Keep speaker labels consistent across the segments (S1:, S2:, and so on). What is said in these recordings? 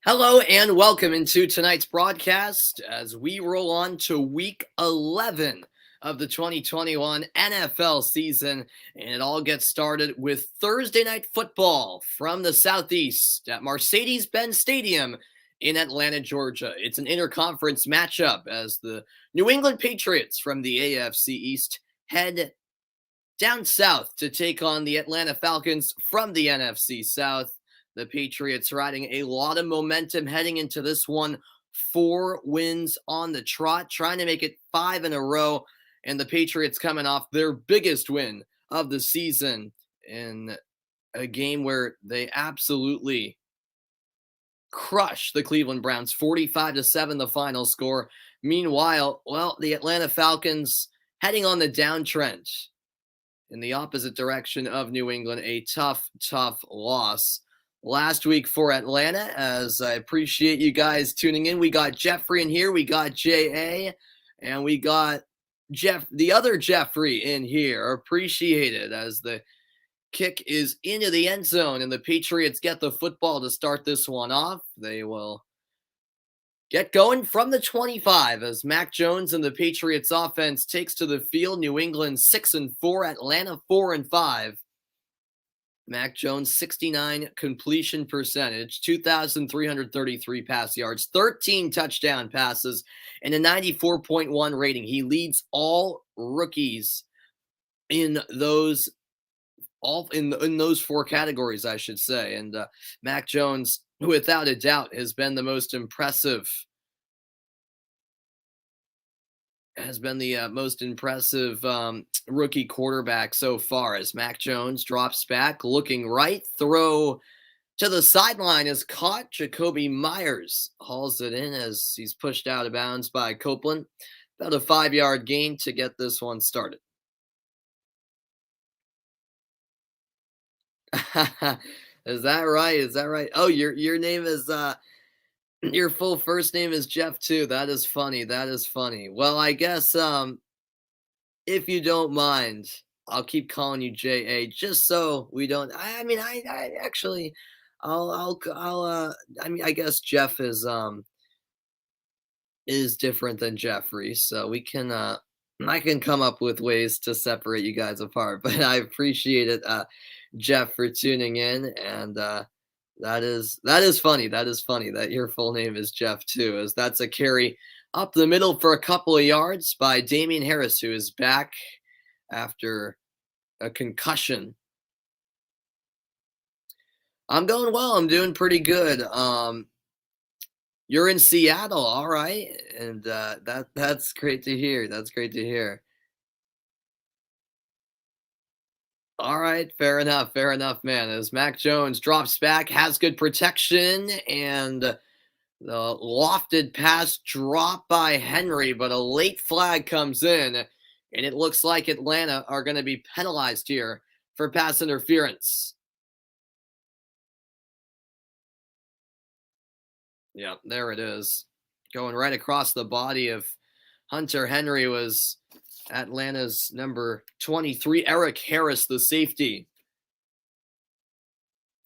S1: Hello and welcome into tonight's broadcast as we roll on to week 11 of the 2021 NFL season. And it all gets started with Thursday night football from the Southeast at Mercedes-Benz Stadium in Atlanta, Georgia. It's an interconference matchup as the New England Patriots from the AFC East head down south to take on the Atlanta Falcons from the NFC South. The Patriots riding a lot of momentum heading into this one. 4 wins on the trot, trying to make it 5 in a row. And the Patriots coming off their biggest win of the season in a game where they absolutely crushed the Cleveland Browns. 45-7 the final score. Meanwhile, the Atlanta Falcons heading on the downtrend in the opposite direction of New England. A tough loss last week for Atlanta, as I appreciate you guys tuning in. We got Jeffrey in here, we got J.A., and we got the other Jeffrey in here. Appreciate it, as the kick is into the end zone and the Patriots get the football to start this one off. They will get going from the 25 as Mac Jones and the Patriots offense takes to the field. New England 6-4, Atlanta 4-5. Mac Jones, 69 completion percentage, 2,333 pass yards, 13 touchdown passes, and a 94.1 rating. He leads all rookies in those in those 4 categories, I should say. And Mac Jones, without a doubt, has been the most impressive. Rookie quarterback so far, as Mac Jones drops back, looking right, throw to the sideline is caught. Jacoby Myers hauls it in as he's pushed out of bounds by Copeland. About a 5-yard gain to get this one started. Is that right? Oh, your name is your full first name is Jeff too. That is funny. Well, I guess if you don't mind, I'll keep calling you J.A. just so we don't. I actually, I guess Jeff is different than Jeffrey, so we can I can come up with ways to separate you guys apart. But I appreciate it, Jeff, for tuning in, and that is funny. That is funny that your full name is Jeff too, as that's a carry up the middle for a couple of yards by Damian Harris, who is back after a concussion. I'm going well. I'm doing pretty good. You're in Seattle, all right, and that's great to hear. All right, fair enough, man. As Mac Jones drops back, has good protection, and the lofted pass dropped by Henry, but a late flag comes in, and it looks like Atlanta are going to be penalized here for pass interference. Yeah, there it is. Going right across the body of Hunter Henry was Atlanta's number 23, Eric Harris, the safety.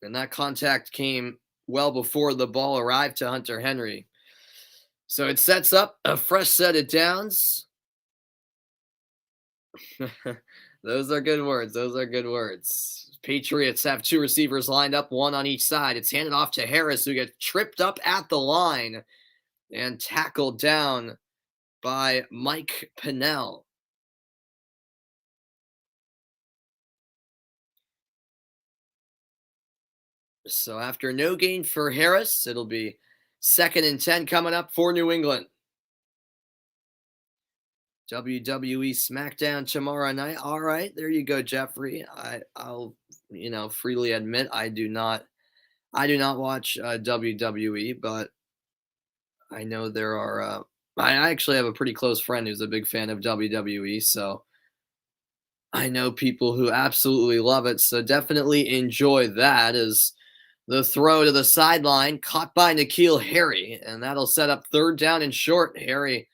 S1: And that contact came well before the ball arrived to Hunter Henry. So it sets up a fresh set of downs. Those are good words. Patriots have 2 receivers lined up, 1 on each side. It's handed off to Harris, who gets tripped up at the line and tackled down by Mike Pennell. So after no gain for Harris, it'll be 2nd and 10 coming up for New England. WWE SmackDown tomorrow night. All right, there you go, Jeffrey. I'll freely admit I do not watch WWE, but I know there are. I actually have a pretty close friend who's a big fan of WWE, so I know people who absolutely love it. So definitely enjoy that. As the throw to the sideline caught by N'Keal Harry, and that'll set up 3rd down and short. Harry,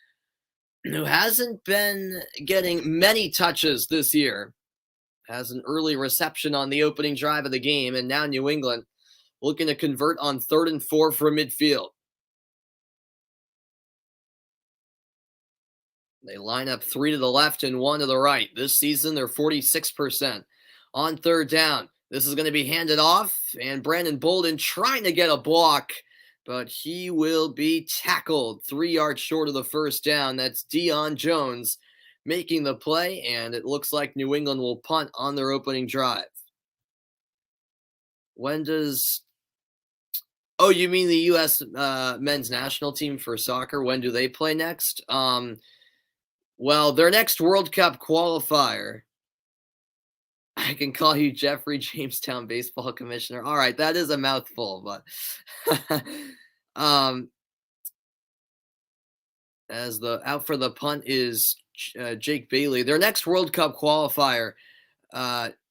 S1: who hasn't been getting many touches this year, has an early reception on the opening drive of the game, and now New England looking to convert on 3rd and 4 from midfield. They line up 3 to the left and 1 to the right. This season, they're 46%. On 3rd down, this is going to be handed off, and Brandon Bolden trying to get a block, but he will be tackled 3 yards short of the 1st down. That's Deion Jones making the play, and it looks like New England will punt on their opening drive. When does... Oh, you mean the U.S. men's national team for soccer? When do they play next? Well, their next World Cup qualifier, I can call you Jeffrey Jamestown Baseball Commissioner. All right, that is a mouthful, but as the out for the punt is Jake Bailey. Their next World Cup qualifier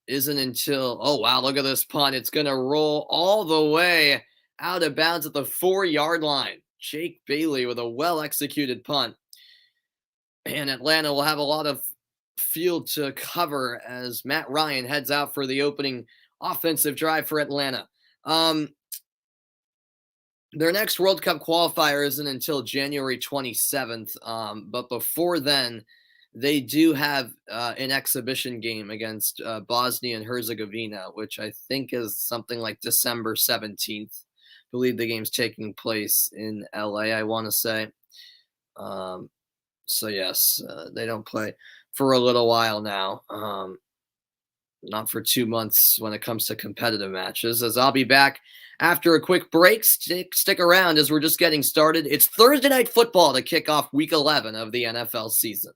S1: isn't until, oh wow, look at this punt. It's going to roll all the way out of bounds at the 4-yard line. Jake Bailey with a well-executed punt. And Atlanta will have a lot of field to cover as Matt Ryan heads out for the opening offensive drive for Atlanta. Their next World Cup qualifier isn't until January 27th, but before then, they do have an exhibition game against Bosnia and Herzegovina, which I think is something like December 17th. I believe the game's taking place in LA, I want to say. So yes, they don't play for a little while now. Not for 2 months when it comes to competitive matches, as I'll be back after a quick break. Stick around as we're just getting started. It's Thursday Night Football to kick off Week 11 of the NFL season.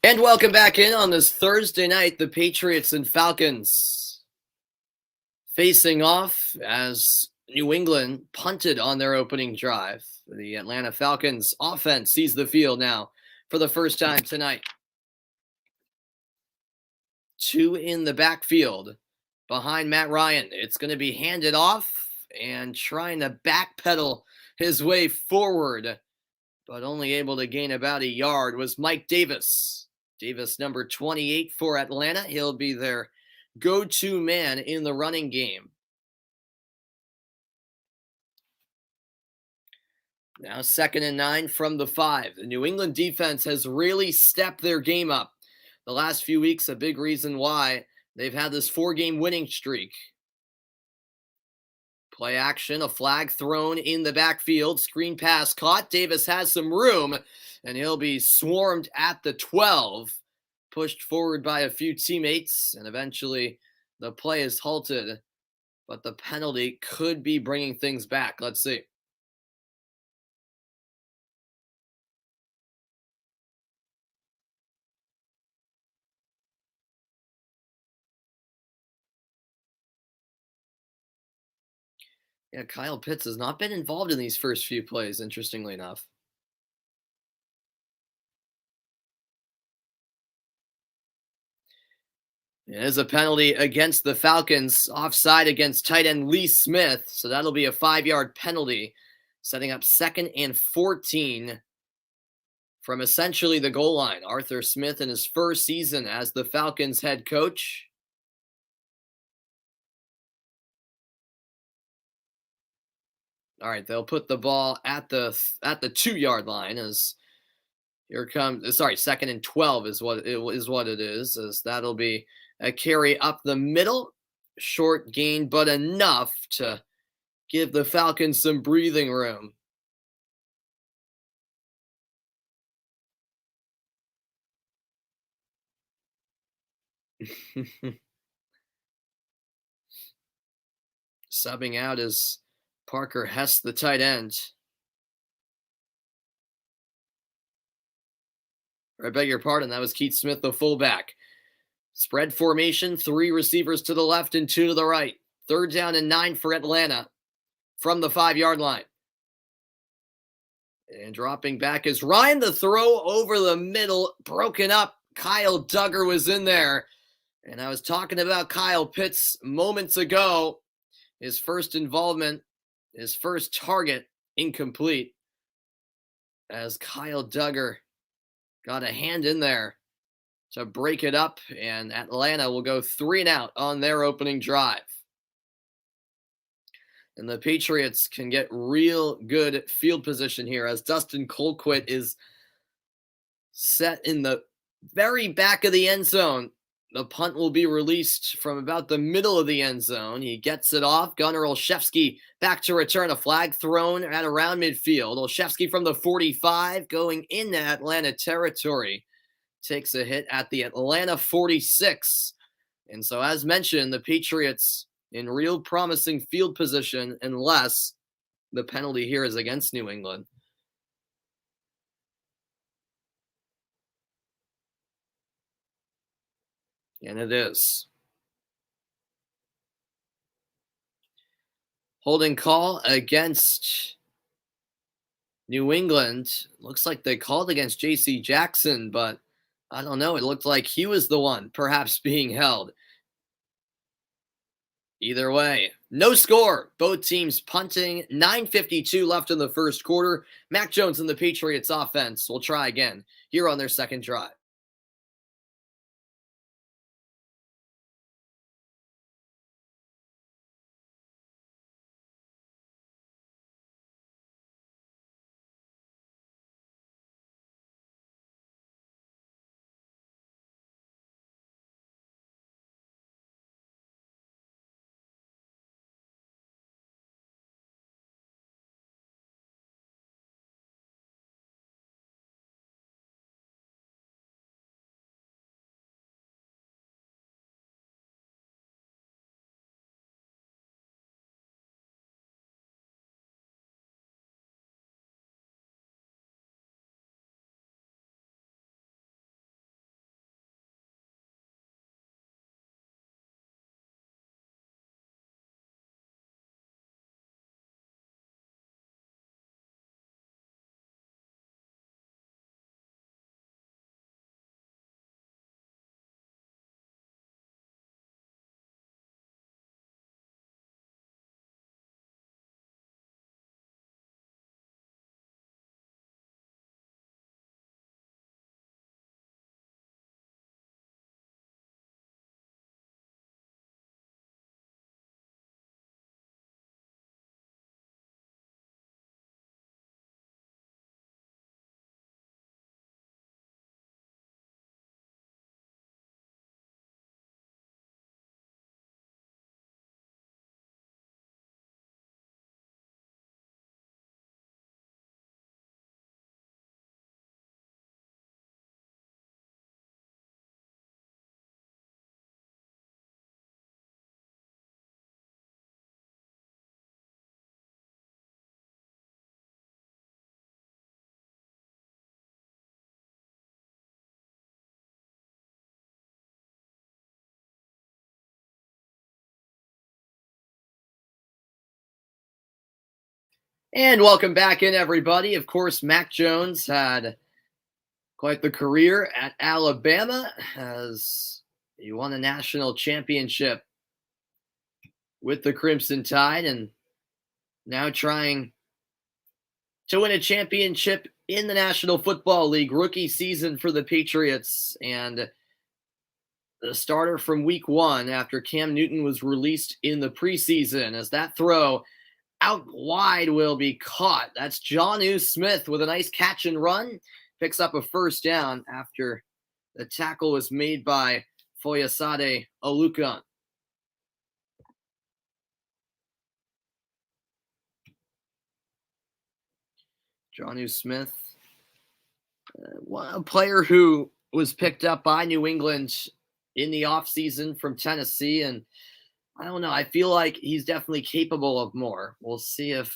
S1: And welcome back in on this Thursday night. The Patriots and Falcons facing off as New England punted on their opening drive. The Atlanta Falcons offense sees the field now for the first time tonight. 2 in the backfield behind Matt Ryan. It's going to be handed off, and trying to backpedal his way forward, but only able to gain about a yard, was Mike Davis. Davis, number 28 for Atlanta. He'll be their go-to man in the running game. Now 2nd and 9 from the 5. The New England defense has really stepped their game up the last few weeks. A big reason why they've had this 4-game winning streak. Play action, a flag thrown in the backfield. Screen pass caught. Davis has some room, and he'll be swarmed at the 12. Pushed forward by a few teammates, and eventually the play is halted. But the penalty could be bringing things back. Let's see. Yeah, Kyle Pitts has not been involved in these first few plays, interestingly enough. It is a penalty against the Falcons, offside against tight end Lee Smith. So that'll be a 5-yard penalty, setting up 2nd and 14 from essentially the goal line. Arthur Smith in his first season as the Falcons head coach. All right, they'll put the ball at the 2-yard line as here comes. Sorry, 2nd and 12 is what it is. As that'll be a carry up the middle, short gain, but enough to give the Falcons some breathing room. Subbing out is Parker Hess, the tight end. I beg your pardon, that was Keith Smith, the fullback. Spread formation, 3 receivers to the left and 2 to the right. 3rd down and 9 for Atlanta from the 5-yard line. And dropping back is Ryan. The throw over the middle, broken up. Kyle Duggar was in there. And I was talking about Kyle Pitts moments ago. His first involvement, his first target, incomplete. As Kyle Duggar got a hand in there to break it up. And Atlanta will go 3 and out on their opening drive. And the Patriots can get real good field position here as Dustin Colquitt is set in the very back of the end zone. The punt will be released from about the middle of the end zone. He gets it off. Gunnar Olszewski back to return. A flag thrown at around midfield. Olszewski from the 45 going into Atlanta territory. Takes a hit at the Atlanta 46. And so as mentioned, the Patriots in real promising field position unless the penalty here is against New England. And it is. Holding call against New England. Looks like they called against J.C. Jackson, but I don't know. It looked like he was the one perhaps being held. Either way, no score. Both teams punting. 9:52 left in the first quarter. Mac Jones and the Patriots offense will try again here on their second drive. And welcome back in, everybody. Of course, Mac Jones had quite the career at Alabama as he won a national championship with the Crimson Tide and now trying to win a championship in the National Football League. Rookie season for the Patriots, and the starter from week one after Cam Newton was released in the preseason, as that throw out wide will be caught. That's Jonnu Smith with a nice catch and run. Picks up a first down after the tackle was made by Foyesade Oluokun. Jonnu Smith, a player who was picked up by New England in the offseason from Tennessee, and I don't know. I feel like he's definitely capable of more. We'll see if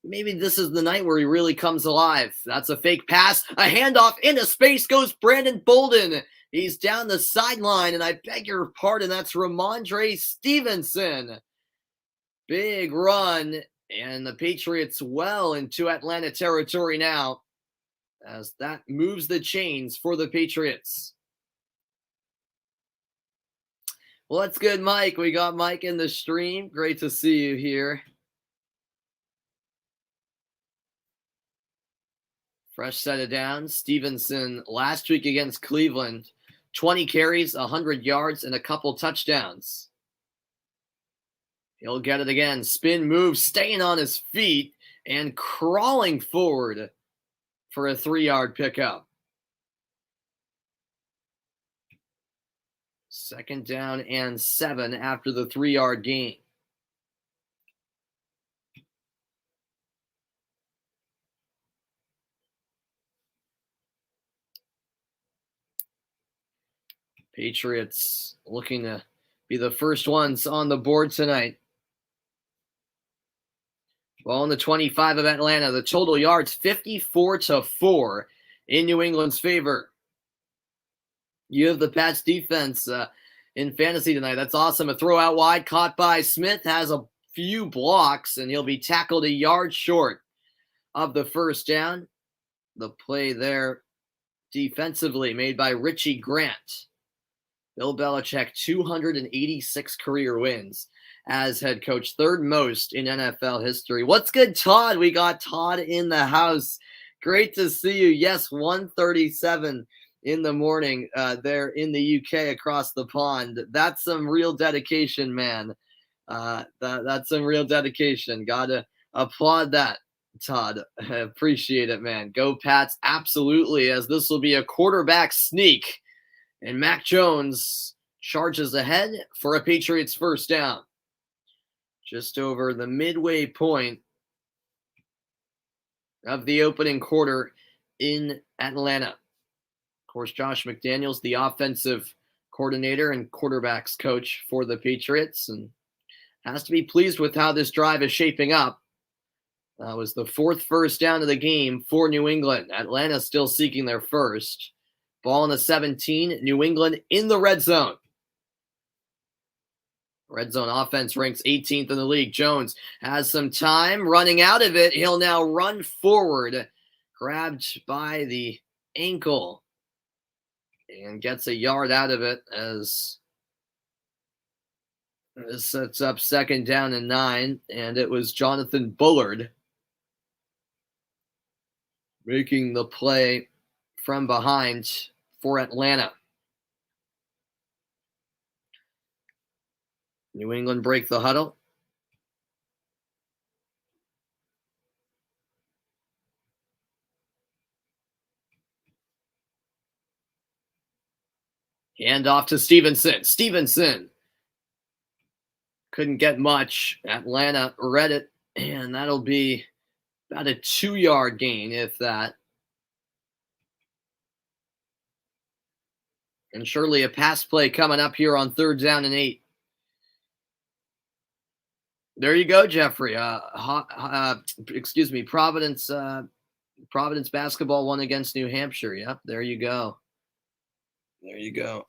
S1: maybe this is the night where he really comes alive. That's a fake pass. A handoff into space goes Brandon Bolden. He's down the sideline, and I beg your pardon, that's Ramondre Stevenson. Big run, and the Patriots well into Atlanta territory now, as that moves the chains for the Patriots. Well, that's good, Mike. We got Mike in the stream. Great to see you here. Fresh set of downs. Stevenson last week against Cleveland, 20 carries, 100 yards, and a couple touchdowns. He'll get it again. Spin move, staying on his feet and crawling forward for a 3-yard pickup. Second down and 7 after the 3-yard gain. Patriots looking to be the first ones on the board tonight. Ball in the 25 of Atlanta. The total yards 54-4 in New England's favor. You have the Pats defense in fantasy tonight. That's awesome. A throw out wide caught by Smith, has a few blocks, and he'll be tackled a yard short of the first down. The play there defensively made by Richie Grant. Bill Belichick, 286 career wins as head coach, third most in NFL history. What's good, Todd? We got Todd in the house. Great to see you. Yes, 1:37 in the morning there in the UK across the pond. That's some real dedication, man. That's some real dedication. Gotta applaud that, Todd. I appreciate it, man. Go Pats, absolutely, as this will be a quarterback sneak. And Mac Jones charges ahead for a Patriots first down. Just over the midway point of the opening quarter in Atlanta. Of course, Josh McDaniels, the offensive coordinator and quarterbacks coach for the Patriots, and has to be pleased with how this drive is shaping up. That was the fourth first down of the game for New England. Atlanta still seeking their first. Ball in the 17, New England in the red zone. Red zone offense ranks 18th in the league. Jones has some time running out of it. He'll now run forward, grabbed by the ankle, and gets a yard out of it as this sets up second down and 9. And it was Jonathan Bullard making the play from behind for Atlanta. New England break the huddle. Hand off to Stevenson. Stevenson couldn't get much. Atlanta read it, and that'll be about a 2-yard gain, if that. And surely a pass play coming up here on third down and 8. There you go, Jeffrey. Providence basketball won against New Hampshire. Yep, there you go. There you go.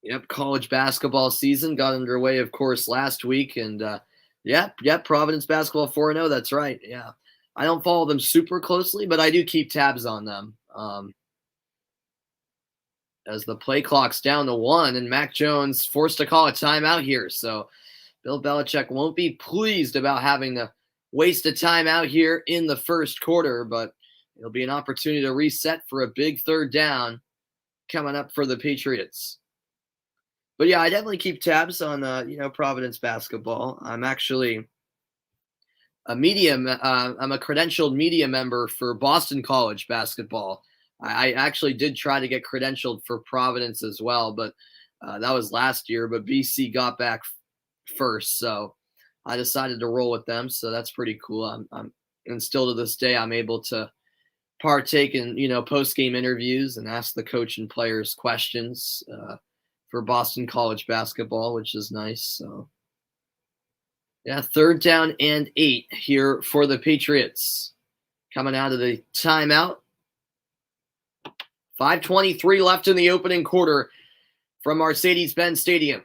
S1: Yep, college basketball season got underway, of course, last week, and Yep. Providence basketball 4-0. That's right. Yeah. I don't follow them super closely, but I do keep tabs on them. As the play clock's down to 1, and Mac Jones forced to call a timeout here. So Bill Belichick won't be pleased about having to waste a timeout here in the first quarter, but it'll be an opportunity to reset for a big third down coming up for the Patriots. But yeah, I definitely keep tabs on Providence basketball. I'm actually I'm a credentialed media member for Boston College basketball. I actually did try to get credentialed for Providence as well, but that was last year. But BC got back first, so I decided to roll with them. So that's pretty cool. And still to this day, I'm able to partake in post game interviews and ask the coach and players questions for Boston College basketball, which is nice. So yeah, third down and 8 here for the Patriots. Coming out of the timeout. 5:23 left in the opening quarter from Mercedes-Benz Stadium.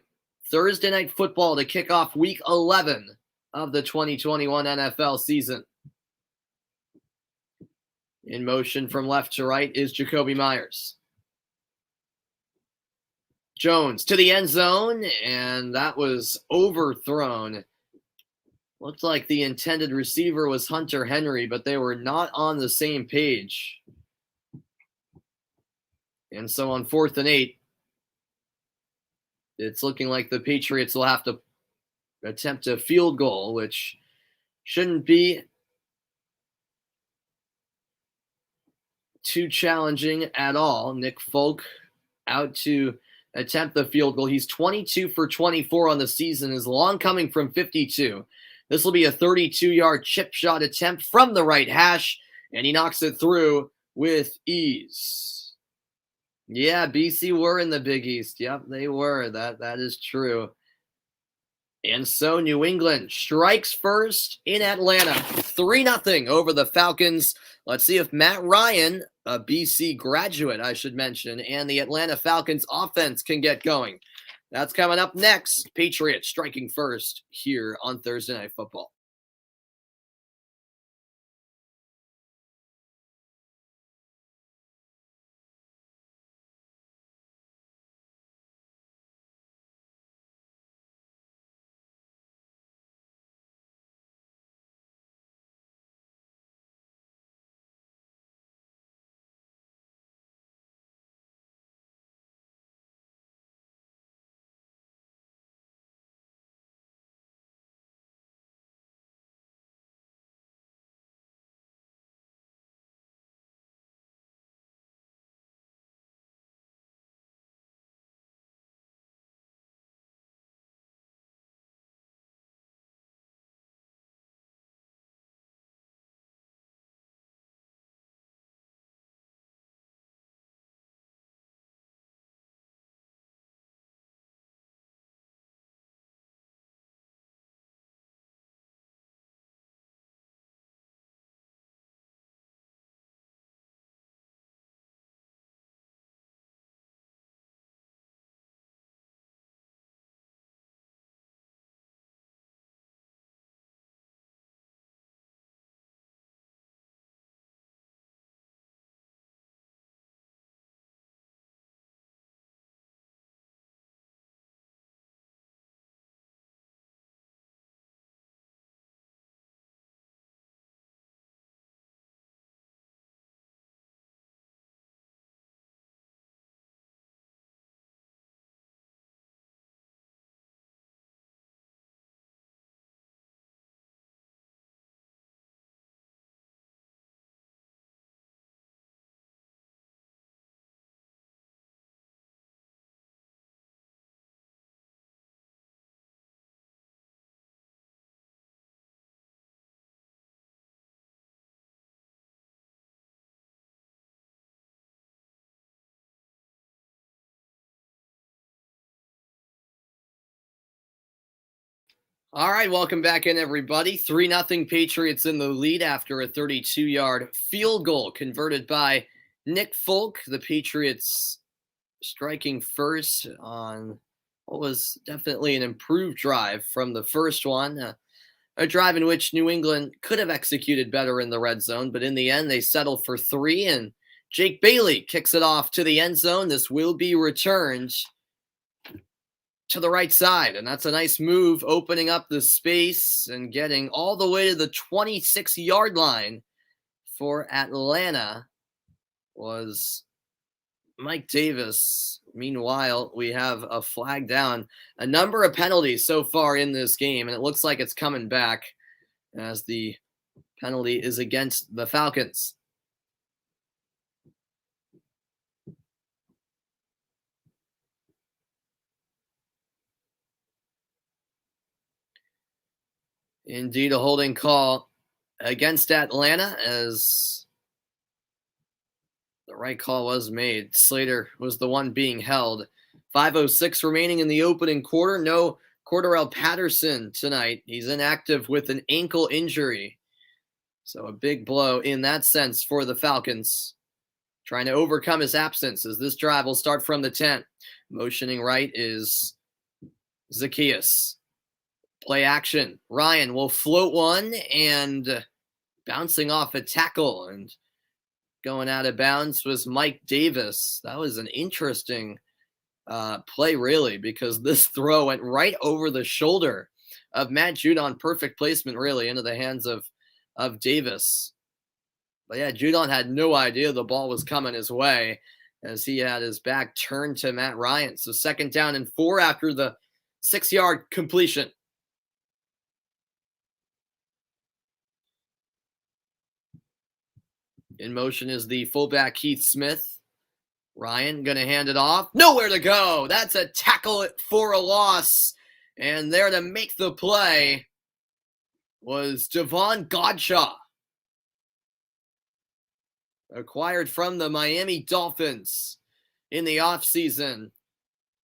S1: Thursday night football to kick off week 11 of the 2021 NFL season. In motion from left to right is Jacoby Myers. Jones to the end zone, and that was overthrown. Looked like the intended receiver was Hunter Henry, but they were not on the same page. And so on 4th and 8, it's looking like the Patriots will have to attempt a field goal, which shouldn't be too challenging at all. Nick Folk out to attempt the field goal. He's 22 for 24 on the season, is long coming from 52. This will be a 32-yard chip shot attempt from the right hash, and he knocks it through with ease. Yeah, BC were in the Big East. Yep, they were. That is true. And so New England strikes first in Atlanta. 3-0 over the Falcons. Let's see if Matt Ryan, a BC graduate, I should mention, and the Atlanta Falcons offense can get going. That's coming up next. Patriots striking first here on Thursday Night Football. All right, welcome back in, everybody. 3-0 Patriots in the lead after a 32-yard field goal converted by Nick Folk. The Patriots striking first on what was definitely an improved drive from the first one. a drive in which New England could have executed better in the red zone, but in the end, they settled for 3, and Jake Bailey kicks it off to the end zone. This will be returned to the right side, and that's a nice move, opening up the space and getting all the way to the 26-yard line for Atlanta was Mike Davis. Meanwhile, we have a flag down. A number of penalties so far in this game, and it looks like it's coming back as the penalty is against the Falcons. Indeed, a holding call against Atlanta, as the right call was made. Slater was the one being held. 5:06 remaining in the opening quarter. No Cordarrelle Patterson tonight. He's inactive with an ankle injury. So a big blow in that sense for the Falcons, trying to overcome his absence as this drive will start from the 10. Motioning right is Zacchaeus. Play action. Ryan will float one and bouncing off a tackle, and going out of bounds was Mike Davis. That was an interesting play, really, because this throw went right over the shoulder of Matt Judon. Perfect placement, really, into the hands of Davis. But yeah, Judon had no idea the ball was coming his way as he had his back turned to Matt Ryan. So 2nd down and 4 after the 6-yard completion. In motion is the fullback Keith Smith. Ryan going to hand it off. Nowhere to go. That's a tackle for a loss. And there to make the play was Devon Godshaw, acquired from the Miami Dolphins in the offseason.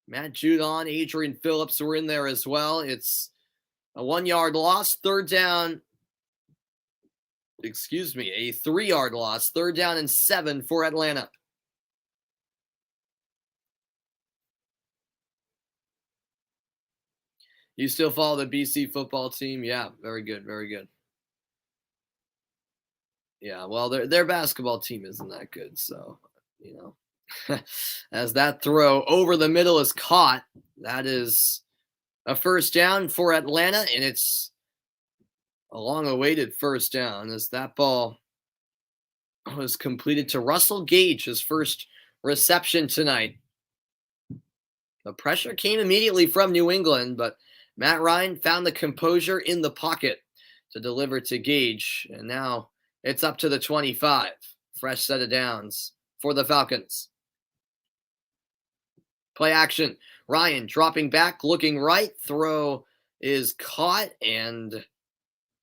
S1: Matt Judon, Adrian Phillips were in there as well. It's a 1-yard loss. 3rd down. A 3-yard loss. 3rd down and 7 for Atlanta. You still follow the BC football team? Yeah, very good, very good. Yeah, well, their basketball team isn't that good, so, as that throw over the middle is caught, that is a 1st down for Atlanta, and it's a long-awaited 1st down as that ball was completed to Russell Gage, his first reception tonight. The pressure came immediately from New England, but Matt Ryan found the composure in the pocket to deliver to Gage, and now it's up to the 25. Fresh set of downs for the Falcons. Play action. Ryan dropping back, looking right. Throw is caught, and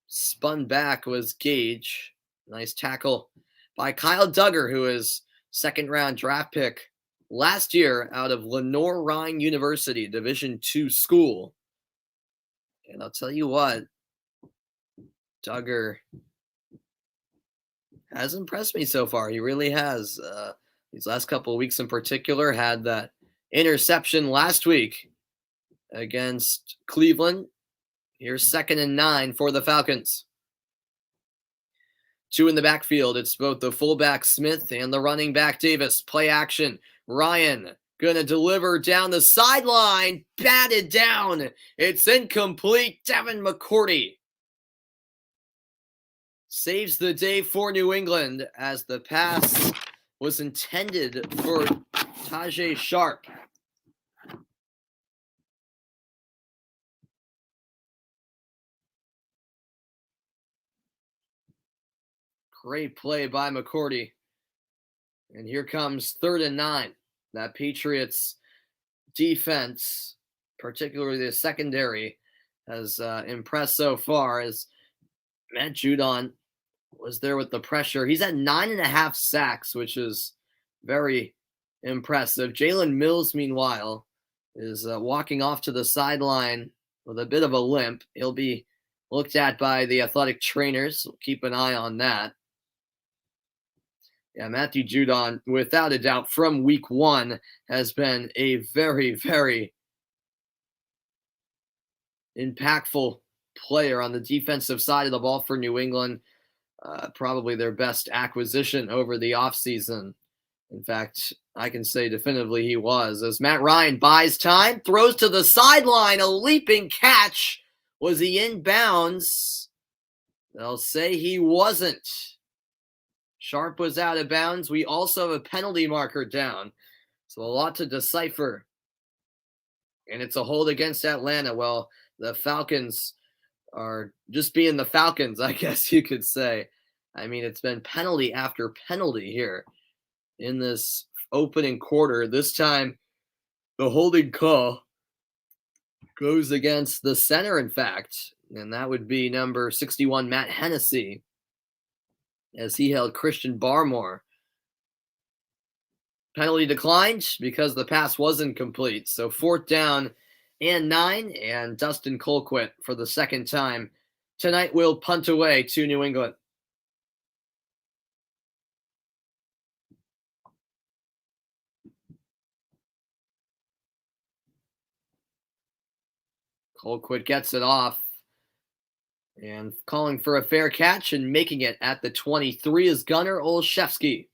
S1: spun back was Gage. Nice tackle by Kyle Duggar, who is 2nd-round draft pick last year out of Lenoir-Rhyne University, Division II school. And I'll tell you what, Duggar has impressed me so far. He really has. These last couple of weeks in particular, had that interception last week against Cleveland. Here's 2nd and 9 for the Falcons. 2 in the backfield. It's both the fullback Smith and the running back Davis. Play action. Ryan going to deliver down the sideline. Batted down. It's incomplete. Devin McCourty saves the day for New England as the pass was intended for Tajay Sharp. Great play by McCourty. And here comes 3rd and 9. That Patriots defense, particularly the secondary, has impressed so far as Matt Judon was there with the pressure. He's at 9.5 sacks, which is very impressive. Jalen Mills, meanwhile, is walking off to the sideline with a bit of a limp. He'll be looked at by the athletic trainers. We'll keep an eye on that. Yeah, Matthew Judon, without a doubt, from week 1, has been a very, very impactful player on the defensive side of the ball for New England. Probably their best acquisition over the offseason. In fact, I can say definitively he was. As Matt Ryan buys time, throws to the sideline, a leaping catch. Was he in bounds? They'll say he wasn't. Sharp was out of bounds. We also have a penalty marker down. So a lot to decipher. And it's a hold against Atlanta. Well, the Falcons are just being the Falcons, I guess you could say. I mean, it's been penalty after penalty here in this opening quarter. This time, the holding call goes against the center, in fact, and that would be number 61, Matt Hennessy, as he held Christian Barmore. Penalty declined because the pass wasn't complete. So 4th down and 9, and Dustin Colquitt for the second time tonight will punt away to New England. Colquitt gets it off and calling for a fair catch and making it at the 23 is Gunnar Olszewski.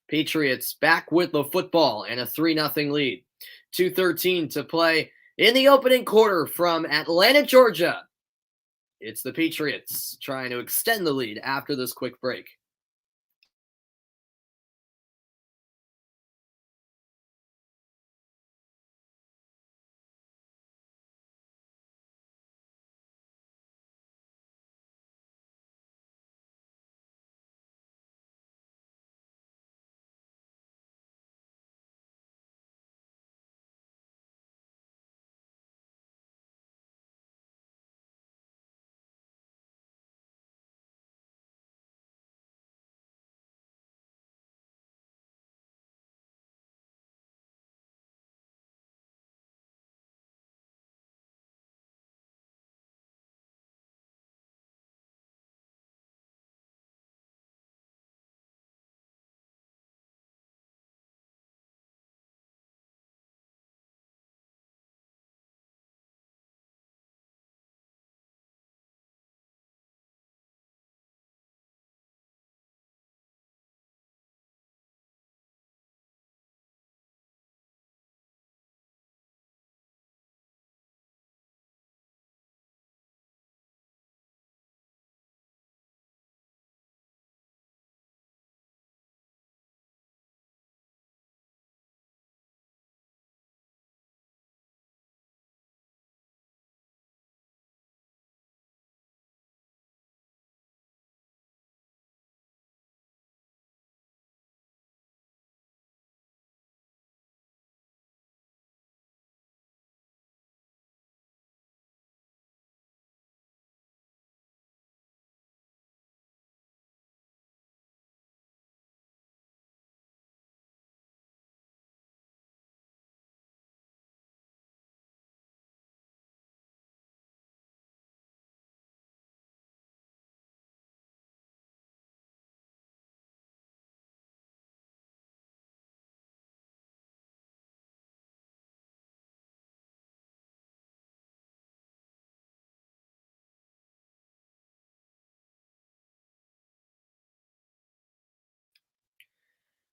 S1: Patriots back with the football and a 3-0 lead. 2:13 to play in the opening quarter from Atlanta, Georgia. It's the Patriots trying to extend the lead after this quick break.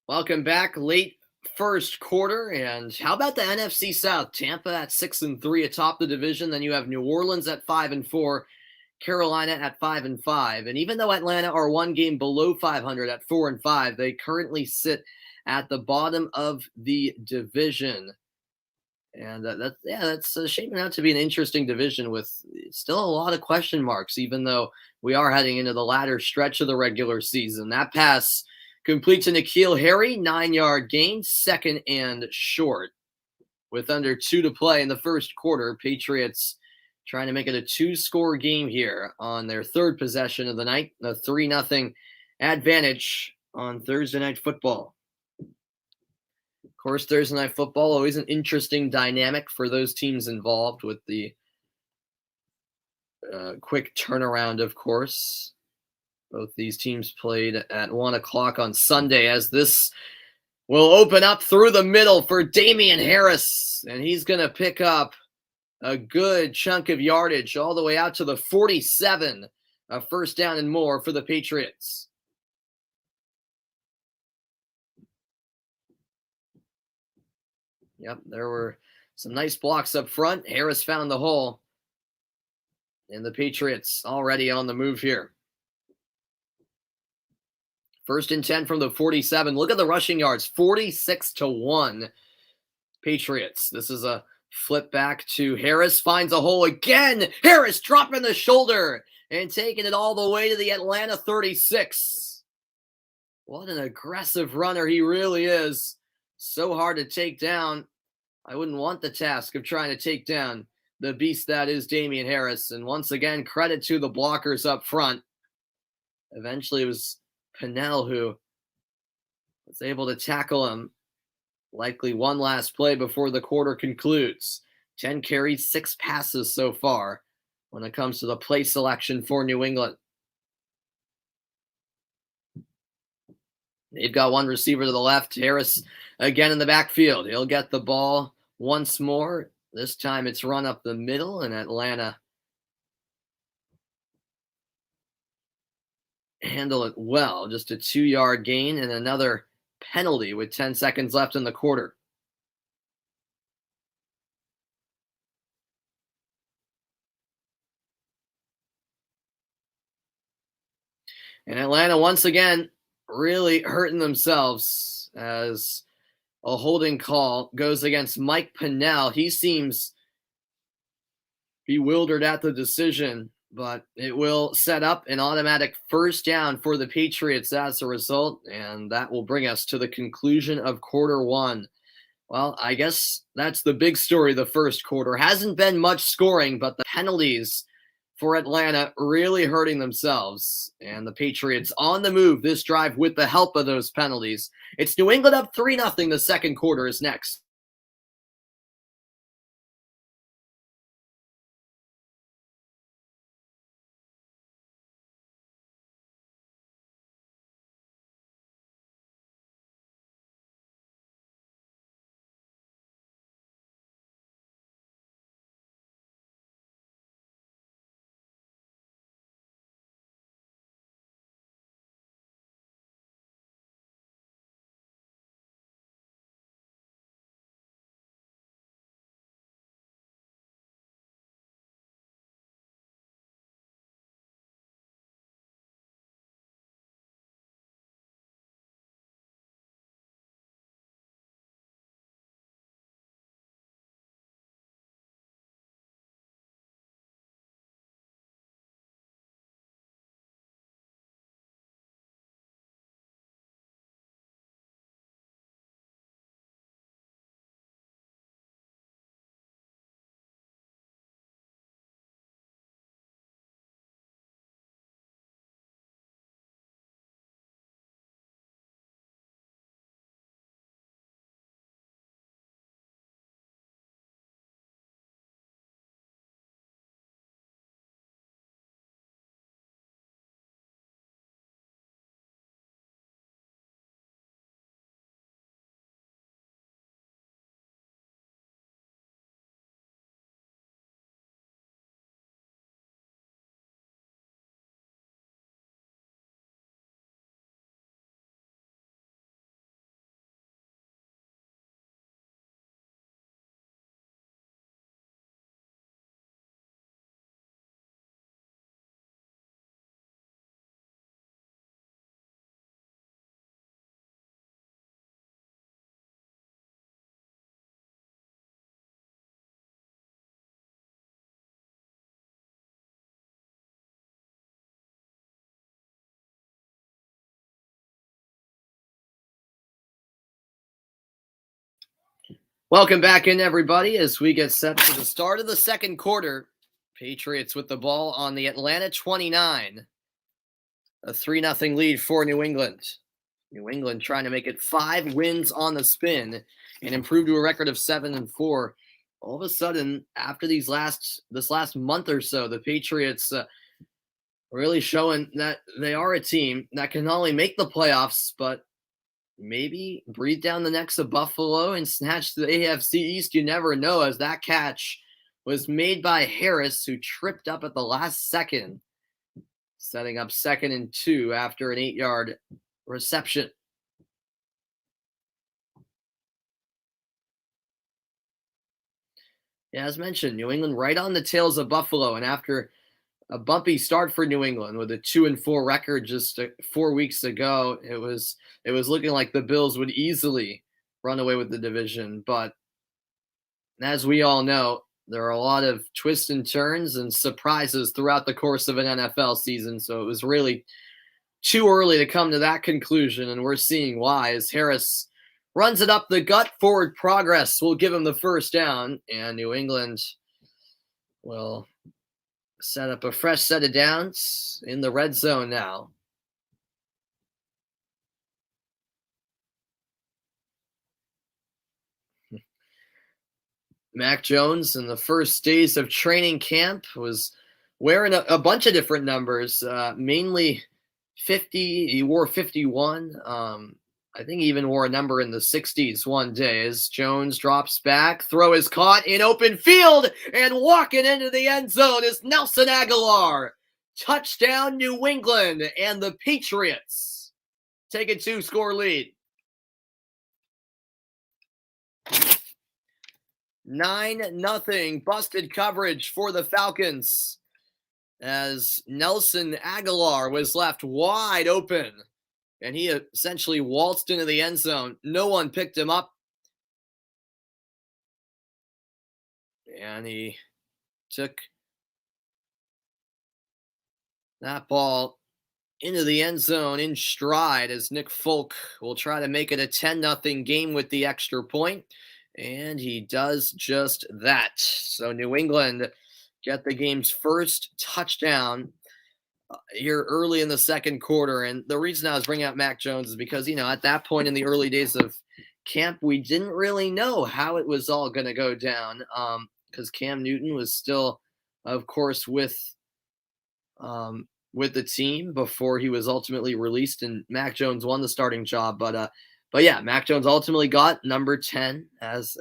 S1: Welcome back. Late first quarter, and how about the NFC South? Tampa at 6-3 atop the division. Then you have New Orleans at 5-4, Carolina at 5-5, and even though Atlanta are one game below 500 at 4-5, they currently sit at the bottom of the division. And that's shaping out to be an interesting division with still a lot of question marks, even though we are heading into the latter stretch of the regular season. That pass complete to N'Keal Harry, 9-yard gain, 2nd and short. With under 2 to play in the first quarter, Patriots trying to make it a 2-score game here on their 3rd possession of the night, a 3-0 advantage on Thursday Night Football. Of course, Thursday Night Football, always an interesting dynamic for those teams involved with the quick turnaround, of course. Both these teams played at 1 o'clock on Sunday, as this will open up through the middle for Damian Harris, and he's going to pick up a good chunk of yardage all the way out to the 47. A first down and more for the Patriots. Yep, there were some nice blocks up front. Harris found the hole. And the Patriots already on the move here. First and 10 from the 47. Look at the rushing yards, 46-1 Patriots. This is a flip back to Harris, finds a hole again. Harris dropping the shoulder and taking it all the way to the Atlanta 36. What an aggressive runner he really is. So hard to take down. I wouldn't want the task of trying to take down the beast that is Damian Harris. And once again, credit to the blockers up front. Eventually it was Pennell who was able to tackle him. Likely one last play before the quarter concludes. 10 carries, 6 passes so far when it comes to the play selection for New England. They've got one receiver to the left. Harris again in the backfield. He'll get the ball once more. This time it's run up the middle, and Atlanta handle it well. Just a 2-yard gain and another penalty with 10 seconds left in the quarter. And Atlanta once again really hurting themselves as a holding call goes against Mike Pennell. He seems bewildered at the decision, but it will set up an automatic first down for the Patriots as a result, and that will bring us to the conclusion of quarter one. Well, I guess that's the big story of the first quarter. Hasn't been much scoring, but the penalties for Atlanta really hurting themselves. And the Patriots on the move this drive with the help of those penalties. It's New England up 3-0. The second quarter is next. Welcome back in, everybody, as we get set for the start of the second quarter. Patriots with the ball on the Atlanta 29. A 3-0 lead for New England. New England trying to make it 5 wins on the spin and improve to a record of 7-4. All of a sudden, after this last month or so, the Patriots really showing that they are a team that can not only make the playoffs, but maybe breathe down the necks of Buffalo and snatch the AFC East. You never know, as that catch was made by Harris, who tripped up at the last second, setting up 2nd and 2 after an 8-yard reception. Yeah, as mentioned, New England right on the tails of Buffalo, and after a bumpy start for New England with a 2-4 record just 4 weeks ago, it was looking like the Bills would easily run away with the division. But as we all know, there are a lot of twists and turns and surprises throughout the course of an NFL season. So it was really too early to come to that conclusion, and we're seeing why as Harris runs it up the gut. Forward progress will give him the first down, and New England will set up a fresh set of downs in the red zone now. Mac Jones in the first days of training camp was wearing a bunch of different numbers, mainly 50. He wore 51. I think he even wore a number in the 60s one day as Jones drops back. Throw is caught in open field, and walking into the end zone is Nelson Aguilar. Touchdown, New England, and the Patriots take a 2-score lead. 9-0 busted coverage for the Falcons as Nelson Aguilar was left wide open, and he essentially waltzed into the end zone. No one picked him up, and he took that ball into the end zone in stride as Nick Folk will try to make it a 10-0 game with the extra point. And he does just that. So New England get the game's first touchdown here early in the second quarter. And the reason I was bringing up Mac Jones is because, at that point in the early days of camp, we didn't really know how it was all going to go down because Cam Newton was still, of course, with the team before he was ultimately released, and Mac Jones won the starting job. But yeah, Mac Jones ultimately got number 10, as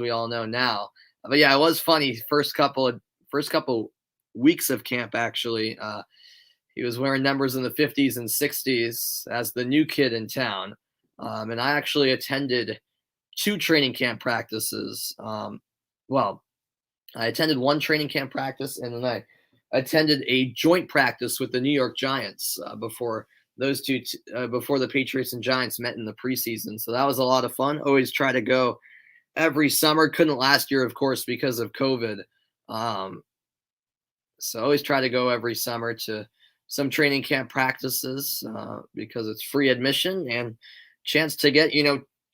S1: we all know now. But yeah, it was funny first couple weeks of camp. Actually, he was wearing numbers in the 50s and 60s as the new kid in town. And I actually attended 2 training camp practices. Well, I attended one training camp practice, and then I attended a joint practice with the New York Giants before those two before the Patriots and Giants met in the preseason. So that was a lot of fun. Always try to go every summer. Couldn't last year, of course, because of COVID. So always try to go every summer to some training camp practices because it's free admission and chance to get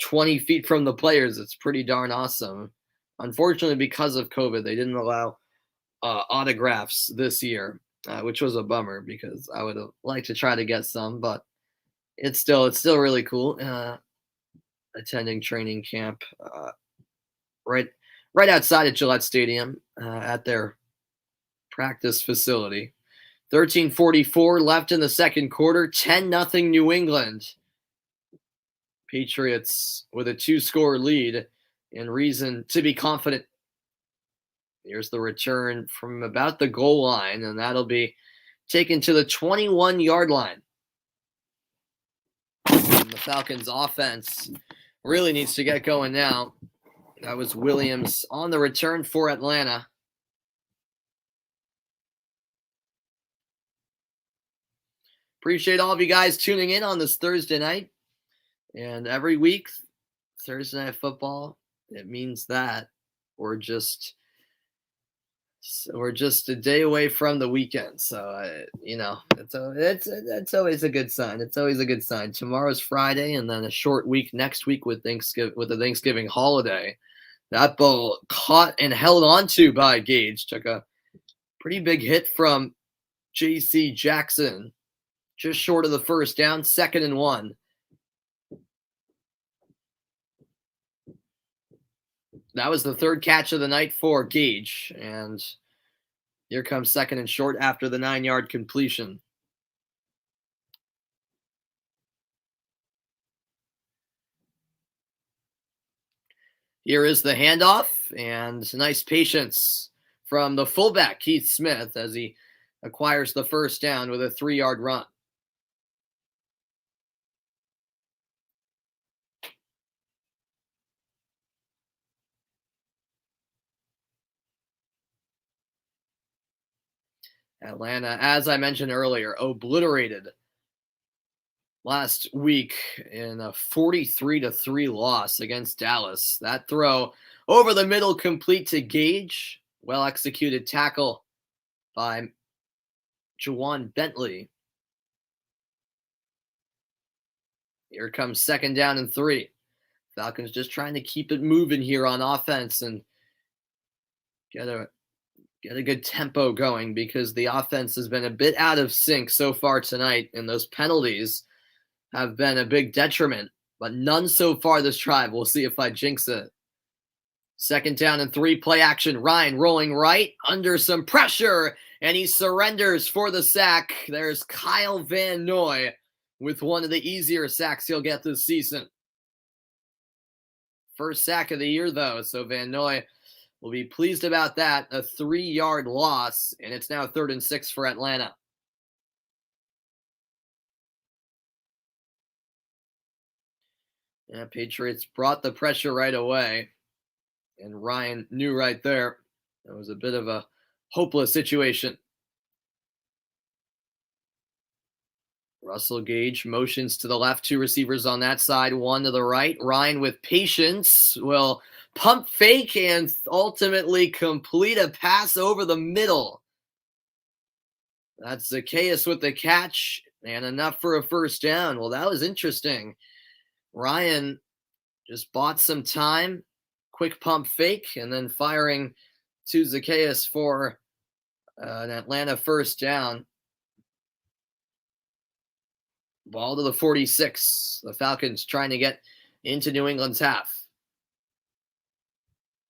S1: 20 feet from the players. It's pretty darn awesome. Unfortunately, because of COVID, they didn't allow autographs this year, which was a bummer because I would have liked to try to get some, but it's still really cool attending training camp right outside of Gillette Stadium at their practice facility. 13:44 left in the second quarter, 10-0 New England. Patriots with a 2-score lead and reason to be confident. Here's the return from about the goal line, and that'll be taken to the 21-yard line. And the Falcons offense really needs to get going now. That was Williams on the return for Atlanta. Appreciate all of you guys tuning in on this Thursday night. And every week, Thursday Night Football, it means that we're just a day away from the weekend. So, it's always a good sign. It's always a good sign. Tomorrow's Friday, and then a short week next week with the Thanksgiving holiday. That ball caught and held onto by Gage. Took a pretty big hit from J.C. Jackson. Just short of the first down, 2nd and 1. That was the third catch of the night for Gage. And here comes 2nd and short after the 9-yard completion. Here is the handoff, and nice patience from the fullback, Keith Smith, as he acquires the first down with a 3-yard run. Atlanta, as I mentioned earlier, obliterated last week in a 43-3 loss against Dallas. That throw over the middle, complete to Gage. Well executed tackle by Juwan Bentley. Here comes 2nd down and 3. Falcons just trying to keep it moving here on offense and get a good tempo going, because the offense has been a bit out of sync so far tonight, and those penalties have been a big detriment, but none so far this drive. We'll see if I jinx it. 2nd down and 3, play action. Ryan rolling right under some pressure, and he surrenders for the sack. There's Kyle Van Noy with one of the easier sacks he'll get this season. First sack of the year, though, so Van Noy will be pleased about that. A 3-yard loss, and it's now 3rd and 6 for Atlanta. Yeah, Patriots brought the pressure right away, and Ryan knew right there it was a bit of a hopeless situation. Russell Gage motions to the left, 2 receivers on that side, 1 to the right. Ryan, with patience, will pump fake and ultimately complete a pass over the middle. That's Zacchaeus with the catch, and enough for a first down. Well, that was interesting. Ryan just bought some time, quick pump fake, and then firing to Zacchaeus for an Atlanta first down. Ball to the 46. The Falcons trying to get into New England's half.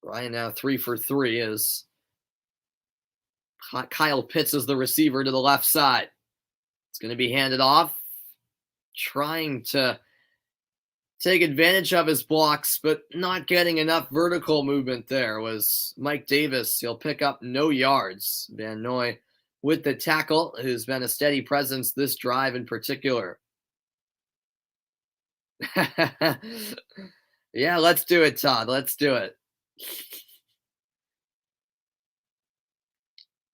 S1: Ryan now 3 for 3 as Kyle Pitts is the receiver to the left side. It's going to be handed off. Trying to take advantage of his blocks, but not getting enough vertical movement there was Mike Davis. He'll pick up no yards. Van Noy with the tackle, who's been a steady presence this drive in particular. Yeah, let's do it, Todd. Let's do it.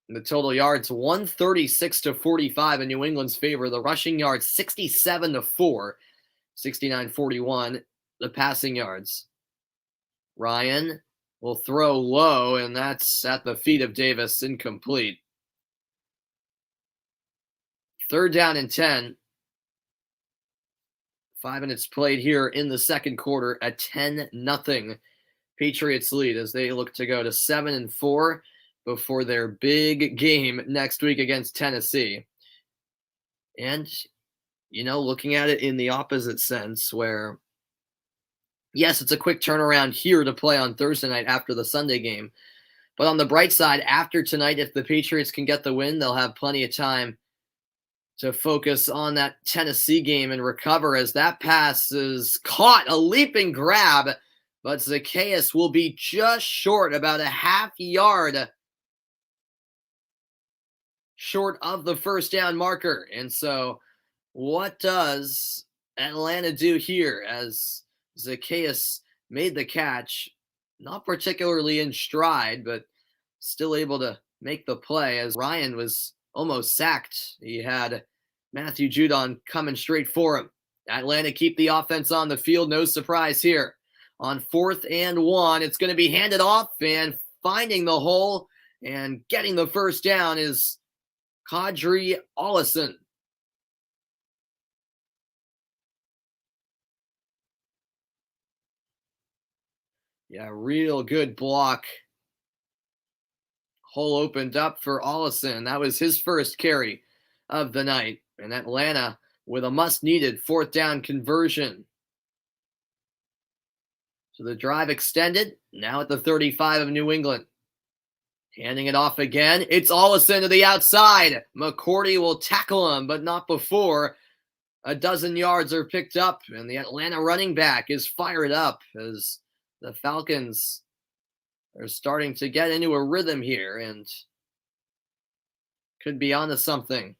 S1: The total yards 136-45 in New England's favor. The rushing yards 67-4, 69-41. The passing yards. Ryan will throw low, and that's at the feet of Davis, incomplete. 3rd down and 10. 5 minutes played here in the second quarter. A 10-0 Patriots lead as they look to go to 7-4 before their big game next week against Tennessee. And, looking at it in the opposite sense, where, yes, it's a quick turnaround here to play on Thursday night after the Sunday game. But on the bright side, after tonight, if the Patriots can get the win, they'll have plenty of time to focus on that Tennessee game and recover, as that pass is caught, a leaping grab, but Zacchaeus will be just short, about a half yard short of the first down marker. And so what does Atlanta do here, as Zacchaeus made the catch, not particularly in stride, but still able to make the play, as Ryan was almost sacked. He had Matthew Judon coming straight for him. Atlanta keep the offense on the field. No surprise here. On 4th and 1, it's going to be handed off, and finding the hole and getting the first down is Kadri Ollison. Yeah, real good block. Hole opened up for Ollison. That was his first carry of the night. And Atlanta with a must-needed 4th down conversion. So the drive extended, now at the 35 of New England. Handing it off again. It's Ollison to the outside. McCourty will tackle him, but not before a dozen yards are picked up. And the Atlanta running back is fired up as the Falcons They're starting to get into a rhythm here and could be onto something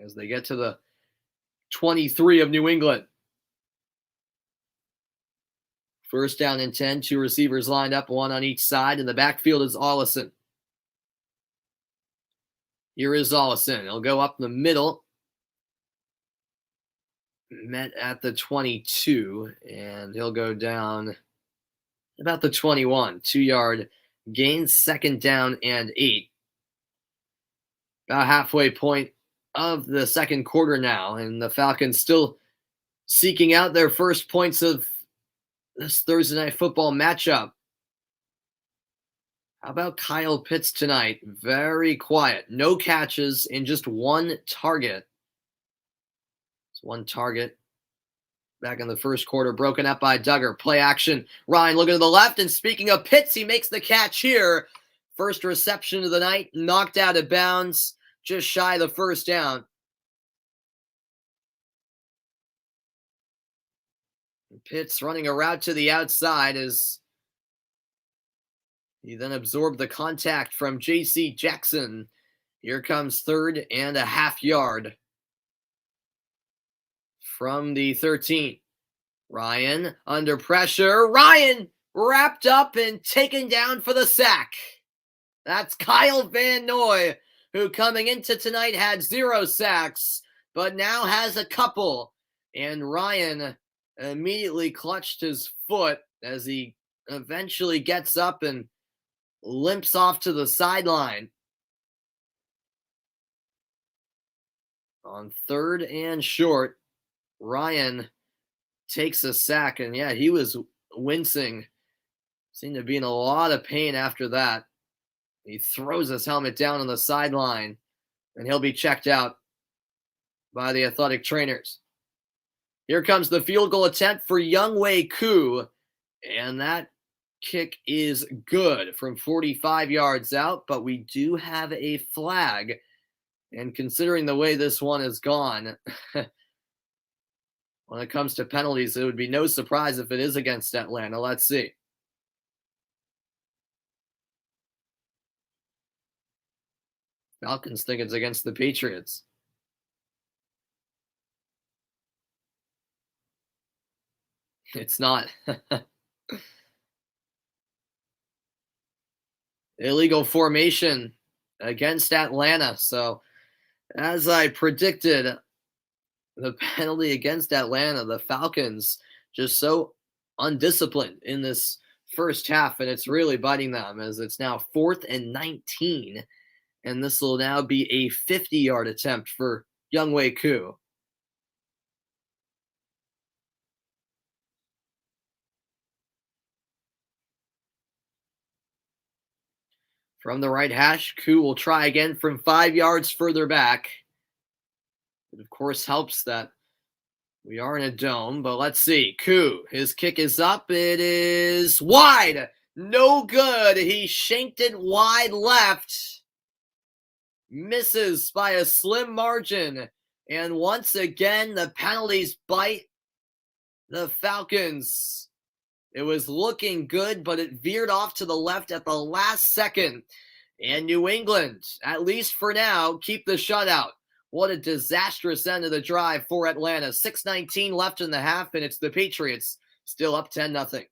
S1: as they get to the 23 of New England. First down and 10, two receivers lined up, one on each side. In the backfield is Allison. Here is Allison. He'll go up the middle. Met at the 22, and he'll go down about the 21. 2-yard gain, second down and 8. About halfway point of the second quarter now, and the Falcons still seeking out their first points of this Thursday night football matchup. How about Kyle Pitts tonight? Very quiet. No catches and just one target. It's one target back in the first quarter, broken up by Duggar. Play action. Ryan looking to the left, and speaking of Pitts, he makes the catch here. First reception of the night, knocked out of bounds, just shy of the first down. Pitts running a route to the outside as he then absorbed the contact from J.C. Jackson. Here comes 3rd and a half yard from the 13. Ryan under pressure. Ryan wrapped up and taken down for the sack. That's Kyle Van Noy, who coming into tonight had 0 sacks, but now has a couple. And Ryan immediately clutched his foot as he eventually gets up and limps off to the sideline. On 3rd and short, Ryan takes a sack, and yeah, he was wincing. Seemed to be in a lot of pain after that. He throws his helmet down on the sideline, and he'll be checked out by the athletic trainers. Here comes the field goal attempt for Younghoe Koo, and that kick is good from 45 yards out, but we do have a flag. And considering the way this one has gone, when it comes to penalties, it would be no surprise if it is against Atlanta. Let's see. Falcons think it's against the Patriots. It's not. Illegal formation against Atlanta. So, as I predicted, the penalty against Atlanta, the Falcons just so undisciplined in this first half, and it's really biting them as it's now 4th and 19, and this will now be a 50-yard attempt for Younghoe Koo. From the right hash, Koo will try again from 5 yards further back. It, of course, helps that we are in a dome, but let's see. Koo, his kick is up. It is wide. No good. He shanked it wide left. Misses by a slim margin. And once again, the penalties bite the Falcons. It was looking good, but it veered off to the left at the last second. And New England, at least for now, keep the shutout. What a disastrous end of the drive for Atlanta. 6:19 left in the half, and it's the Patriots still up 10-0.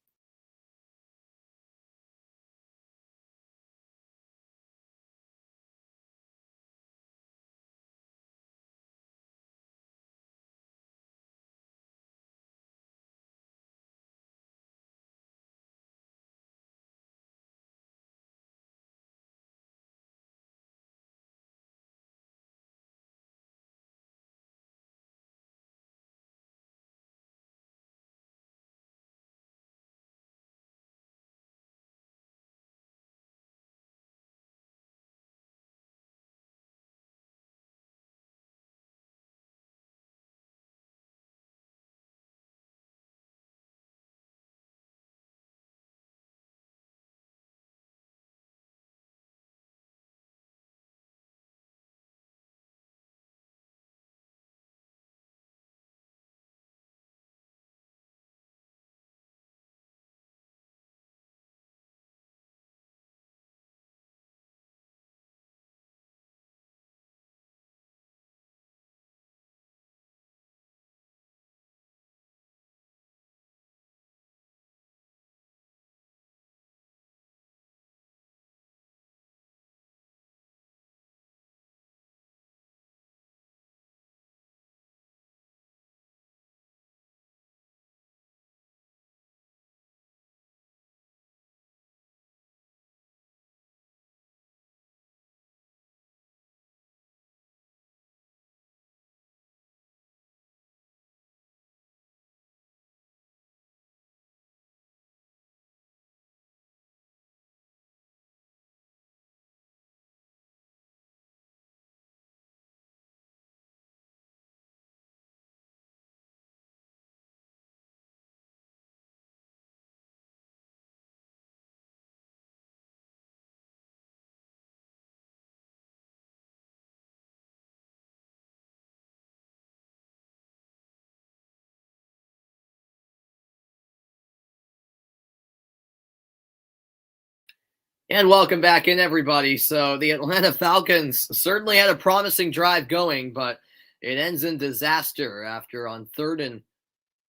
S1: And welcome back in, everybody. So the Atlanta Falcons certainly had a promising drive going, but it ends in disaster after on third and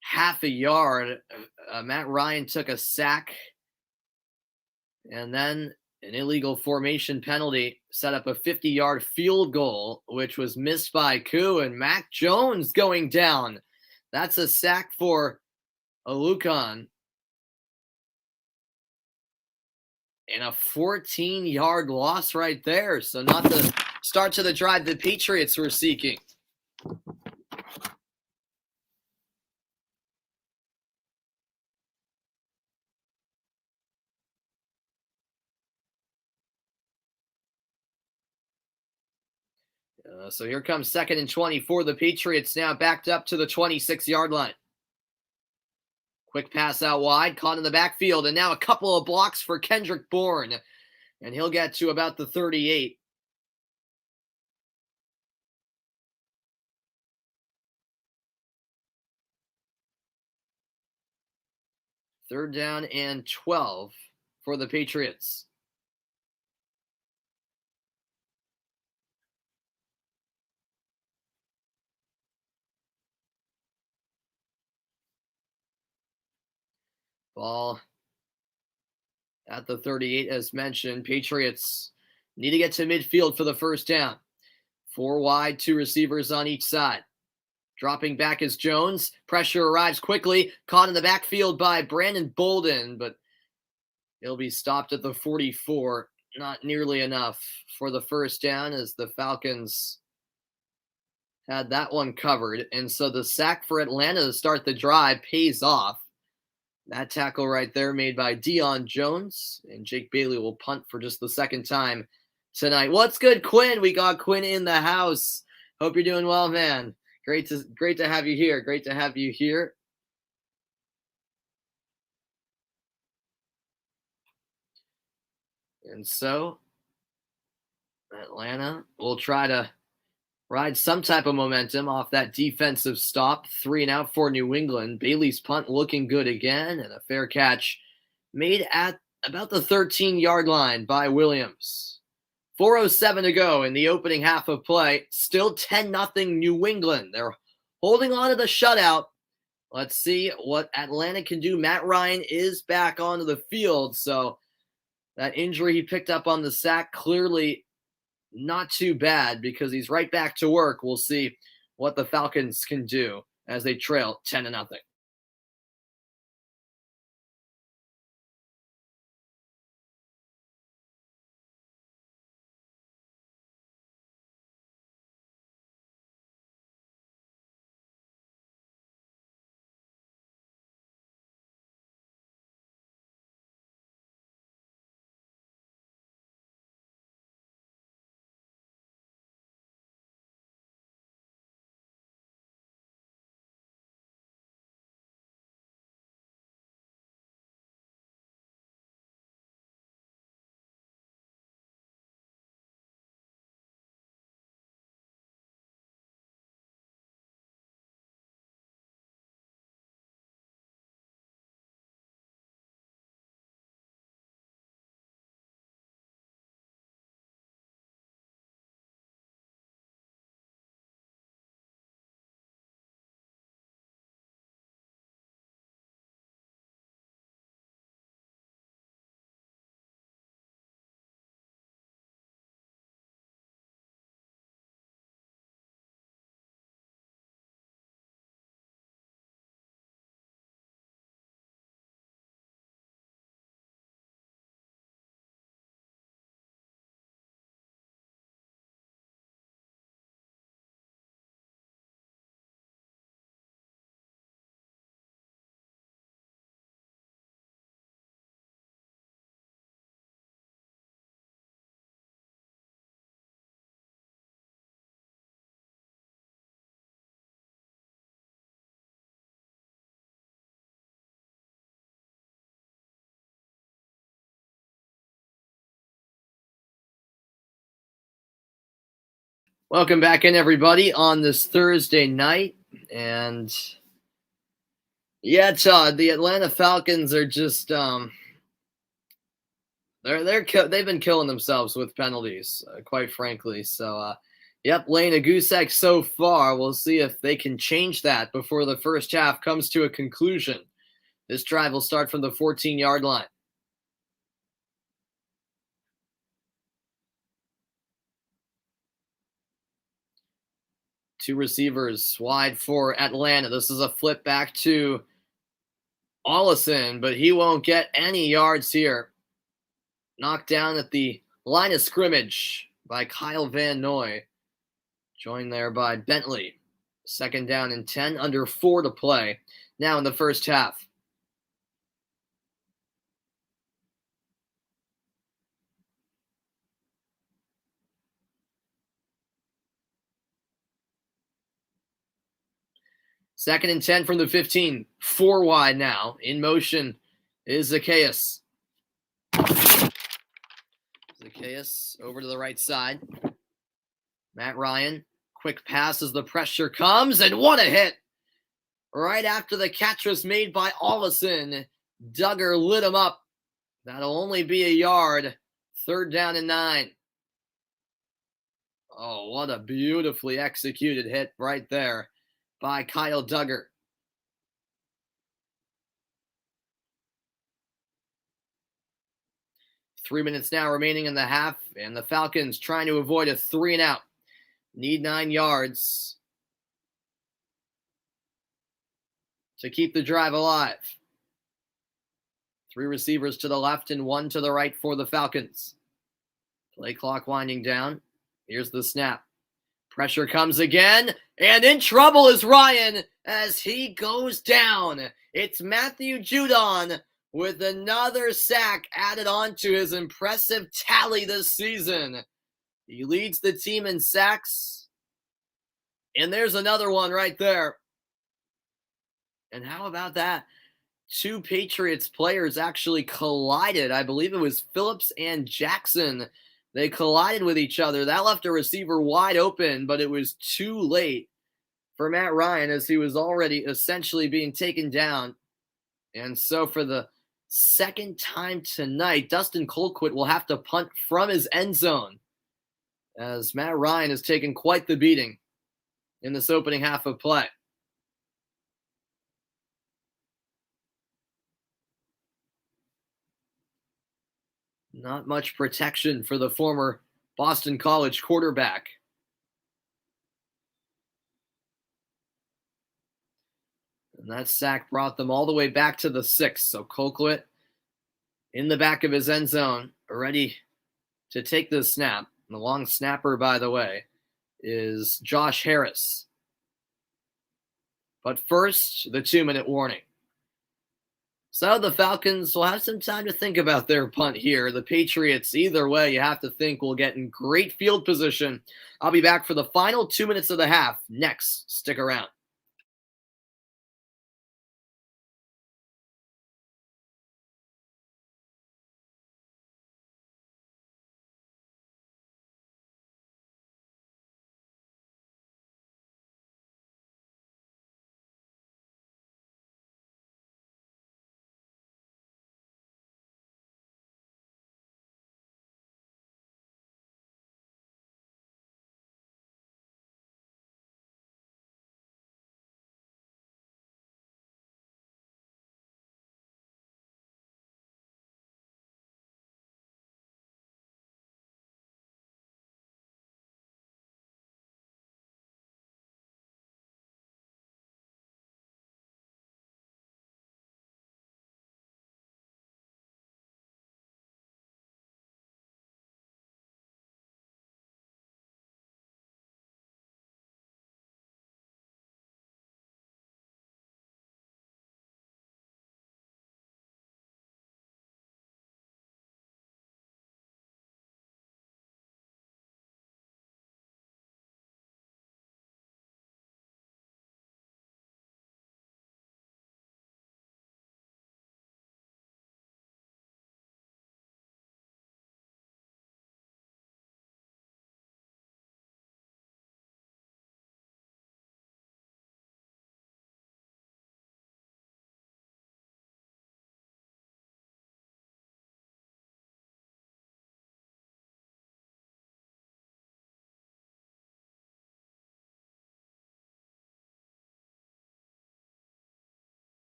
S1: half a yard, Matt Ryan took a sack, and then an illegal formation penalty set up a 50-yard field goal, which was missed by Koo, and Mac Jones going down. That's a sack for Alucon. And a 14-yard loss right there. So not the start to the drive the Patriots were seeking. So here comes 2nd and 20 for the Patriots, now backed up to the 26-yard line. Quick pass out wide, caught in the backfield, and now a couple of blocks for Kendrick Bourne. And he'll get to about the 38. Third down and 12 for the Patriots. Ball at the 38, as mentioned. Patriots need to get to midfield for the first down. 4 wide, 2 receivers on each side. Dropping back is Jones. Pressure arrives quickly. Caught in the backfield by Brandon Bolden, but he'll be stopped at the 44. Not nearly enough for the first down, as the Falcons had that one covered. And so the sack for Atlanta to start the drive pays off. That tackle right there made by Deion Jones, and Jake Bailey will punt for just the second time tonight. What's good, Quinn? We got Quinn in the house. Hope you're doing well, man. Great to have you here. Great to have you here. And so Atlanta will try to ride some type of momentum off that defensive stop. 3 and out for New England. Bailey's punt looking good again, and a fair catch made at about the 13-yard line by Williams. 4:07 to go in the opening half of play. Still 10-0 New England. They're holding on to the shutout. Let's see what Atlanta can do. Matt Ryan is back onto the field, so that injury he picked up on the sack clearly not too bad, because he's right back to work. We'll see what the Falcons can do as they trail 10-0. Welcome back in, everybody, on this Thursday night. And yeah, Todd, the Atlanta Falcons are just They've been killing themselves with penalties, quite frankly. So, yep, laying a goose egg so far. We'll see if they can change that before the first half comes to a conclusion. This drive will start from the 14-yard line. Two receivers wide for Atlanta. This is a flip back to Allison, but he won't get any yards here. Knocked down at the line of scrimmage by Kyle Van Noy. Joined there by Bentley. Second down and 10, under 4 to play. Now in the first half. Second and 10 from the 15. 4 wide now. In motion is Zacchaeus. Zacchaeus over to the right side. Matt Ryan. Quick pass as the pressure comes, and what a hit! Right after the catch was made by Allison, Duggar lit him up. That'll only be a yard. Third down and 9. Oh, what a beautifully executed hit right there by Kyle Duggar. Three minutes now remaining in the half, and the Falcons trying to avoid a 3 and out. Need 9 yards to keep the drive alive. 3 receivers to the left and 1 to the right for the Falcons. Play clock winding down. Here's the snap. Pressure comes again, and in trouble is Ryan as he goes down. It's Matthew Judon with another sack added on to his impressive tally this season. He leads the team in sacks, and there's another one right there. And how about that? 2 Patriots players actually collided. I believe it was Phillips and Jackson. They collided with each other. That left a receiver wide open, but it was too late for Matt Ryan as he was already essentially being taken down. And so for the second time tonight, Dustin Colquitt will have to punt from his end zone as Matt Ryan has taken quite the beating in this opening half of play. Not much protection for the former Boston College quarterback. And that sack brought them all the way back to the 6. So Colquitt in the back of his end zone, ready to take the snap. And the long snapper, by the way, is Josh Harris. But first, the 2-minute warning. So the Falcons will have some time to think about their punt here. The Patriots, either way, you have to think will get in great field position. I'll be back for the final 2 minutes of the half next. Stick around.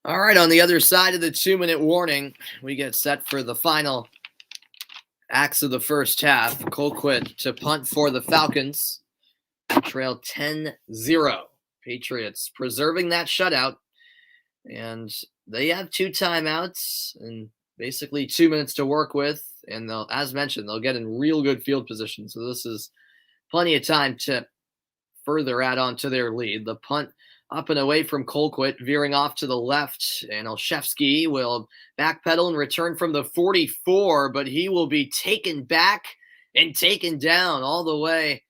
S1: All right, on the other side of the 2-minute warning, we get set for the final acts of the first half. Colquitt to punt for the Falcons. Trail 10-0. Patriots preserving that shutout. And they have 2 timeouts and basically 2 minutes to work with. And they'll, as mentioned, they'll get in real good field position. So this is plenty of time to further add on to their lead. The punt up and away from Colquitt, veering off to the left, and Olszewski will backpedal and return from the 44, but he will be taken back and taken down all the way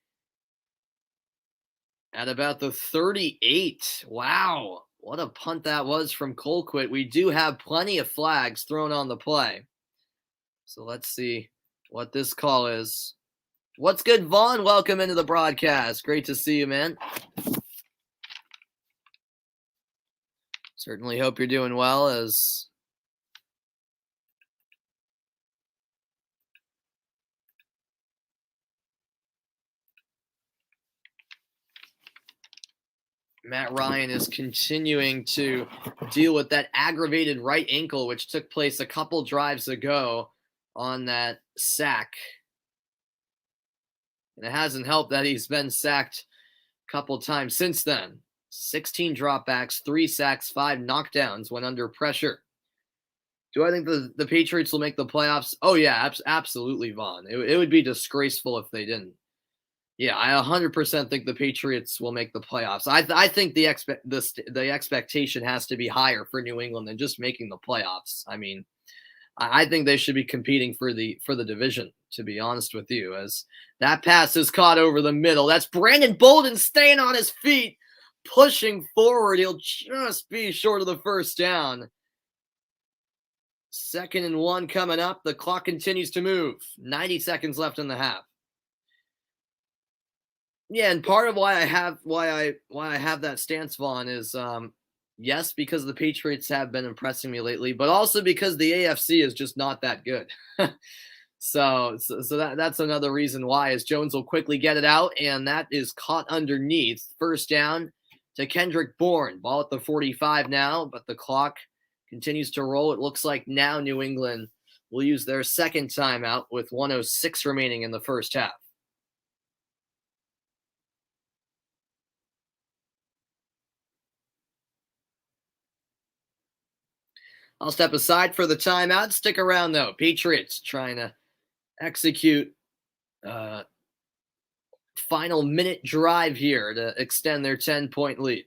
S1: at about the 38. Wow, what a punt that was from Colquitt. We do have plenty of flags thrown on the play. So let's see what this call is. What's good, Vaughn? Welcome into the broadcast. Great to see you, man. Certainly hope you're doing well as Matt Ryan is continuing to deal with that aggravated right ankle, which took place a couple drives ago on that sack. And it hasn't helped that he's been sacked a couple times since then. 16 dropbacks, 3 sacks, 5 knockdowns when under pressure. Do I think the Patriots will make the playoffs? Oh, yeah, absolutely, Vaughn. It would be disgraceful if they didn't. Yeah, I 100% think the Patriots will make the playoffs. I think the expectation has to be higher for New England than just making the playoffs. I mean, I think they should be competing for the division, to be honest with you, as that pass is caught over the middle. That's Brandon Bolden staying on his feet, pushing forward. He'll just be short of the first down. 2nd and 1 coming up. The clock continues to move. 90 seconds left in the half. Yeah, and part of why I have that stance, Vaughn, is yes, because the Patriots have been impressing me lately, but also because the AFC is just not that good. so that's another reason why, is Jones will quickly get it out, and that is caught underneath. First down to Kendrick Bourne. Ball at the 45 now, but the clock continues to roll. It looks like now New England will use their second timeout with 1:06 remaining in the first half. I'll step aside for the timeout. Stick around, though. Patriots trying to execute final minute drive here to extend their 10-point lead.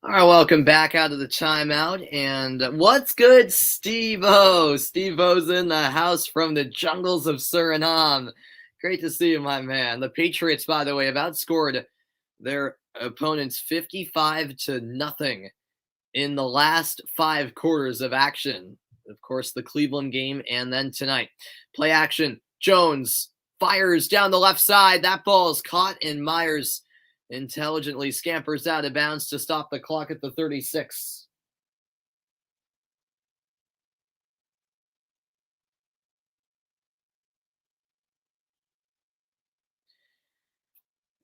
S1: All right, welcome back out of the timeout. And what's good, Steve-O? Steve-O's in the house from the jungles of Suriname. Great to see you, my man. The Patriots, by the way, have outscored their opponents 55 to nothing in the last 5 quarters of action. Of course, the Cleveland game and then tonight. Play action. Jones fires down the left side. That ball is caught, and Myers intelligently scampers out of bounds to stop the clock at the 36.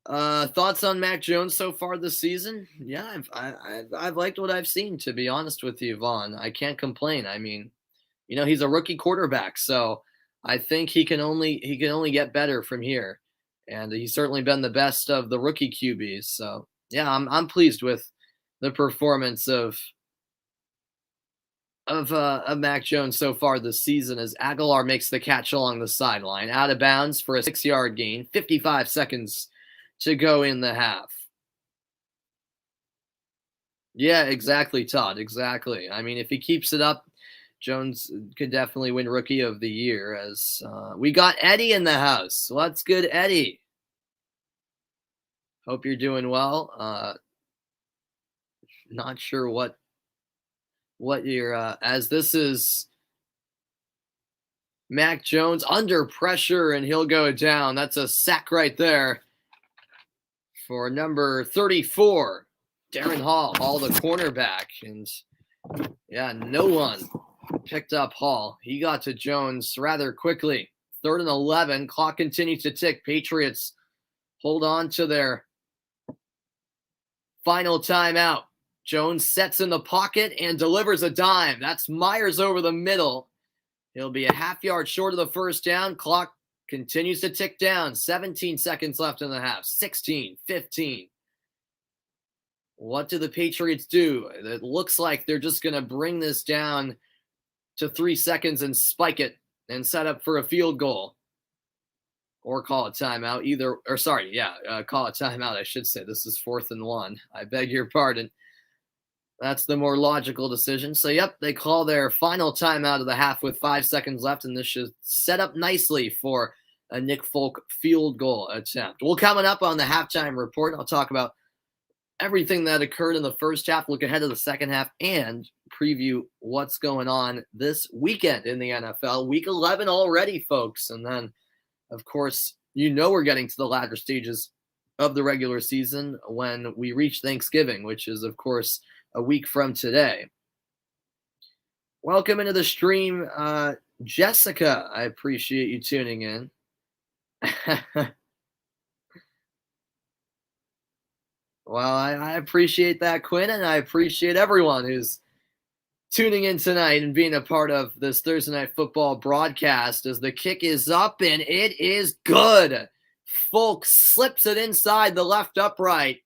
S1: Thoughts on Mac Jones so far this season? Yeah, I've liked what I've seen, to be honest with you, Vaughn. I can't complain. I mean, he's a rookie quarterback, so I think he can only get better from here. And he's certainly been the best of the rookie QBs. So yeah, I'm pleased with the performance of Mac Jones so far this season as Aguilar makes the catch along the sideline, out of bounds for a 6-yard gain. 55 seconds to go in the half. Yeah, exactly, Todd. Exactly. I mean, if he keeps it up, Jones could definitely win Rookie of the Year. As we got Eddie in the house. What's good, Eddie? Hope you're doing well. Not sure what you're as this is Mac Jones under pressure and he'll go down. That's a sack right there for number 34, Darren Hall. Hall, the cornerback, and yeah, no one picked up Hall. He got to Jones rather quickly. 3rd and 11. Clock continues to tick. Patriots hold on to their final timeout. Jones sets in the pocket and delivers a dime. That's Myers over the middle. He'll be a half-yard short of the first down. Clock continues to tick down. 17 seconds left in the half. 16, 15. What do the Patriots do? It looks like they're just going to bring this down to 3 seconds and spike it and set up for a field goal. Or call a timeout. Call a timeout, I should say. This is 4th and 1. I beg your pardon. That's the more logical decision. So, yep, they call their final timeout of the half with 5 seconds left, and this should set up nicely for a Nick Folk field goal attempt. Well, coming up on the halftime report, I'll talk about everything that occurred in the first half, look ahead to the second half, and preview what's going on this weekend in the NFL. Week 11 already, folks. And then, of course, we're getting to the latter stages of the regular season when we reach Thanksgiving, which is, of course, a week from today. Welcome into the stream, Jessica. I appreciate you tuning in. Well, I appreciate that, Quinn, and I appreciate everyone who's tuning in tonight and being a part of this Thursday Night Football broadcast as the kick is up and it is good. Folk slips it inside the left upright.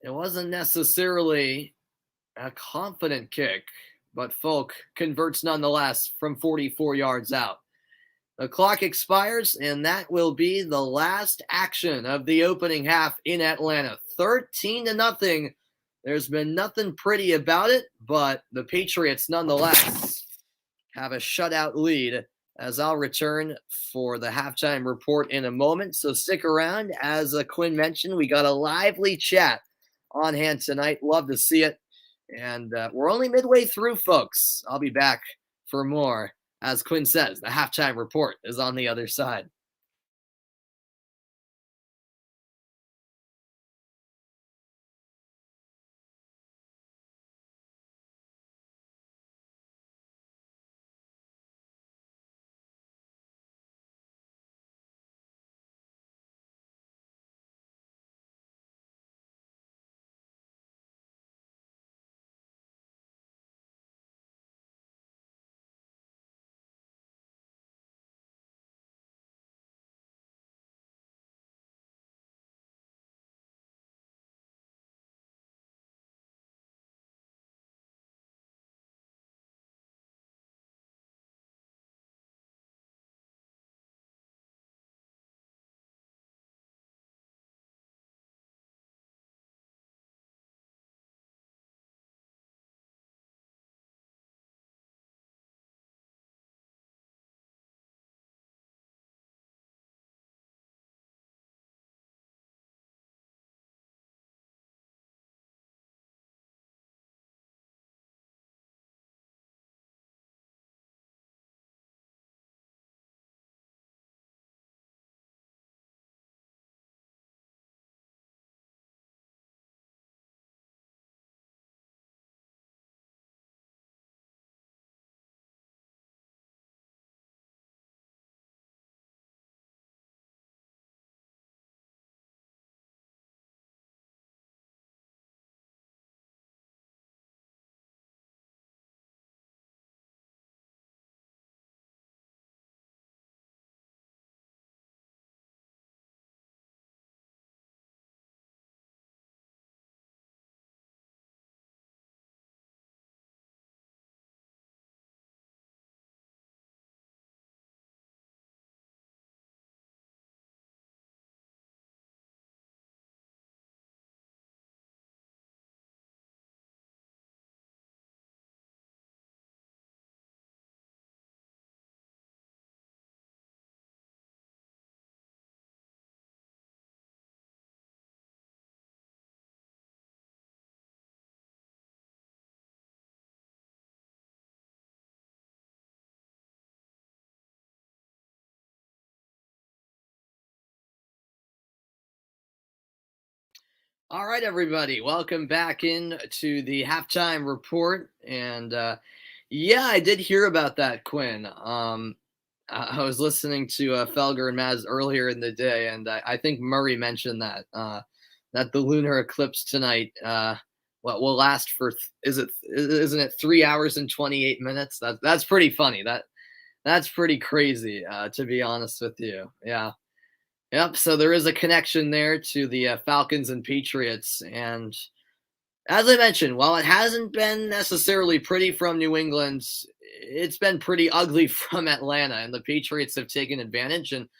S1: It wasn't necessarily a confident kick, but Folk converts nonetheless from 44 yards out. The clock expires, and that will be the last action of the opening half in Atlanta. 13 to nothing. There's been nothing pretty about it, but the Patriots nonetheless have a shutout lead, as I'll return for the halftime report in a moment. So stick around. As Quinn mentioned, we got a lively chat on hand tonight. Love to see it. And we're only midway through, folks. I'll be back for more. As Quinn says, the halftime report is on the other side. All right, everybody, welcome back in to the halftime report. And yeah, I did hear about that, Quinn. I was listening to Felger and Maz earlier in the day, and I think Murray mentioned that that the lunar eclipse tonight what will last for isn't it 3 hours and 28 minutes? That's pretty funny. That's pretty crazy, to be honest with you. Yeah. Yep. So there is a connection there to the Falcons and Patriots. And as I mentioned, while it hasn't been necessarily pretty from New England, it's been pretty ugly from Atlanta, and the Patriots have taken advantage. And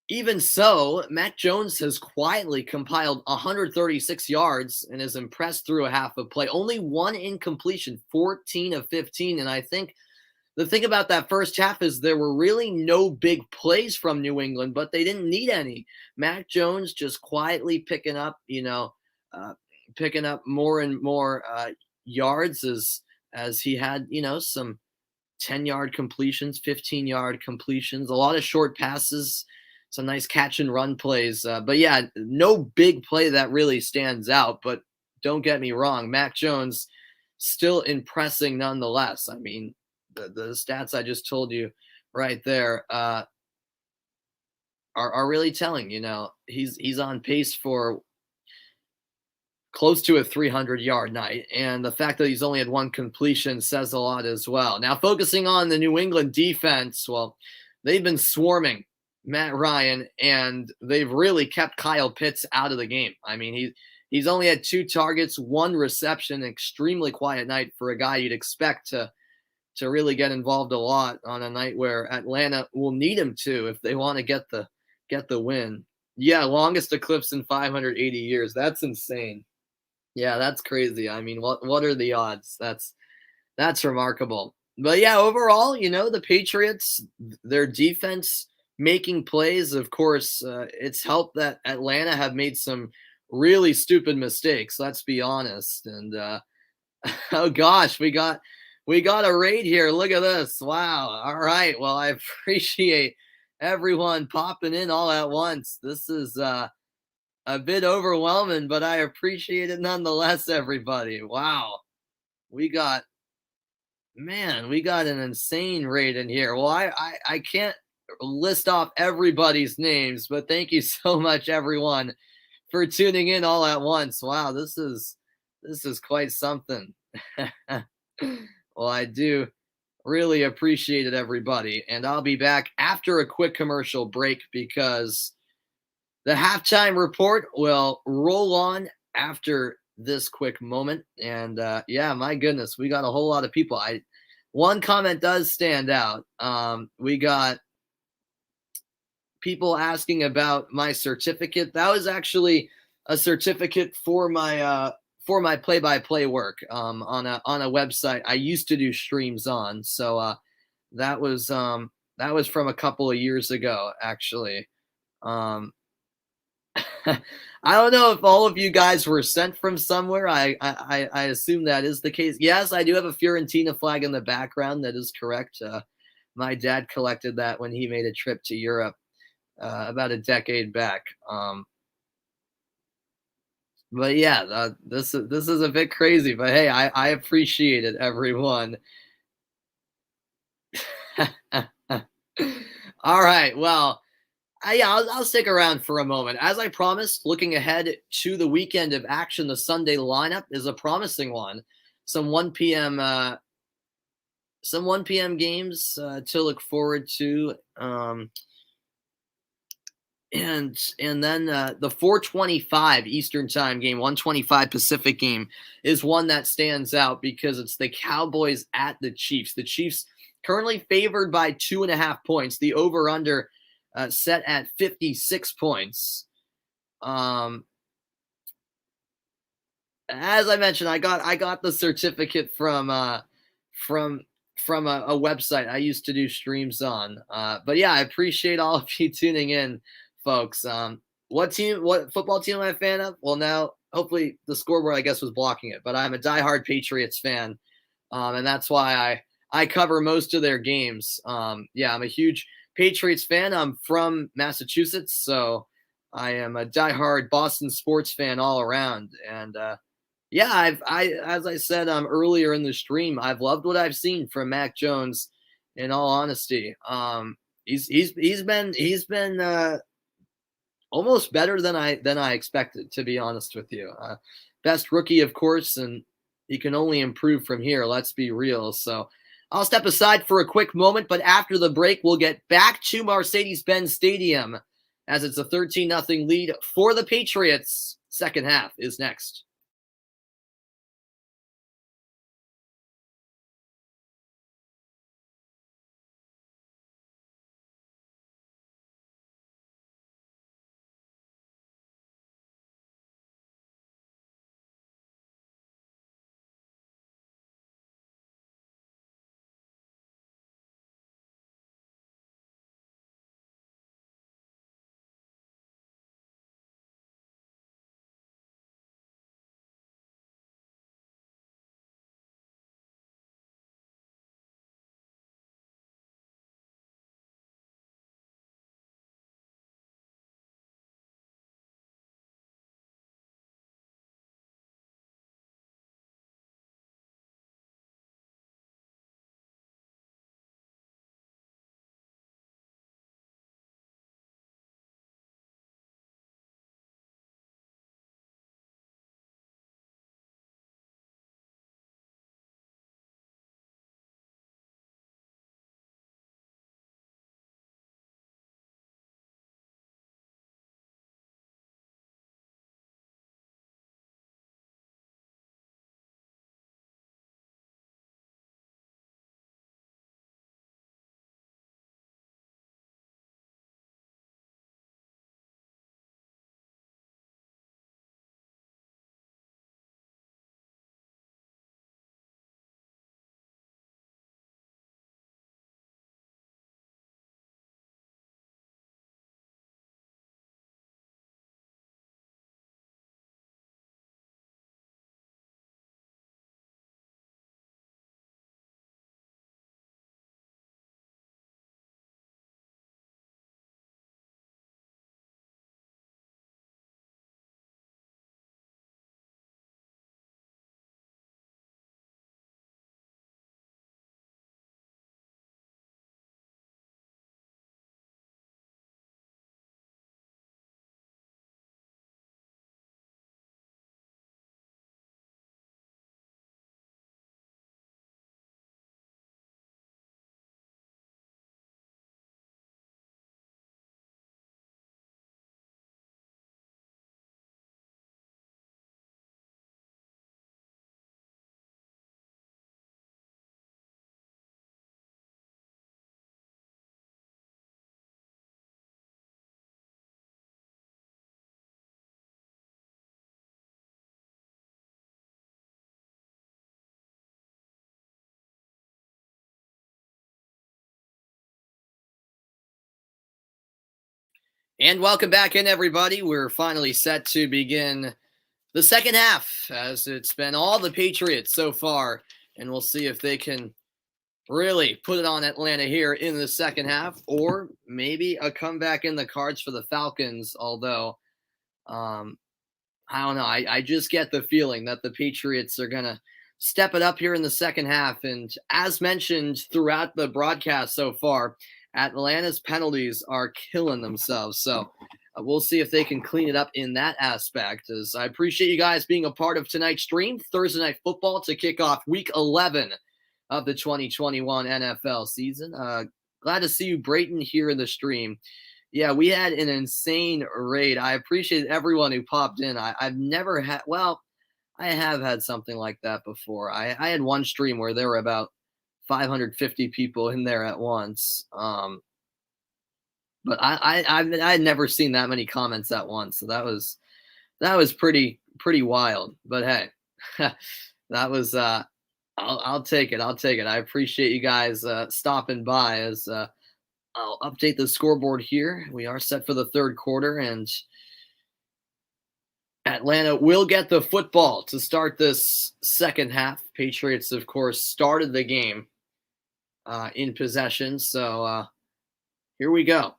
S1: even so, Mac Jones has quietly compiled 136 yards and is impressed through a half of play. Only one incompletion, 14 of 15. And I think the thing about that first half is there were really no big plays from New England, but they didn't need any. Mac Jones just quietly uh, picking up more and more yards as he had, some 10-yard completions, 15-yard completions, a lot of short passes, some nice catch and run plays. But yeah, no big play that really stands out. But don't get me wrong, Mac Jones still impressing nonetheless. I mean, the stats I just told you right there are really telling. He's on pace for close to a 300-yard night, and the fact that he's only had one completion says a lot as well. Now, focusing on the New England defense, well, they've been swarming Matt Ryan, and they've really kept Kyle Pitts out of the game. I mean, he's only had 2 targets, 1 reception, extremely quiet night for a guy you'd expect to really get involved a lot on a night where Atlanta will need him to if they want to get the win. Yeah, longest eclipse in 580 years. That's insane. Yeah, that's crazy. I mean, what are the odds? That's remarkable. But yeah, overall, the Patriots, their defense making plays. Of course, it's helped that Atlanta have made some really stupid mistakes. Let's be honest. And oh gosh, we got a raid here. Look at this. Wow. All right. Well, I appreciate everyone popping in all at once. This is a bit overwhelming, but I appreciate it nonetheless, everybody. Wow. We got we got an insane raid in here. Well, I can't list off everybody's names, but thank you so much, everyone, for tuning in all at once. Wow, this is quite something. Well, I do really appreciate it, everybody. And I'll be back after a quick commercial break because the halftime report will roll on after this quick moment. And yeah, my goodness, we got a whole lot of people. One comment does stand out. We got people asking about my certificate. That was actually a certificate for my play-by-play work on a website I used to do streams on. So that was from a couple of years ago, actually. I don't know if all of you guys were sent from somewhere. I assume that is the case. Yes, I do have a Fiorentina flag in the background. That is correct. My dad collected that when he made a trip to Europe about a decade back. But yeah, this is a bit crazy. But hey, I appreciate it, everyone. All right. Well, yeah, I'll stick around for a moment. As I promised, looking ahead to the weekend of action, the Sunday lineup is a promising one. Some 1 p.m. Some 1 p.m. games to look forward to. And then the 4:25 Eastern Time game, 1:25 Pacific game is one that stands out because it's the Cowboys at the Chiefs. The Chiefs currently favored by 2.5 points. The over/under set at 56 points. As I mentioned, I got the certificate from a website I used to do streams on. But yeah, I appreciate all of you tuning in, folks. What football team am I a fan of? Well, now hopefully the scoreboard I guess was blocking it, but I'm a diehard Patriots fan, and that's why I cover most of their games. Yeah, I'm a huge Patriots fan. I'm from Massachusetts, so I am a diehard Boston sports fan all around, and yeah, as I said earlier in the stream, I've loved what I've seen from Mac Jones. In all honesty, he's been almost better than I expected, to be honest with you. Best rookie, of course, and he can only improve from here. Let's be real. So I'll step aside for a quick moment, but after the break, we'll get back to Mercedes-Benz Stadium as it's a 13-0 lead for the Patriots. Second half is next. And welcome back in, everybody. We're finally set to begin the second half, as it's been all the Patriots so far, and we'll see if they can really put it on Atlanta here in the second half, or maybe a comeback in the cards for the Falcons. Although, I don't know. I just get the feeling that the Patriots are going to step it up here in the second half. And as mentioned throughout the broadcast so far, Atlanta's penalties are killing themselves. So we'll see if they can clean it up in that aspect. As I appreciate you guys being a part of tonight's stream, Thursday Night Football, to kick off Week 11 of the 2021 NFL season. Glad to see you, Brayton, here in the stream. Yeah, we had an insane raid. I appreciate everyone who popped in. I've never had, well, I have had something like that before. I had one stream where there were about 550 people in there at once. But I had never seen that many comments at once. So that was pretty wild. But hey, that was I'll take it. I'll take it. I appreciate you guys stopping by. As I'll update the scoreboard here. We are set for the third quarter, and Atlanta will get the football to start this second half. Patriots, of course, started the game in possession. So here we go.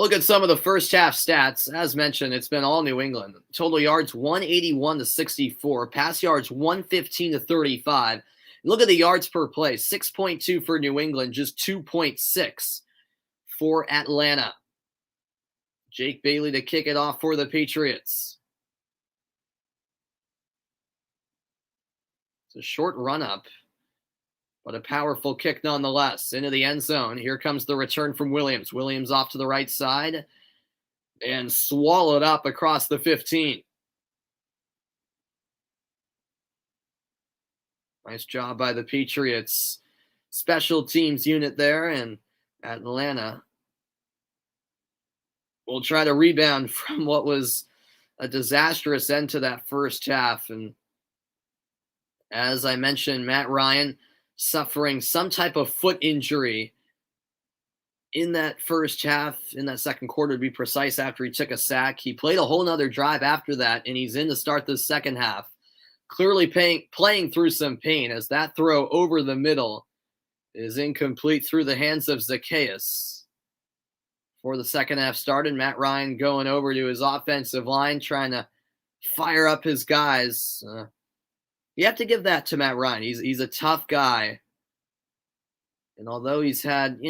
S1: Look at some of the first half stats. As mentioned, it's been all New England. Total yards 181 to 64. Pass yards 115 to 35. Look at the yards per play. 6.2 for New England, just 2.6 for Atlanta. Jake Bailey to kick it off for the Patriots. It's a short run up, but a powerful kick nonetheless. Into the end zone. Here comes the return from Williams. Williams off to the right side and swallowed up across the 15. Nice job by the Patriots special teams unit there, and Atlanta will try to rebound from what was a disastrous end to that first half. And as I mentioned, Matt Ryan suffering some type of foot injury in that first half, in that second quarter to be precise, after he took a sack. He played a whole nother drive after that, and he's in to start the second half. Clearly playing through some pain, as that throw over the middle is incomplete through the hands of Zacchaeus. For the second half started, Matt Ryan going over to his offensive line, trying to fire up his guys. You have to give that to Matt Ryan. He's a tough guy. And although he's had,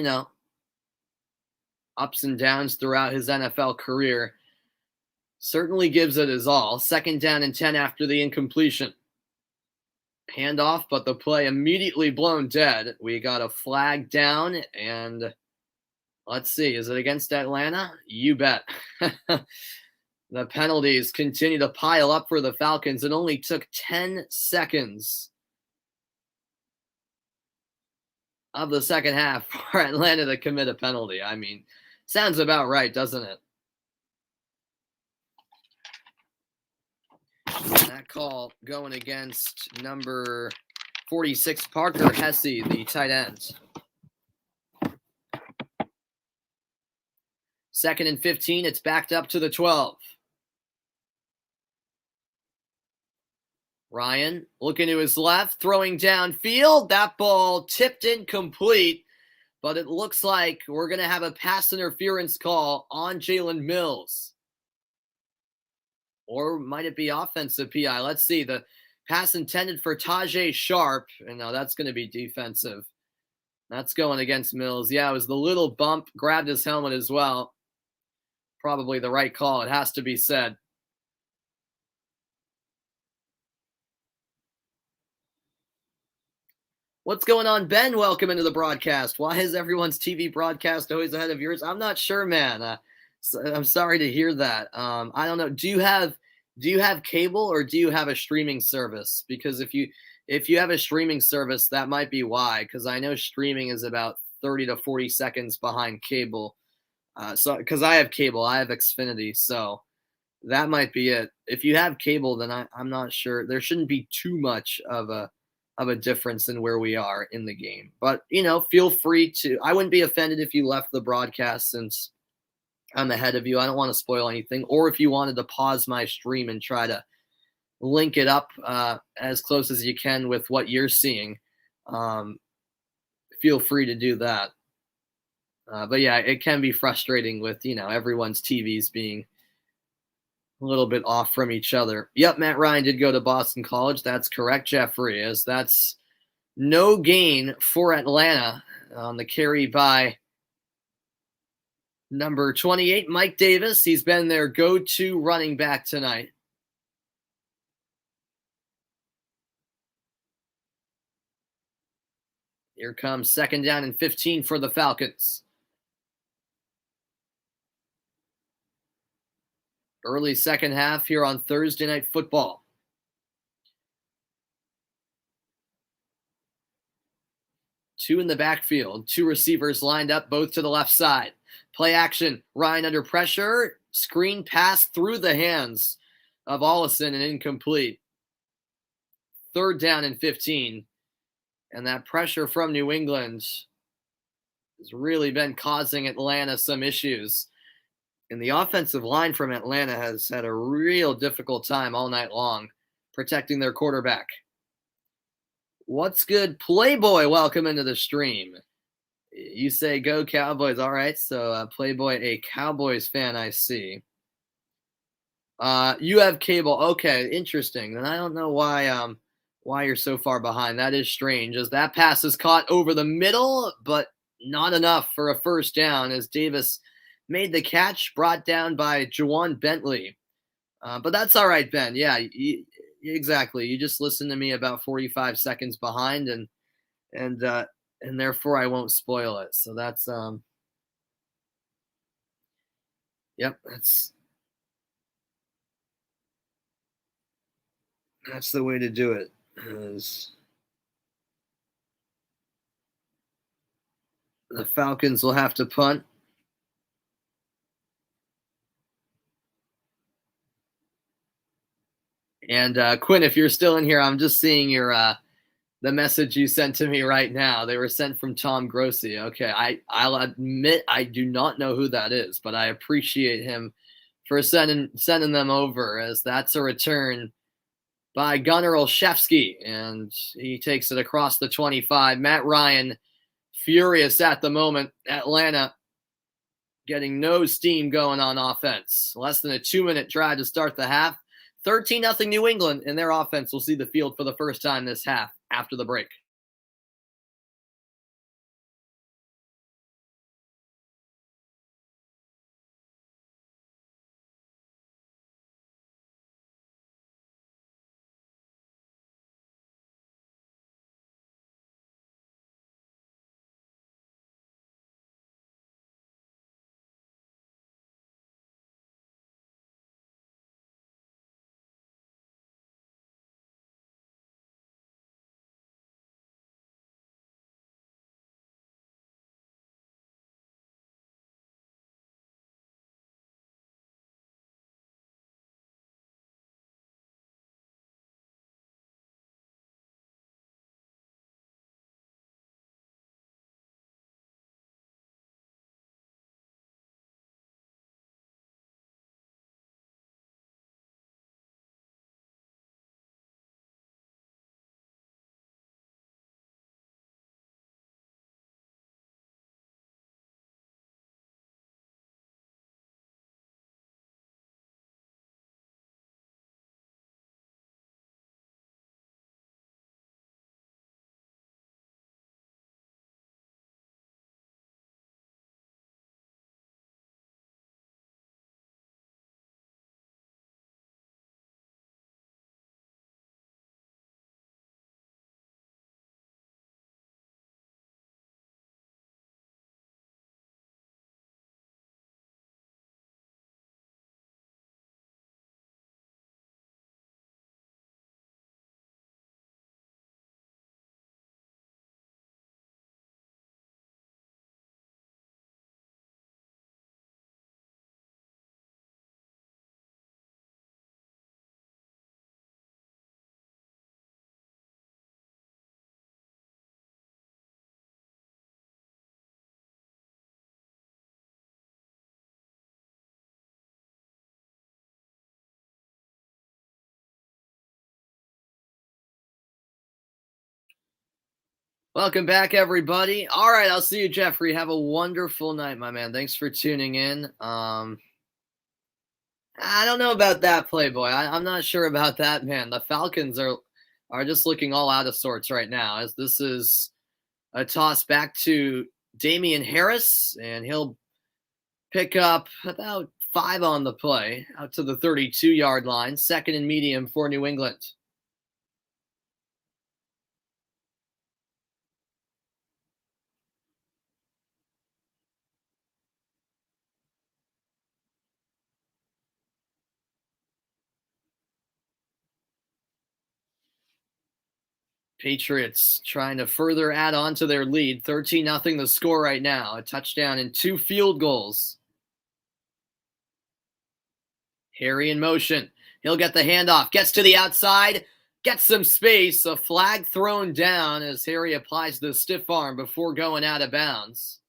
S1: ups and downs throughout his NFL career, certainly gives it his all. 2nd down and 10 after the incompletion. Handoff, but the play immediately blown dead. We got a flag down, and let's see, is it against Atlanta? You bet. The penalties continue to pile up for the Falcons. It only took 10 seconds of the second half for Atlanta to commit a penalty. I mean, sounds about right, doesn't it? That call going against number 46, Parker Hesse, the tight end. 2nd and 15, it's backed up to the 12. Ryan looking to his left, throwing downfield. That ball tipped incomplete, but it looks like we're going to have a pass interference call on Jalen Mills. Or might it be offensive PI? Let's see. The pass intended for Tajay Sharp. And no, that's going to be defensive. That's going against Mills. Yeah, it was the little bump. Grabbed his helmet as well. Probably the right call. It has to be said. What's going on, Ben? Welcome into the broadcast. Why is everyone's TV broadcast always ahead of yours? I'm not sure, man. I'm sorry to hear that. I don't know. Do you have cable, or do you have a streaming service? Because if you have a streaming service, that might be why. Because I know streaming is about 30 to 40 seconds behind cable. So because I have cable, I have Xfinity, so that might be it. If you have cable, then I'm not sure. There shouldn't be too much of a difference in where we are in the game. But feel free to. I wouldn't be offended if you left the broadcast, since I'm ahead of you. I don't want to spoil anything. Or if you wanted to pause my stream and try to link it up as close as you can with what you're seeing, feel free to do that. But yeah, it can be frustrating with, everyone's TVs being a little bit off from each other. Yep, Matt Ryan did go to Boston College. That's correct, Jeffrey, as that's no gain for Atlanta on the carry by number 28, Mike Davis. He's been their go-to running back tonight. Here comes 2nd down and 15 for the Falcons. Early second half here on Thursday Night Football. Two in the backfield, 2 receivers lined up, both to the left side. Play action, Ryan under pressure, screen pass through the hands of Allison and incomplete. 3rd down and 15. And that pressure from New England has really been causing Atlanta some issues. And the offensive line from Atlanta has had a real difficult time all night long protecting their quarterback. What's good, Playboy? Welcome into the stream. You say go Cowboys. All right. So Playboy, a Cowboys fan, I see. You have cable. Okay, interesting. Then I don't know why you're so far behind. That is strange. As that pass is caught over the middle, but not enough for a first down as Davis made the catch, brought down by Jawan Bentley. But that's all right, Ben. Yeah, exactly. You just listened to me about 45 seconds behind, and uh, and therefore I won't spoil it. So yep, that's the way to do it. Is the Falcons will have to punt. And Quinn, if you're still in here, I'm just seeing your the message you sent to me right now. They were sent from Tom Grossi. Okay, I'll admit I do not know who that is, but I appreciate him for sending them over, as that's a return by Gunnar Olszewski, and he takes it across the 25. Matt Ryan furious at the moment. Atlanta getting no steam going on offense. Less than a 2-minute drive to start the half. 13-0 New England, and their offense will see the field for the first time this half after the break. Welcome back, everybody. All right, I'll see you, Jeffrey. Have a wonderful night, my man. Thanks for tuning in. I don't know about that, Playboy. I'm not sure about that, man. The Falcons are just looking all out of sorts right now, as this is a toss back to Damian Harris, and he'll pick up about 5 on the play out to the 32-yard line. Second and medium for New England. Patriots trying to further add on to their lead. 13-0 the score right now. A touchdown and 2 field goals. Harry in motion. He'll get the handoff. Gets to the outside. Gets some space. A flag thrown down as Harry applies the stiff arm before going out of bounds.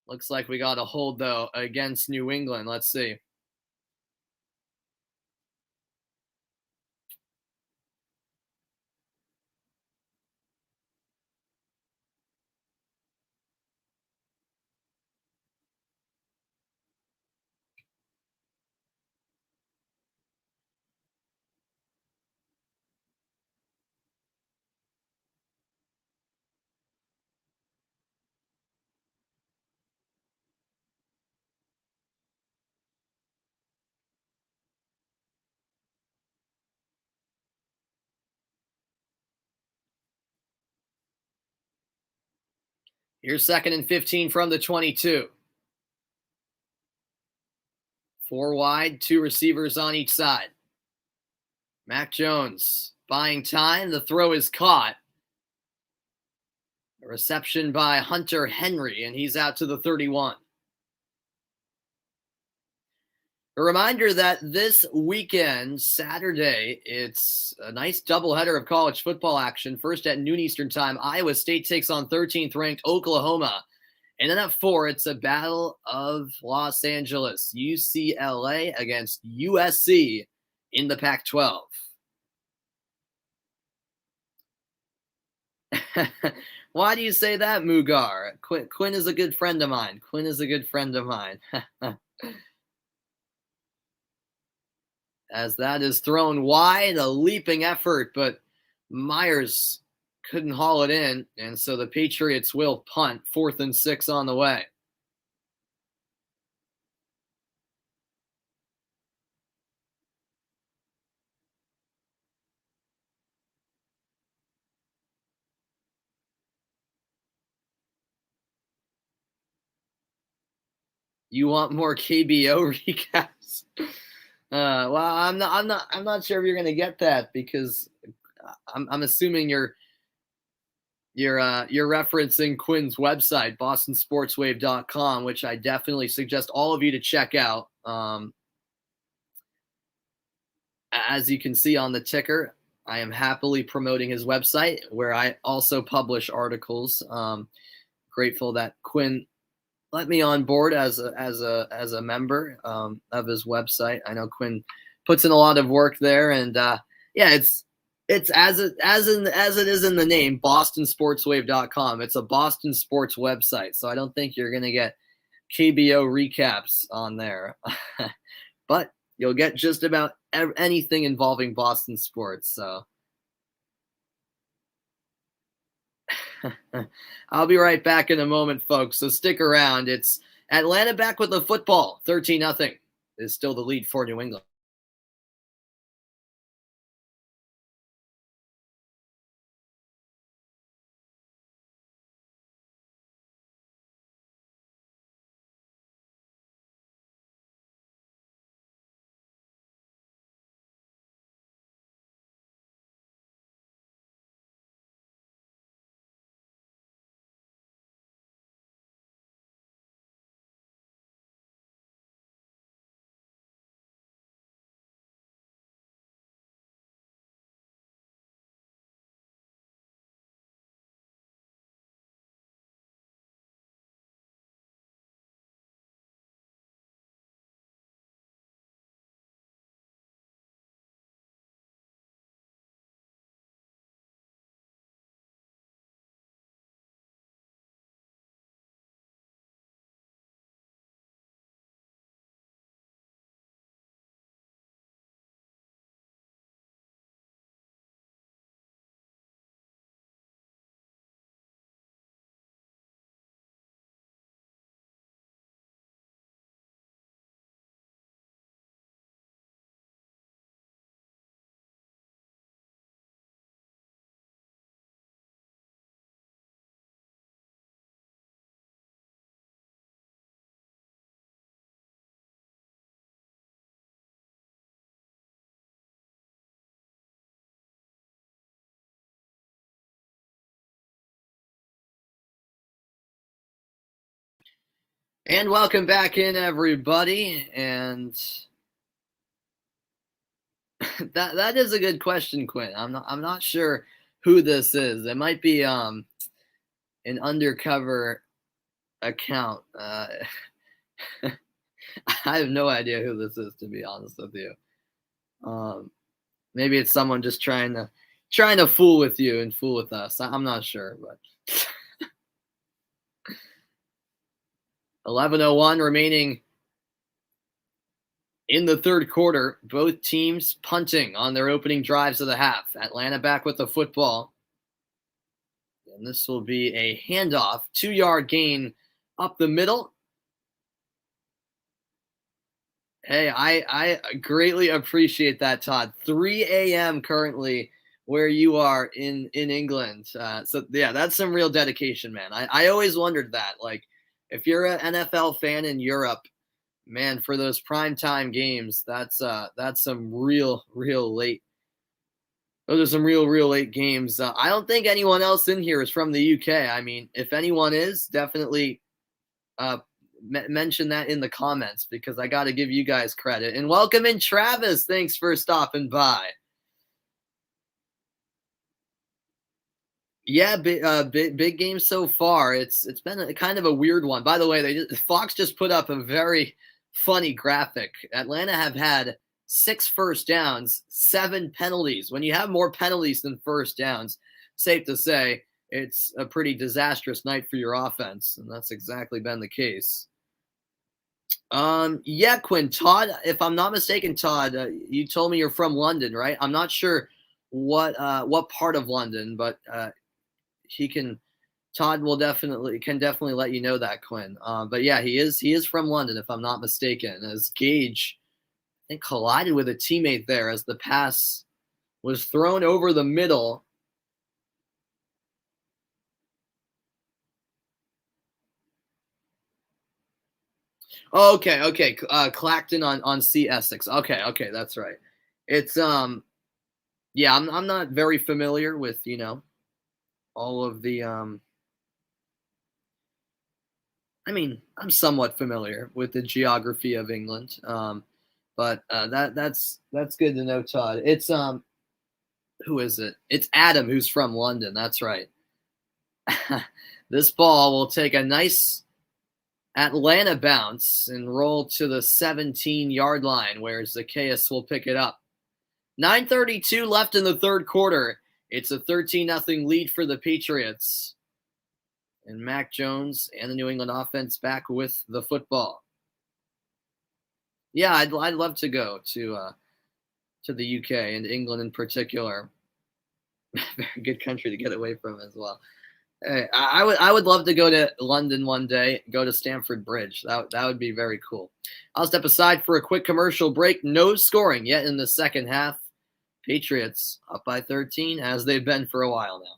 S1: Looks like we got a hold, though, against New England. Let's see. Here's 2nd and 15 from the 22. 4 wide, 2 receivers on each side. Mac Jones buying time. The throw is caught. A reception by Hunter Henry, and he's out to the 31. A reminder that this weekend, Saturday, it's a nice doubleheader of college football action. First at noon Eastern time, Iowa State takes on 13th ranked Oklahoma. And then at 4, it's a battle of Los Angeles, UCLA against USC in the Pac-12. Why do you say that, Mugar? Quinn is a good friend of mine. As that is thrown wide, a leaping effort, but Myers couldn't haul it in, and so the Patriots will punt. 4th and 6 on the way. You want more KBO recaps? Well, I'm not sure if you're gonna get that because I'm assuming you're referencing Quinn's website, bostonsportswave.com, which I definitely suggest all of you to check out. As you can see on the ticker, I am happily promoting his website where I also publish articles. Grateful that Quinn let me on board as a member of his website. I know Quinn puts in a lot of work there, and yeah, it's as it is in the name, bostonsportswave.com. It's a Boston sports website, so I don't think you're gonna get KBO recaps on there, but you'll get just about anything involving Boston sports. So I'll be right back in a moment, folks. So stick around. It's Atlanta back with the football. 13-0 is still the lead for New England. And welcome back in, everybody. And that is a good question, Quinn. I'm not sure who this is. It might be an undercover account. I have no idea who this is, to be honest with you. Maybe it's someone just trying to fool with you and fool with us. I'm not sure, but 11:01 remaining in the third quarter. Both teams punting on their opening drives of the half. Atlanta back with the football. And this will be a handoff, 2-yard gain up the middle. Hey, I greatly appreciate that, Todd. 3 a.m. currently where you are in England. So yeah, that's some real dedication, man. I always wondered that. Like, if you're an NFL fan in Europe, man, for those primetime games, that's some real late. Those are some real late games. I don't think anyone else in here is from the UK. I mean, if anyone is, definitely uh, mention that in the comments because I got to give you guys credit. And welcome in, Travis. Thanks for stopping by. Yeah, big game so far. It's been kind of a weird one. By the way, Fox just put up a very funny graphic. Atlanta have had 6 first downs, 7 penalties. When you have more penalties than first downs, safe to say it's a pretty disastrous night for your offense, and that's exactly been the case. Yeah, Quinn, Todd, if I'm not mistaken, Todd, you told me you're from London, right? I'm not sure what part of London, but he can Todd will definitely let you know that, Quinn. But yeah, he is from London, if I'm not mistaken. As Gage, I think, collided with a teammate there as the pass was thrown over the middle. Oh, okay. Clacton on C Essex. Okay, that's right. It's yeah, I'm not very familiar with all of the I mean, I'm somewhat familiar with the geography of England. But that's good to know, Todd. It's who is it? It's Adam who's from London. That's right. This ball will take a nice Atlanta bounce and roll to the 17-yard line where Zacchaeus will pick it up. 9:32 left in the third quarter. It's a 13-0 lead for the Patriots. And Mac Jones and the New England offense back with the football. Yeah, I'd love to go to the UK and England in particular. Very good country to get away from as well. Hey, I would love to go to London one day, go to Stamford Bridge. That would be very cool. I'll step aside for a quick commercial break. No scoring yet in the second half. Patriots up by 13 as they've been for a while now.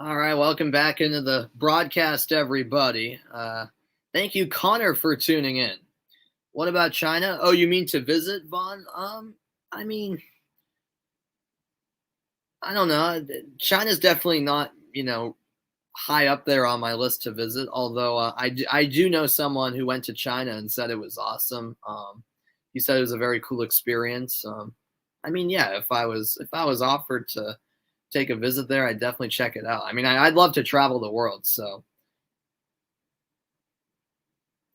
S1: All right, welcome back into the broadcast, everybody. Thank you, Connor, for tuning in. What about China? Oh, you mean to visit, Vaughn? I mean, I don't know. China's definitely not, high up there on my list to visit. Although I do know someone who went to China and said it was awesome. He said it was a very cool experience. I mean, yeah, if I was offered to take a visit there, I'd definitely check it out. I mean, I'd love to travel the world. So,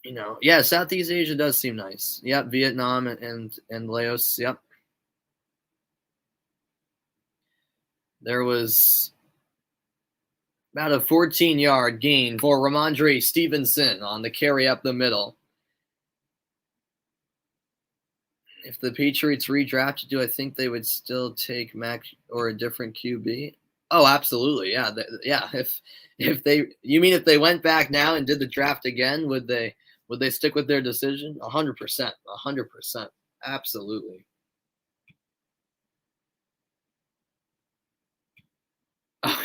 S1: yeah, Southeast Asia does seem nice. Yep, Vietnam and Laos. Yep. There was about a 14-yard gain for Ramondre Stevenson on the carry up the middle. If the Patriots redrafted you, I think they would still take Mac or a different QB. Oh, absolutely. Yeah. Yeah. If they went back now and did the draft again, would they stick with their decision? 100%. 100%. Absolutely.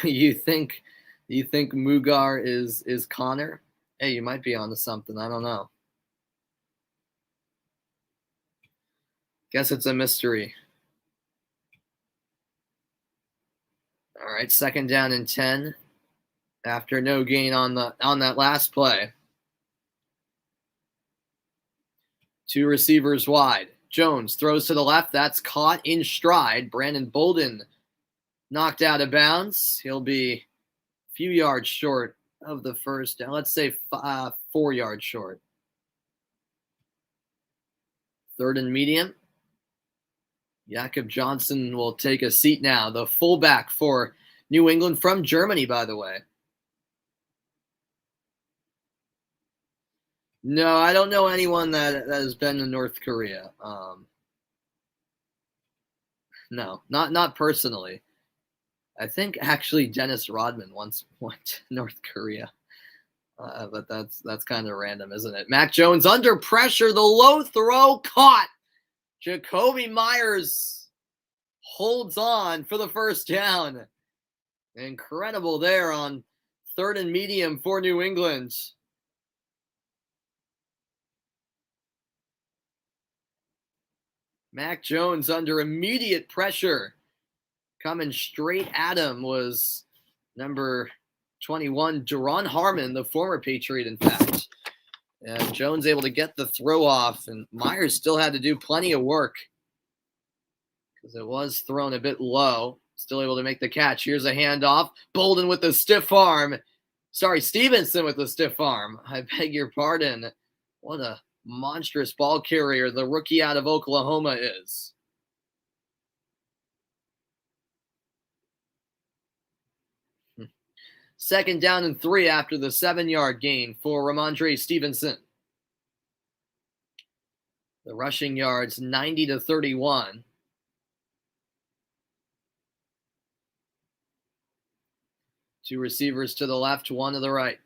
S1: You think Mugar is Connor? Hey, you might be onto something. I don't know. Guess it's a mystery. All right, 2nd down and 10 after no gain on that last play. 2 receivers wide. Jones throws to the left. That's caught in stride. Brandon Bolden knocked out of bounds. He'll be a few yards short of the first down. Let's say 4 yards short. 3rd and medium. Jakob Johnson will take a seat now. The fullback for New England from Germany, by the way. No, I don't know anyone that has been to North Korea. No, not personally. I think actually Dennis Rodman once went to North Korea. But that's kind of random, isn't it? Mac Jones under pressure. The low throw caught. Jacoby Myers holds on for the first down. Incredible there on 3rd and medium for New England. Mac Jones under immediate pressure. Coming straight at him was number 21, Duron Harmon, the former Patriot, in fact. And Jones able to get the throw off, and Myers still had to do plenty of work because it was thrown a bit low. Still able to make the catch. Here's a handoff. Bolden with the stiff arm. Sorry, Stevenson with the stiff arm. I beg your pardon. What a monstrous ball carrier the rookie out of Oklahoma is. Second down and 3 after the 7-yard gain for Ramondre Stevenson. The rushing yards 90-31. Two receivers to the left, one to the right.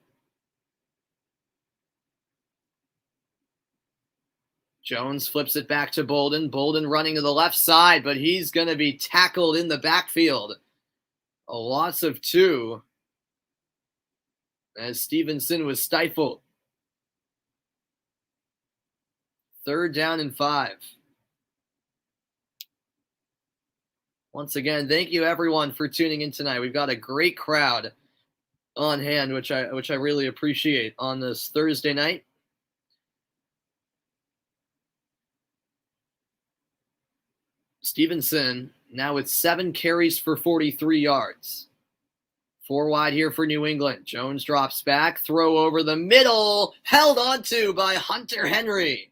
S1: Jones flips it back to Bolden. Bolden running to the left side, but he's going to be tackled in the backfield. A loss of 2 as Stevenson was stifled. 3rd down and 5. Once again, thank you everyone for tuning in tonight. We've got a great crowd on hand, which I really appreciate on this Thursday night. Stevenson now with 7 carries for 43 yards. 4 wide here for New England. Jones drops back, throw over the middle, held onto by Hunter Henry.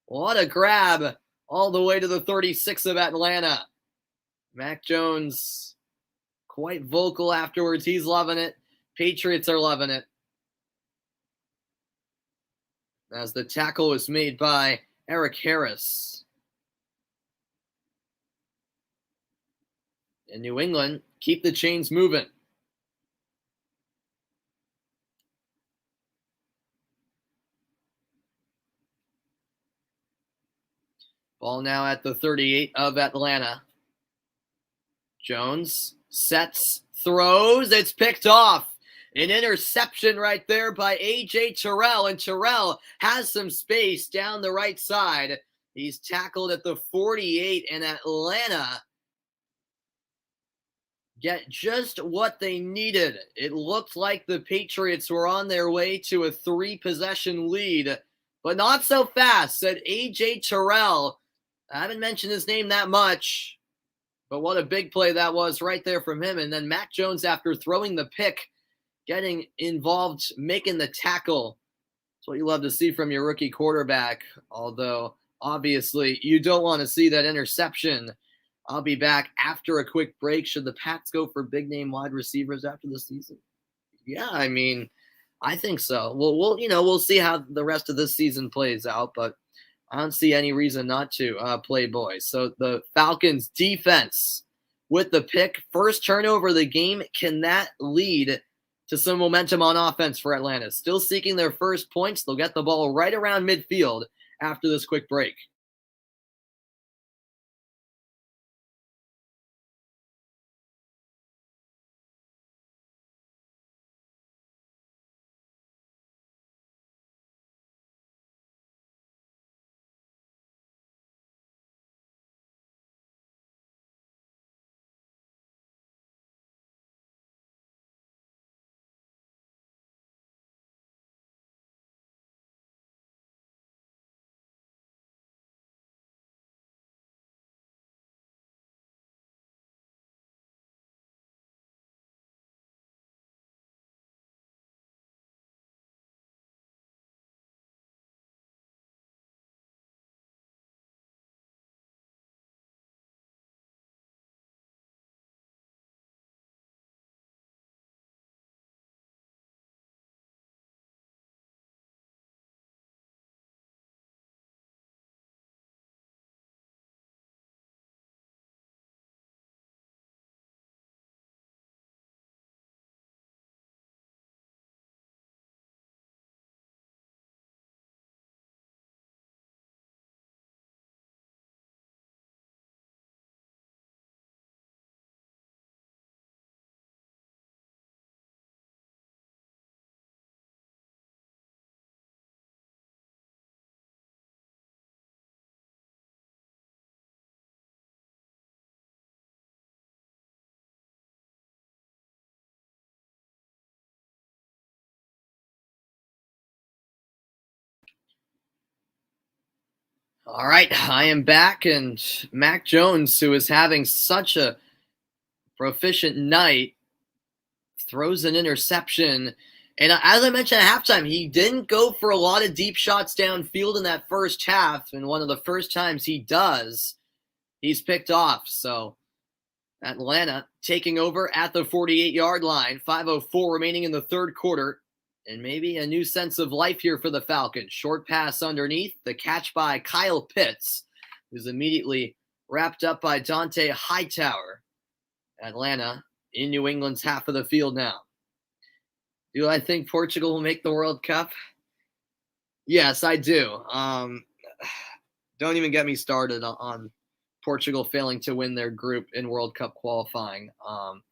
S1: What a grab all the way to the 36 of Atlanta. Mac Jones quite vocal afterwards. He's loving it. Patriots are loving it. As the tackle was made by Eric Harris. In New England, keep the chains moving. Ball now at the 38 of Atlanta. Jones sets, throws. It's picked off. An interception right there by A.J. Terrell. And Terrell has some space down the right side. He's tackled at the 48, and Atlanta get just what they needed. It looked like the Patriots were on their way to a 3-possession lead, but not so fast, said A.J. Terrell. I haven't mentioned his name that much, but what a big play that was right there from him. And then Mac Jones, after throwing the pick, getting involved, making the tackle. That's what you love to see from your rookie quarterback, although obviously you don't want to see that interception I'll be back after a quick break. Should the Pats go for big name wide receivers after the season? Yeah, I mean, I think so. We'll see how the rest of this season plays out, but I don't see any reason not to play boys. So the Falcons defense with the pick, first turnover of the game. Can that lead to some momentum on offense for Atlanta? Still seeking their first points. They'll get the ball right around midfield after this quick break. All right, I am back, and Mac Jones, who is having such a proficient night, throws an interception. And as I mentioned at halftime, he didn't go for a lot of deep shots downfield in that first half. And one of the first times he does, he's picked off. So Atlanta taking over at the 48-yard line, 5:04 remaining in the third quarter. And maybe a new sense of life here for the Falcons. Short pass underneath, the catch by Kyle Pitts, who's immediately wrapped up by Dante Hightower. Atlanta in New England's half of the field now. Do I think Portugal will make the World Cup? Yes, I do. Don't even get me started on Portugal failing to win their group in World Cup qualifying.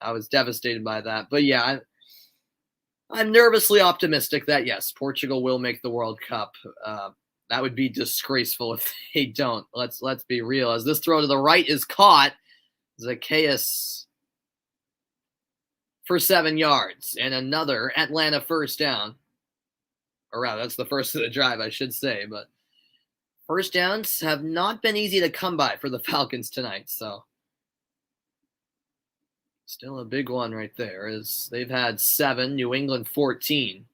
S1: I was devastated by that. But yeah, I'm nervously optimistic that, yes, Portugal will make the World Cup. That would be disgraceful if they don't. Let's be real. As this throw to the right is caught, Zacchaeus for 7 yards and another Atlanta first down. Or rather, that's the first of the drive, I should say. But first downs have not been easy to come by for the Falcons tonight. So still a big one right there, as they've had 7, New England 14.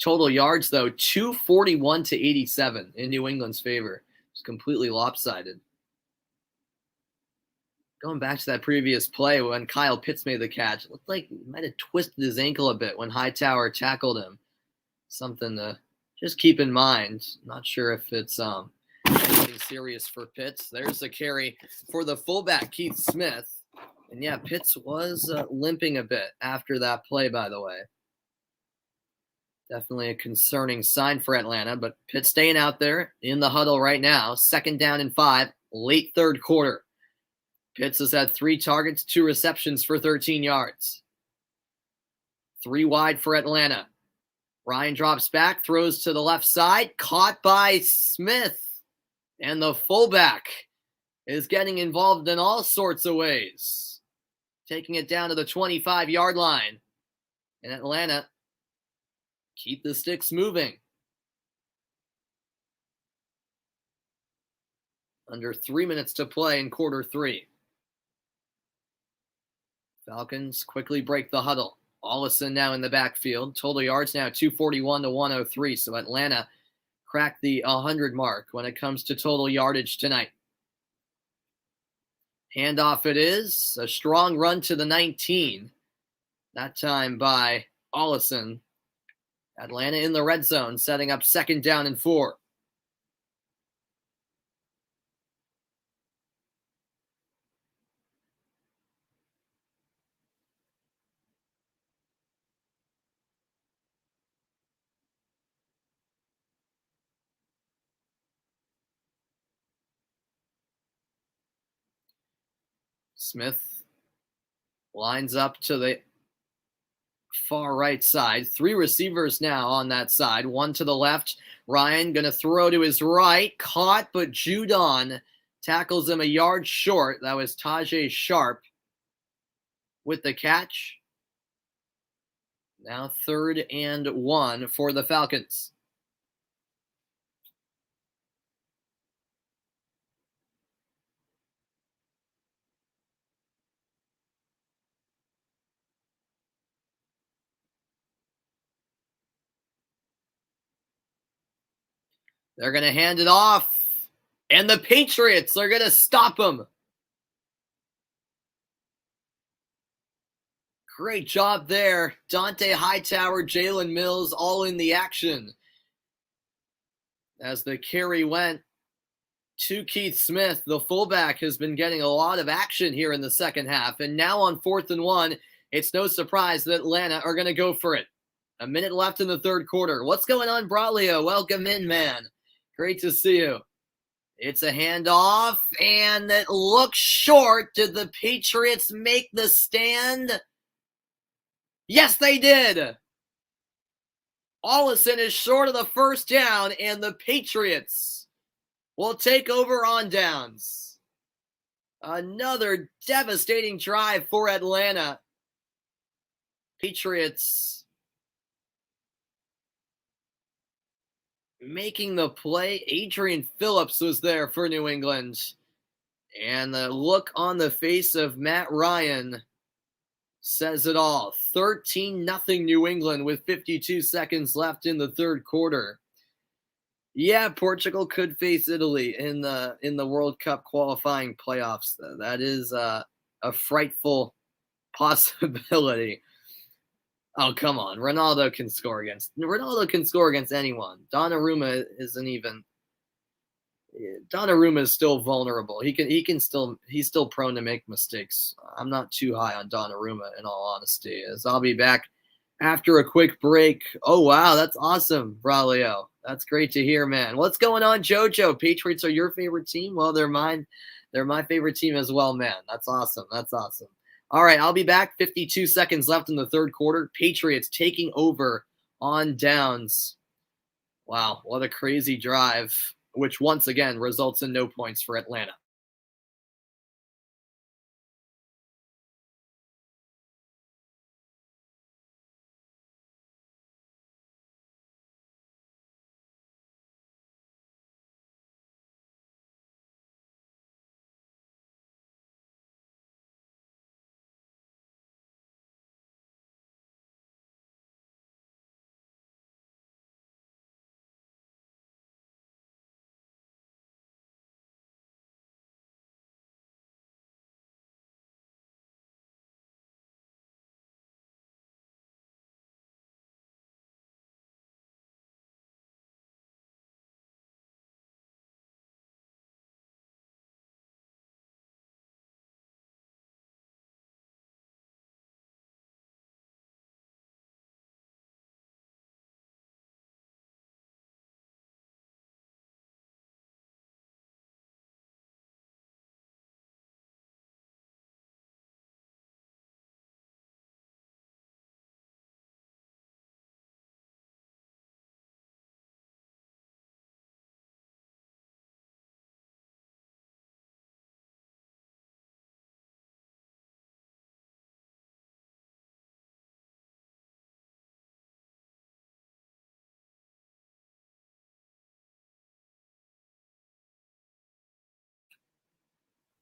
S1: Total yards, though, 241 to 87 in New England's favor. It's completely lopsided. Going back to that previous play when Kyle Pitts made the catch, it looked like he might have twisted his ankle a bit when Hightower tackled him. Something to just keep in mind. Not sure if it's anything serious for Pitts. There's a carry for the fullback, Keith Smith. And yeah, Pitts was limping a bit after that play, by the way. Definitely a concerning sign for Atlanta, but Pitts staying out there in the huddle right now. 2nd down and 5, late third quarter. Pitts has had 3 targets, 2 receptions for 13 yards. 3 wide for Atlanta. Ryan drops back, throws to the left side, caught by Smith. And the fullback is getting involved in all sorts of ways. Taking it down to the 25-yard line. And Atlanta keep the sticks moving. Under 3 minutes to play in quarter 3. Falcons quickly break the huddle. Allison now in the backfield. Total yards now 241 to 103. So Atlanta crack the 100 mark when it comes to total yardage tonight. Handoff it is. A strong run to the 19. That time by Allison. Atlanta in the red zone, setting up 2nd down and 4. Smith lines up to the far right side. 3 receivers now on that side. 1 to the left. Ryan going to throw to his right. Caught, but Judon tackles him a yard short. That was Tajay Sharp with the catch. Now 3rd and 1 for the Falcons. They're going to hand it off, and the Patriots are going to stop them. Great job there. Dante Hightower, Jalen Mills, all in the action. As the carry went to Keith Smith, the fullback has been getting a lot of action here in the second half. And now on 4th and 1, it's no surprise that Atlanta are going to go for it. A minute left in the third quarter. What's going on, Braulio? Welcome in, man. Great to see you. It's a handoff, and it looks short. Did the Patriots make the stand? Yes, they did. Allison is short of the first down, and the Patriots will take over on downs. Another devastating drive for Atlanta. Patriots making the play. Adrian Phillips was there for New England. And the look on the face of Matt Ryan says it all. 13-0 New England with 52 seconds left in the third quarter. Yeah, Portugal could face Italy in the World Cup qualifying playoffs. That is a frightful possibility. Oh, come on. Ronaldo can score against anyone. Donnarumma is still vulnerable. He's still prone to make mistakes. I'm not too high on Donnarumma, in all honesty. As I'll be back after a quick break. Oh wow, that's awesome, Braulio. That's great to hear, man. What's going on, Jojo? Patriots are your favorite team? Well, they're mine. They're my favorite team as well, man. That's awesome. All right, I'll be back. 52 seconds left in the third quarter. Patriots taking over on downs. Wow, what a crazy drive, which once again results in no points for Atlanta.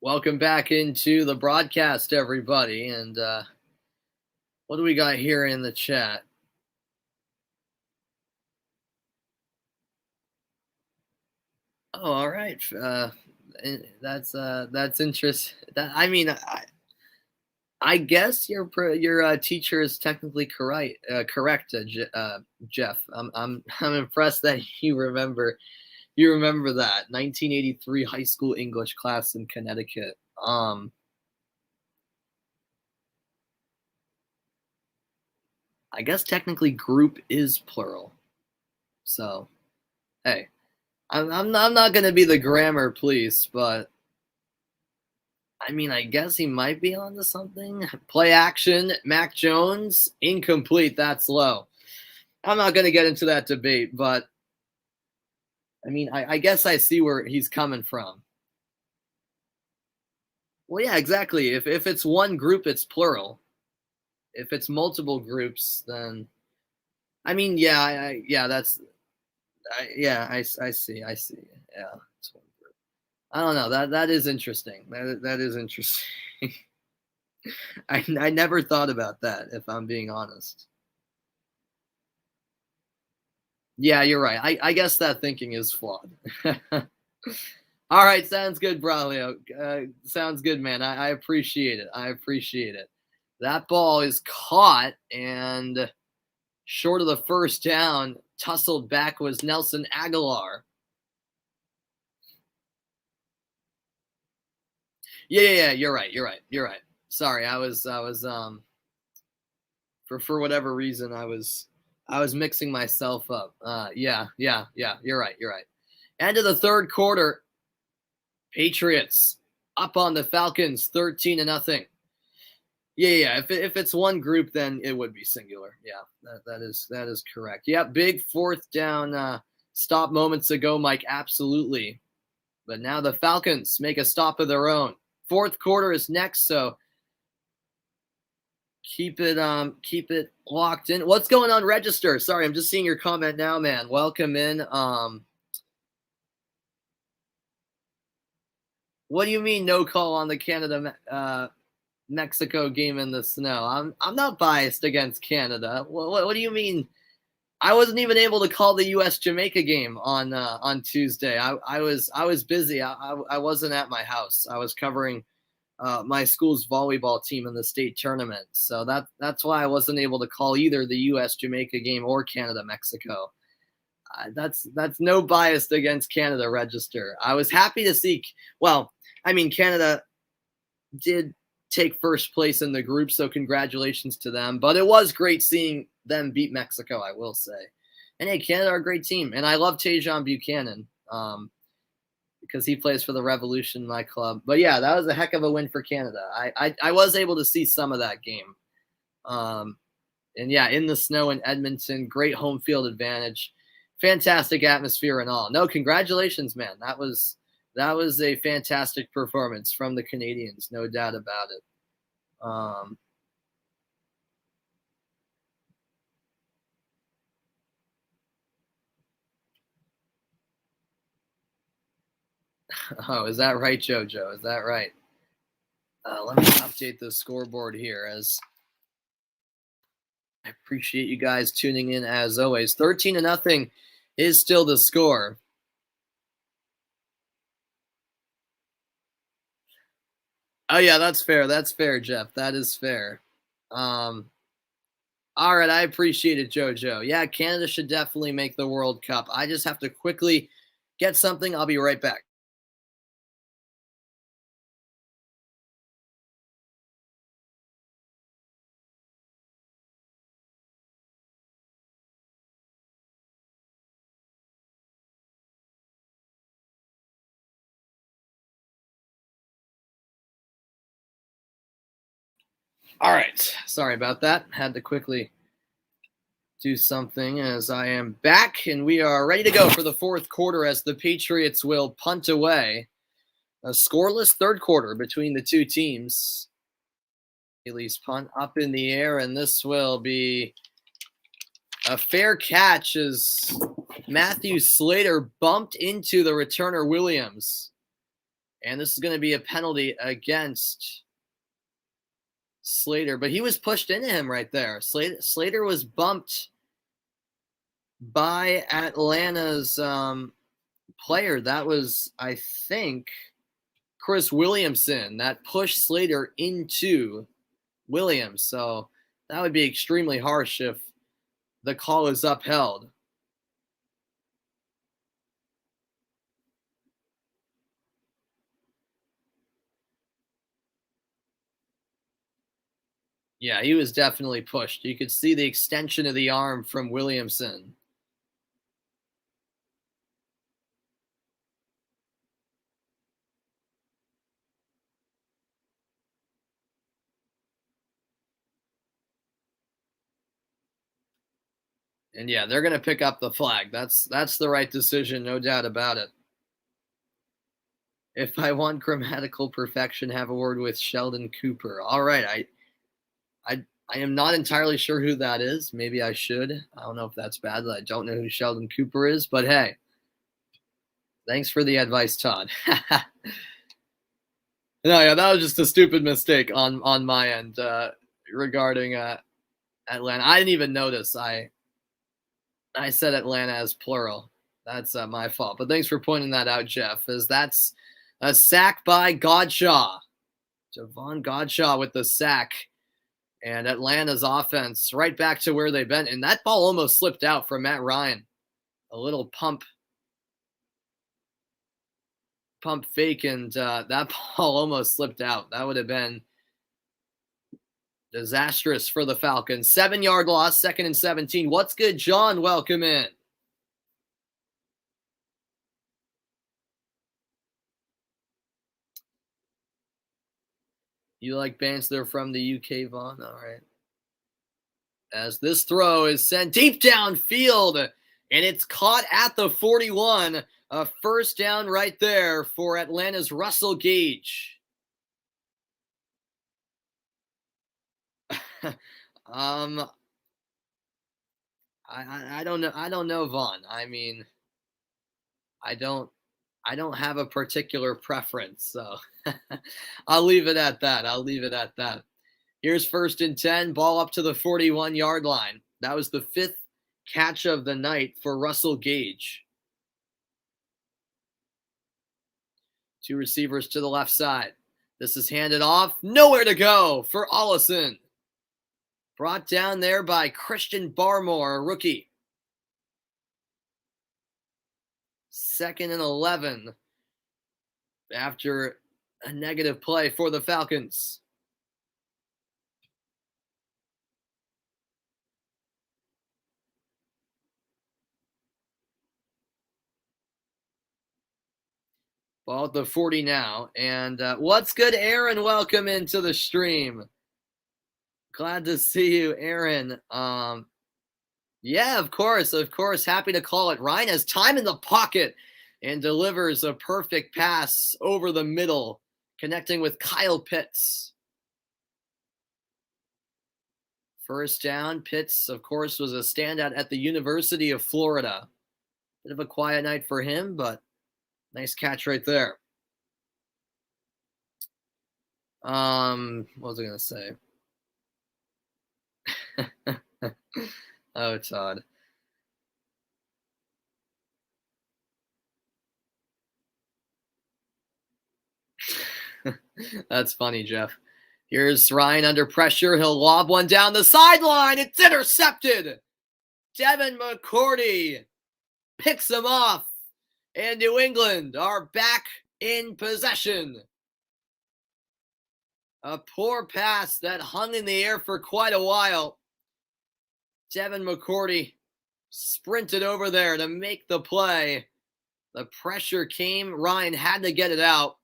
S1: Welcome back into the broadcast, everybody. And what do we got here in the chat? Oh, all right. That's interesting. I guess your teacher is technically correct, Jeff. I'm impressed that you remember that 1983 high school English class in Connecticut. I guess technically group is plural. So hey, I'm not gonna be the grammar police, but I mean, I guess he might be onto something. Play action, Mac Jones, incomplete. That's low. I'm not going to get into that debate, but I mean, I guess I see where he's coming from. Well, yeah, exactly. If it's one group, it's plural. If it's multiple groups, then I mean, yeah, yeah, yeah, I see, I see. Yeah, it's one group. I don't know. That is interesting. That is interesting. I never thought about that. If I'm being honest. Yeah, you're right. I guess that thinking is flawed. All right, sounds good, Braulio. Sounds good, man. I appreciate it. I appreciate it. That ball is caught and short of the first down. Tussled back was Nelson Aguilar. Yeah. You're right. You're right. You're right. Sorry, I was for whatever reason I was mixing myself up. Yeah. You're right. You're right. End of the third quarter. Patriots up on the Falcons 13 to nothing. Yeah. If it's one group, then it would be singular. Yeah, that is correct. Yeah, big fourth down stop moments ago, Mike. Absolutely. But now the Falcons make a stop of their own. Fourth quarter is next, so keep it locked in. What's going on, Register? Sorry, I'm just seeing your comment now, man. Welcome in. What do you mean no call on the Canada Mexico game in the snow? I'm not biased against Canada. What do you mean? I wasn't even able to call the U.S. Jamaica game on Tuesday. I was busy. I wasn't at my house. I was covering my school's volleyball team in the state tournament. So that's why I wasn't able to call either the U.S. Jamaica game or Canada Mexico. That's no bias against Canada. Register. I was happy to see. Well, I mean, Canada did take first place in the group, so congratulations to them. But it was great seeing them beat Mexico, I will say. And hey, Canada are a great team, and I love Tajon Buchanan because he plays for the Revolution, my club. But yeah, that was a heck of a win for Canada. I was able to see some of that game. Um, and yeah, in the snow in Edmonton, great home field advantage, fantastic atmosphere and all. No, congratulations, man. That was a fantastic performance from the Canadians, no doubt about it. Um, oh, is that right, JoJo? Is that right? Let me update the scoreboard here as I appreciate you guys tuning in as always. 13 to nothing is still the score. Oh yeah, that's fair. That's fair, Jeff. That is fair. Um, all right, I appreciate it, JoJo. Yeah, Canada should definitely make the World Cup. I just have to quickly get something. I'll be right back. All right. Sorry about that. Had to quickly do something as I am back and we are ready to go for the fourth quarter as the Patriots will punt away. A scoreless third quarter between the two teams. Haley's punt up in the air, and this will be a fair catch as Matthew Slater bumped into the returner Williams. And this is going to be a penalty against Slater, but he was pushed into him right there. Slater was bumped by Atlanta's player. That was, I think, Chris Williamson that pushed Slater into Williams. So that would be extremely harsh if the call is upheld. Yeah, he was definitely pushed. You could see the extension of the arm from Williamson. And yeah, they're going to pick up the flag. That's the right decision, no doubt about it. If I want grammatical perfection, have a word with Sheldon Cooper. All right, I am not entirely sure who that is. Maybe I should. I don't know if that's bad that I don't know who Sheldon Cooper is, but hey, thanks for the advice, Todd. No, yeah, that was just a stupid mistake on my end regarding Atlanta. I didn't even notice. I said Atlanta as plural. That's my fault. But thanks for pointing that out, Jeff. As that's a sack by Godshaw. Javon Godshaw with the sack. And Atlanta's offense right back to where they've been. And that ball almost slipped out from Matt Ryan. A little pump fake, and that ball almost slipped out. That would have been disastrous for the Falcons. 7-yard loss, 2nd and 17. What's good, John? Welcome in. You like bands? They're from the UK, Vaughn? All right. As this throw is sent deep downfield, and it's caught at the 41. A first down right there for Atlanta's Russell Gage. I don't know. I don't know, Vaughn. I mean, I don't have a particular preference, so I'll leave it at that. Here's 1st and 10, ball up to the 41-yard line. That was the 5th catch of the night for Russell Gage. 2 receivers to the left side. This is handed off. Nowhere to go for Ollison. Brought down there by Christian Barmore, a rookie. 2nd and 11 after a negative play for the Falcons. Ball at the 40 now. And what's good, Aaron? Welcome into the stream. Glad to see you, Aaron. Yeah, of course. Happy to call it. Ryan has time in the pocket and delivers a perfect pass over the middle, connecting with Kyle Pitts. First down. Pitts, of course, was a standout at the University of Florida. Bit of a quiet night for him, but nice catch right there. What was I going to say? Oh, Todd. That's funny, Jeff. Here's Ryan under pressure. He'll lob one down the sideline. It's intercepted. Devin McCourty picks him off. And New England are back in possession. A poor pass that hung in the air for quite a while. Devin McCourty sprinted over there to make the play. The pressure came. Ryan had to get it out.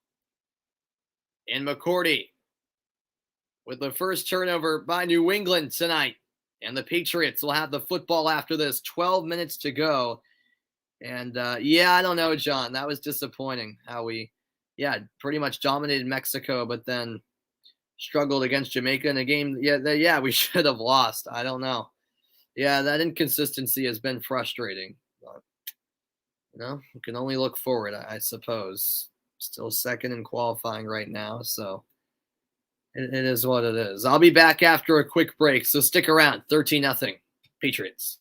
S1: And McCourty with the first turnover by New England tonight. And the Patriots will have the football after this. 12 minutes to go. And, I don't know, John. That was disappointing how we, pretty much dominated Mexico, but then struggled against Jamaica in a game, we should have lost. I don't know. Yeah, that inconsistency has been frustrating. But, we can only look forward, I suppose. Still 2nd in qualifying right now, so it is what it is. I'll be back after a quick break, so stick around. 13-0 Patriots.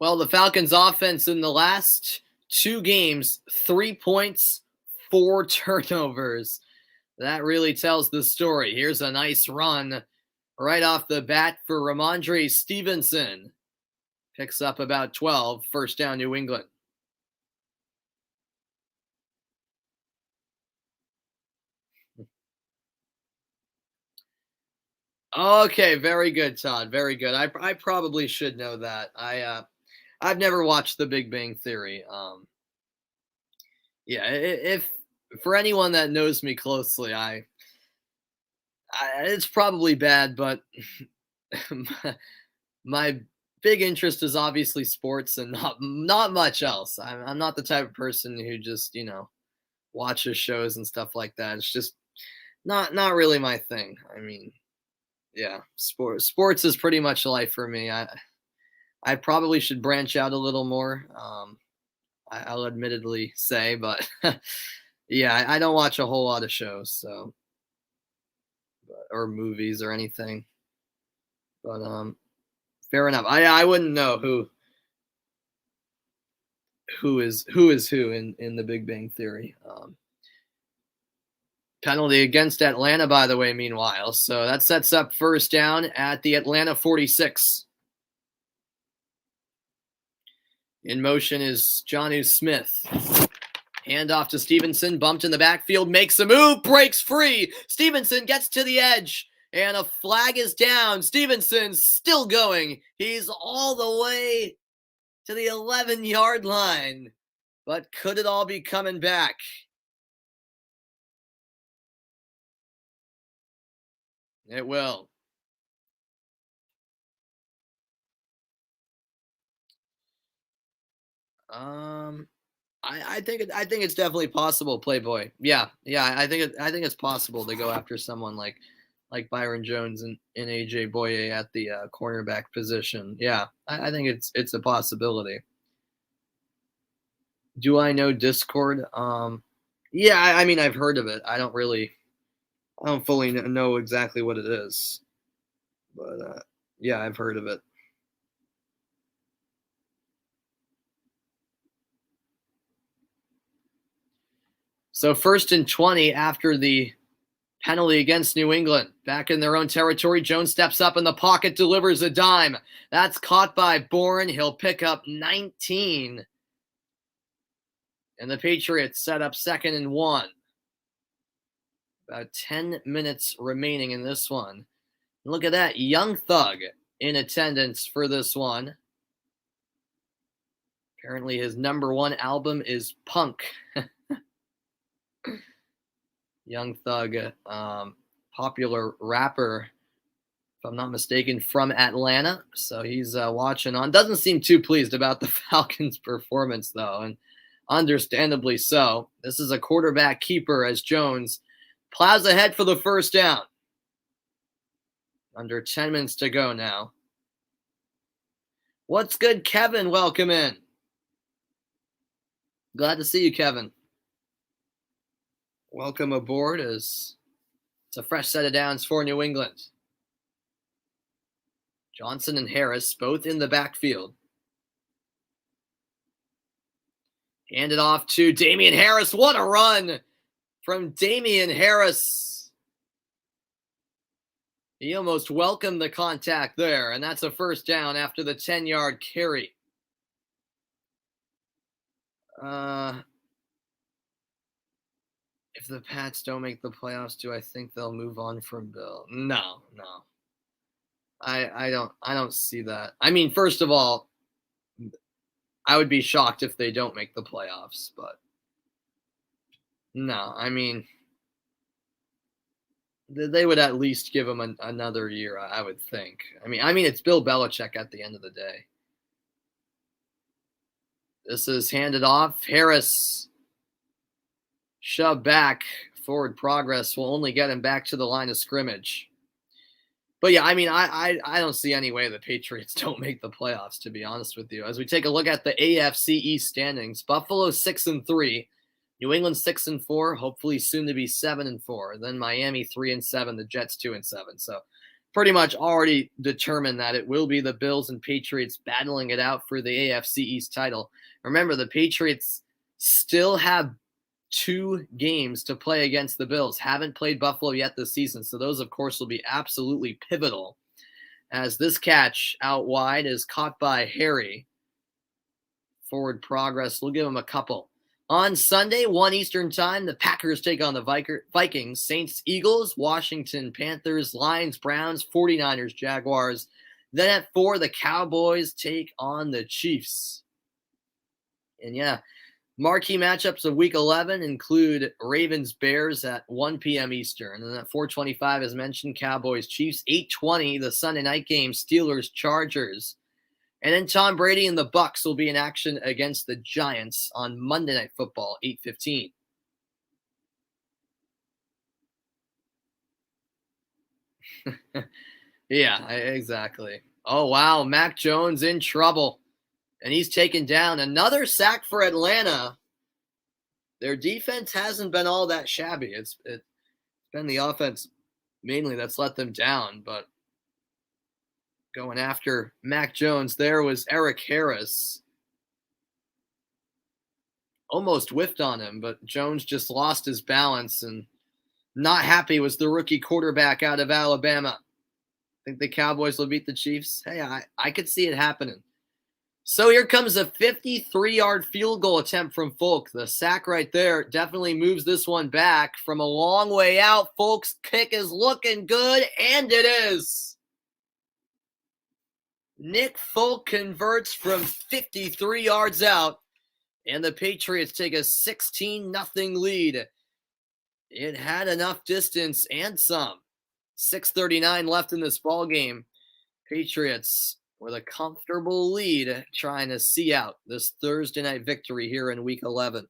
S1: Well, the Falcons offense in the last 2 games, 3 points, 4 turnovers. That really tells the story. Here's a nice run right off the bat for Ramondre Stevenson. Picks up about 12, first down New England. Okay, very good, Todd. Very good. I probably should know that. I've never watched The Big Bang Theory. Yeah, if for anyone that knows me closely, it's probably bad, but my big interest is obviously sports and not much else. I'm not the type of person who just watches shows and stuff like that. It's just not really my thing. I mean, yeah, sports is pretty much life for me. I probably should branch out a little more. I'll admittedly say, but yeah, I don't watch a whole lot of shows, so or movies or anything. But fair enough. I wouldn't know who is who in the Big Bang Theory. Penalty against Atlanta, by the way, meanwhile. So that sets up first down at the Atlanta 46. In motion is Jonnu Smith. Hand off to Stevenson, bumped in the backfield, makes a move, breaks free. Stevenson gets to the edge, and a flag is down. Stevenson's still going. He's all the way to the 11-yard line. But could it all be coming back? It will. I think it's definitely possible, Playboy. Yeah. I think it's possible to go after someone like Byron Jones and AJ Boye at the cornerback position. Yeah, I think it's a possibility. Do I know Discord? Yeah, I mean I've heard of it. I don't fully know exactly what it is, but yeah, I've heard of it. So 1st and 20 after the penalty against New England. Back in their own territory, Jones steps up in the pocket, delivers a dime. That's caught by Bourne. He'll pick up 19. And the Patriots set up 2nd and 1. About 10 minutes remaining in this one. Look at that. Young Thug in attendance for this one. Apparently his #1 album is Punk. Young Thug, popular rapper, if I'm not mistaken, from Atlanta. So he's watching on. Doesn't seem too pleased about the Falcons' performance, though, and understandably so. This is a quarterback keeper as Jones plows ahead for the first down. Under 10 minutes to go now. What's good, Kevin? Welcome in. Glad to see you, Kevin. Welcome aboard as it's a fresh set of downs for New England. Johnson and Harris both in the backfield. Handed off to Damian Harris. What a run from Damian Harris. He almost welcomed the contact there, and that's a first down after the 10-yard carry. If the Pats don't make the playoffs, do I think they'll move on from Bill? No. I don't see that. I mean, first of all, I would be shocked if they don't make the playoffs, but no, I mean, they would at least give him another year, I would think. I mean, it's Bill Belichick at the end of the day. This is handed off. Harris shoved back. Forward progress will only get him back to the line of scrimmage. But yeah, I mean, I don't see any way the Patriots don't make the playoffs, to be honest with you. As we take a look at the AFC East standings, Buffalo 6-3, New England 6-4, hopefully soon to be 7-4. Then Miami 3-7, the Jets 2-7. So pretty much already determined that it will be the Bills and Patriots battling it out for the AFC East title. Remember, the Patriots still have 2 games to play against the Bills. Haven't played Buffalo yet this season, so those, of course, will be absolutely pivotal. As this catch out wide is caught by Harry. Forward progress. We'll give him a couple. On Sunday, 1 Eastern time, the Packers take on the Vikings, Saints, Eagles, Washington, Panthers, Lions, Browns, 49ers, Jaguars. Then at 4, the Cowboys take on the Chiefs. And yeah, marquee matchups of Week 11 include Ravens, Bears at 1 p.m. Eastern. And at 4:25, as mentioned, Cowboys, Chiefs. 8:20, the Sunday night game, Steelers, Chargers. And then Tom Brady and the Bucs will be in action against the Giants on Monday Night Football, 8:15. Yeah, exactly. Oh, wow. Mac Jones in trouble. And he's taken down. Another sack for Atlanta. Their defense hasn't been all that shabby. It's been the offense mainly that's let them down. But going after Mac Jones, there was Eric Harris. Almost whiffed on him, but Jones just lost his balance, and not happy was the rookie quarterback out of Alabama. Think the Cowboys will beat the Chiefs? Hey, I could see it happening. So here comes a 53-yard field goal attempt from Folk. The sack right there definitely moves this one back from a long way out. Folk's kick is looking good, and it is. Nick Folk converts from 53 yards out, and the Patriots take a 16-0 lead. It had enough distance and some. 6:39 left in this ball game. Patriots with a comfortable lead, trying to see out this Thursday night victory here in Week 11.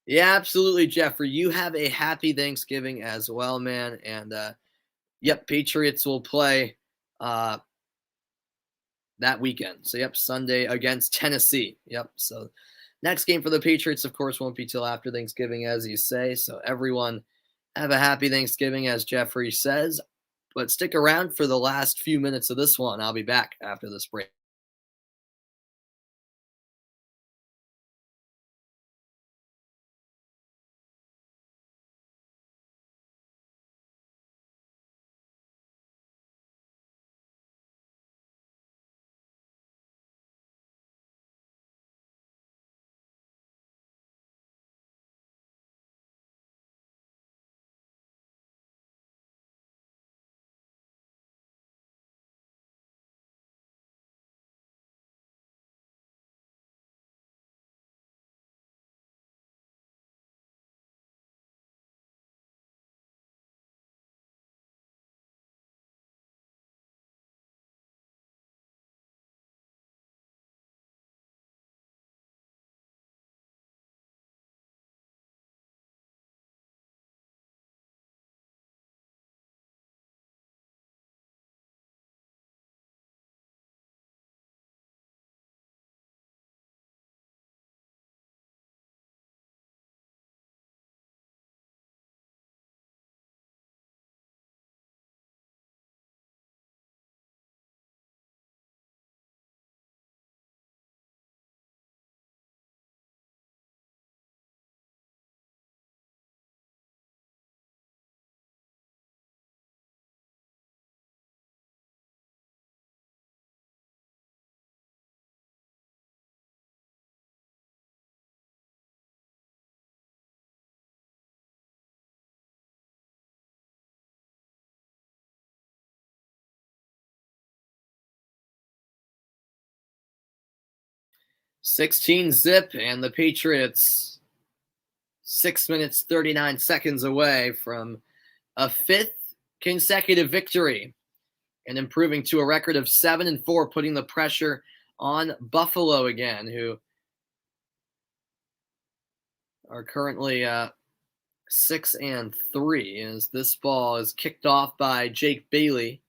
S1: Yeah, absolutely, Jeffrey. You have a happy Thanksgiving as well, man. And yep, Patriots will play that weekend. So yep, Sunday against Tennessee. Yep. So next game for the Patriots, of course, won't be till after Thanksgiving, as you say. So everyone have a happy Thanksgiving, as Jeffrey says. But stick around for the last few minutes of this one. I'll be back after this break. (16-0), and the Patriots 6 minutes 39 seconds away from a 5th consecutive victory and improving to a record of 7-4, putting the pressure on Buffalo again, who are currently 6-3, as this ball is kicked off by Jake Bailey.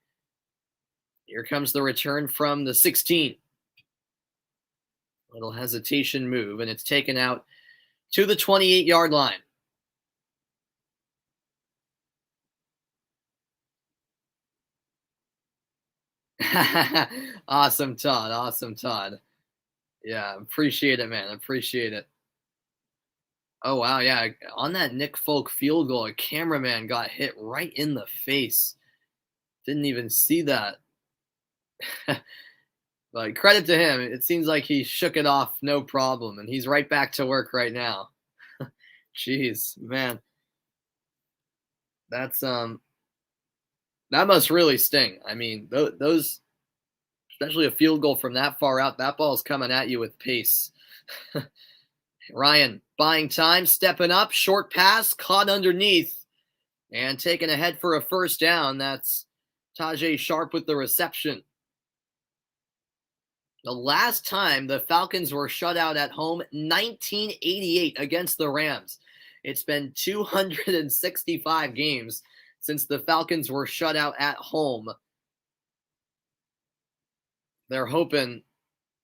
S1: Here comes the return from the 16. Little hesitation move, and it's taken out to the 28-yard line. Awesome, Todd. Awesome, Todd. Yeah, appreciate it, man. Appreciate it. Oh wow, yeah. On that Nick Folk field goal, a cameraman got hit right in the face. Didn't even see that. But credit to him. It seems like he shook it off no problem, and he's right back to work right now. Jeez, man. That's that must really sting. I mean, those, especially a field goal from that far out, that ball's coming at you with pace. Ryan buying time, stepping up, short pass, caught underneath, and taken ahead for a first down. That's Tajay Sharp with the reception. The last time the Falcons were shut out at home, 1988 against the Rams. It's been 265 games since the Falcons were shut out at home. They're hoping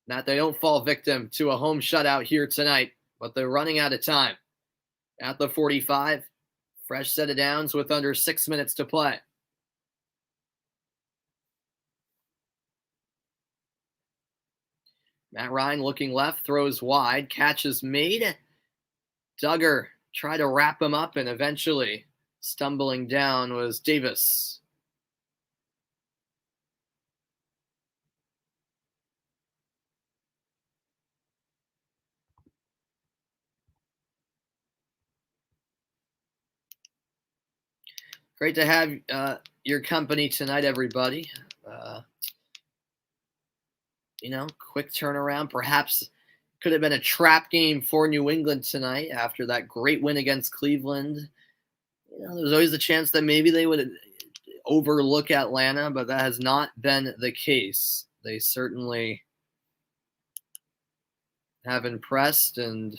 S1: that they don't fall victim to a home shutout here tonight, but they're running out of time. At the 45, fresh set of downs with under 6 minutes to play. Matt Ryan looking left, throws wide, catch is made. Duggar tried to wrap him up, and eventually stumbling down was Davis. Great to have your company tonight, everybody. Quick turnaround. Perhaps could have been a trap game for New England tonight after that great win against Cleveland. There's always a chance that maybe they would overlook Atlanta, but that has not been the case. They certainly have impressed, and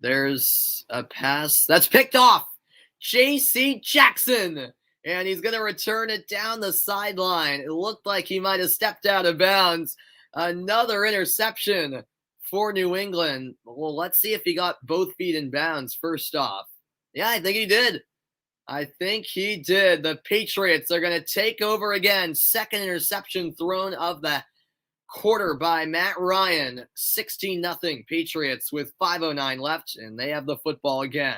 S1: there's a pass that's picked off. J.C. Jackson, and he's going to return it down the sideline. It looked like he might have stepped out of bounds. Another interception for New England. Well, let's see if he got both feet in bounds first off. Yeah, I think he did. I think he did. The Patriots are going to take over again. Second interception thrown of the quarter by Matt Ryan. 16-0 Patriots with 5:09 left, and they have the football again.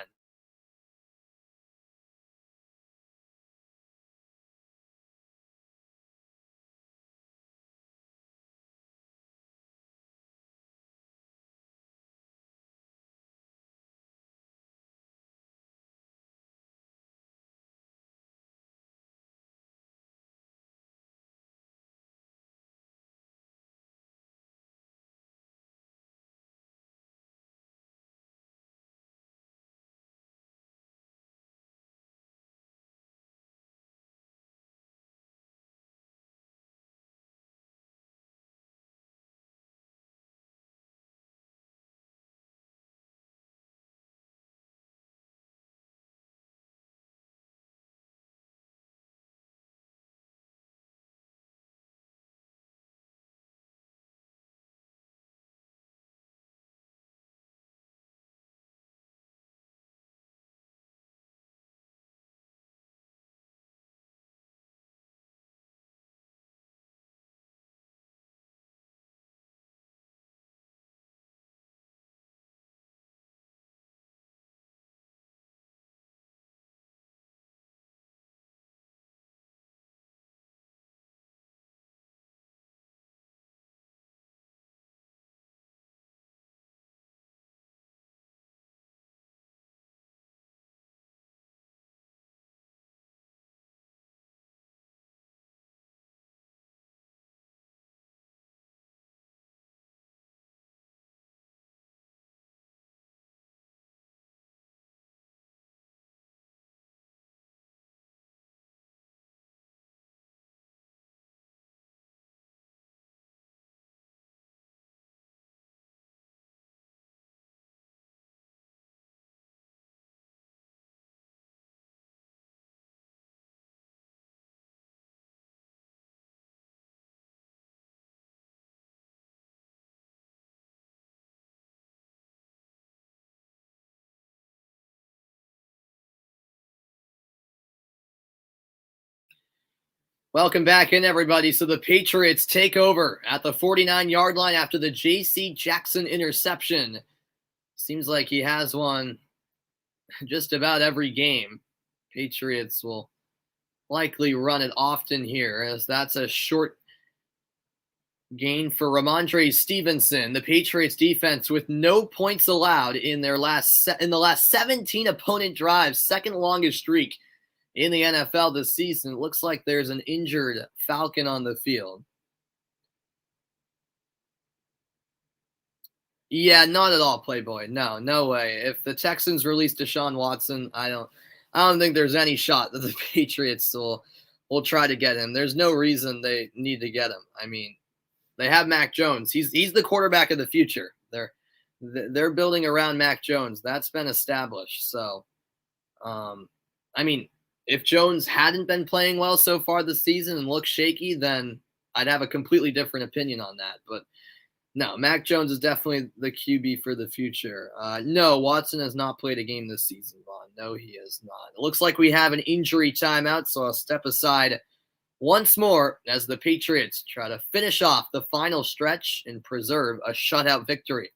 S1: Welcome back in, everybody. So the Patriots take over at the 49-yard line after the J.C. Jackson interception. Seems like he has one just about every game. Patriots will likely run it often here, as that's a short gain for Ramondre Stevenson. The Patriots defense with no points allowed in the last 17 opponent drives, second longest streak in the NFL this season. It looks like there's an injured Falcon on the field. Yeah, not at all, Playboy. No way. If the Texans release Deshaun Watson, I don't think there's any shot that the Patriots will try to get him. There's no reason they need to get him. I mean, they have Mac Jones. He's the quarterback of the future. They're building around Mac Jones. That's been established. So, I mean, if Jones hadn't been playing well so far this season and looks shaky, then I'd have a completely different opinion on that. But no, Mac Jones is definitely the QB for the future. No, Watson has not played a game this season, Vaughn. No, he has not. It looks like we have an injury timeout, so I'll step aside once more as the Patriots try to finish off the final stretch and preserve a shutout victory.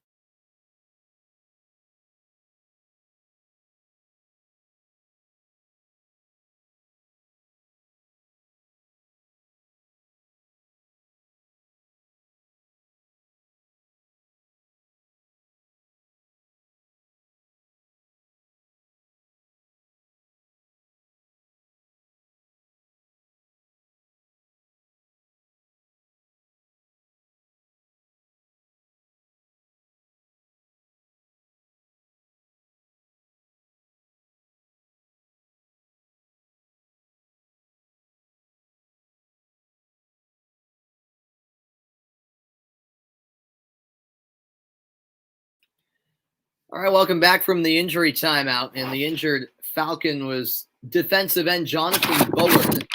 S1: All right, welcome back from the injury timeout. And the injured Falcon was defensive end Jonathan Bullard.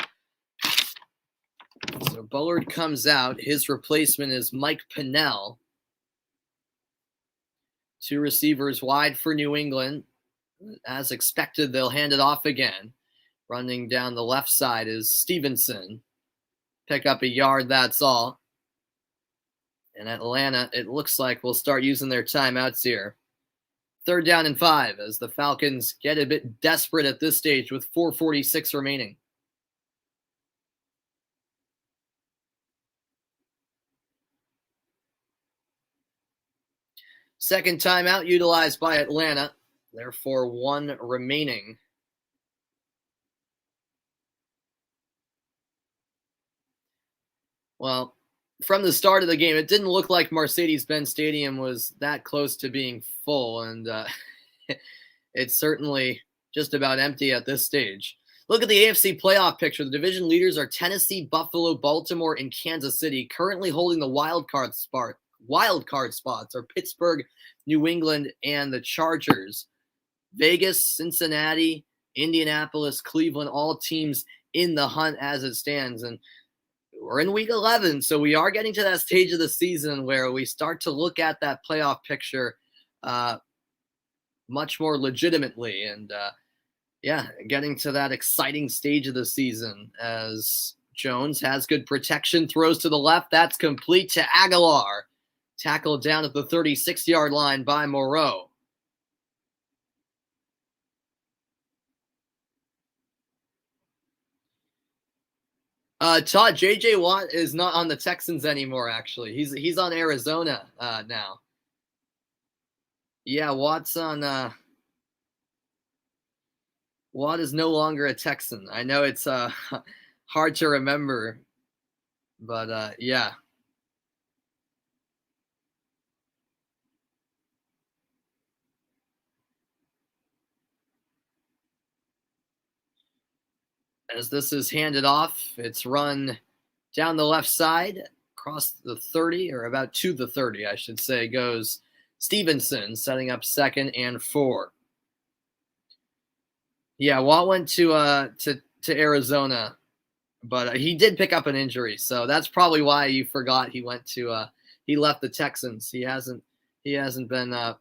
S1: So Bullard comes out. His replacement is Mike Pennell. Two receivers wide for New England. As expected, they'll hand it off again. Running down the left side is Stevenson. Pick up a yard, that's all. And Atlanta, it looks like, will start using their timeouts here. 3rd down and 5 as the Falcons get a bit desperate at this stage with 4:46 remaining. Second timeout utilized by Atlanta. Therefore, 1 remaining. Well, from the start of the game, it didn't look like Mercedes-Benz Stadium was that close to being full, and it's certainly just about empty at this stage. Look at the AFC playoff picture. The division leaders are Tennessee, Buffalo, Baltimore, and Kansas City. Currently holding the wild card spots are Pittsburgh, New England, and the Chargers. Vegas, Cincinnati, Indianapolis, Cleveland, all teams in the hunt as it stands. And we're in week 11, so we are getting to that stage of the season where we start to look at that playoff picture much more legitimately. And getting to that exciting stage of the season as Jones has good protection, throws to the left. That's complete to Aguilar. Tackled down at the 36-yard line by Moreau. Todd, J.J. Watt is not on the Texans anymore, actually. He's on Arizona now. Yeah, Watt is no longer a Texan. I know it's hard to remember, but yeah. As this is handed off, it's run down the left side, across the 30, or about to the 30, I should say, goes Stevenson, setting up 2nd and 4. Yeah, Watt went to Arizona, but he did pick up an injury, so that's probably why you forgot he left the Texans. He hasn't been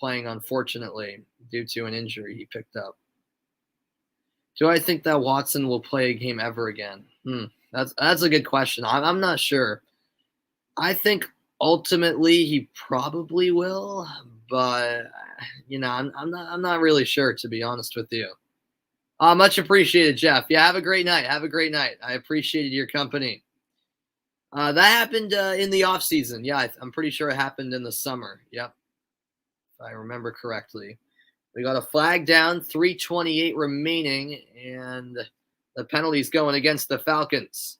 S1: playing, unfortunately, due to an injury he picked up. Do I think that Watson will play a game ever again? That's a good question. I'm not sure. I think ultimately he probably will, but I'm not really sure, to be honest with you. Much appreciated, Jeff. Yeah, have a great night. Have a great night. I appreciated your company. That happened in the off season. Yeah, I'm pretty sure it happened in the summer. Yep, if I remember correctly. We got a flag down, 3:28 remaining, and the penalties going against the Falcons.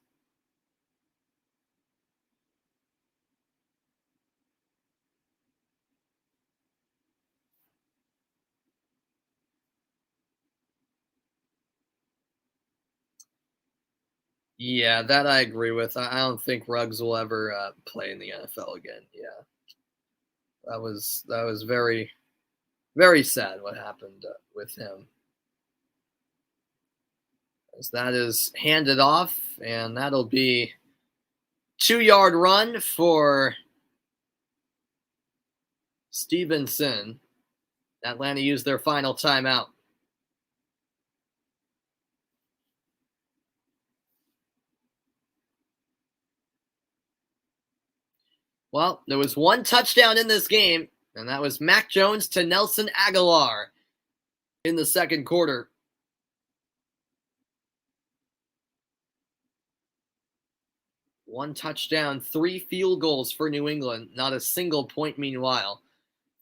S1: Yeah, that I agree with. I don't think Ruggs will ever play in the NFL again. Yeah, that was very very sad what happened with him. As that is handed off, and that'll be 2-yard run for Stevenson. Atlanta used their final timeout. Well, there was one touchdown in this game, and that was Mac Jones to Nelson Aguilar in the second quarter. One touchdown, 3 field goals for New England. Not a single point, meanwhile,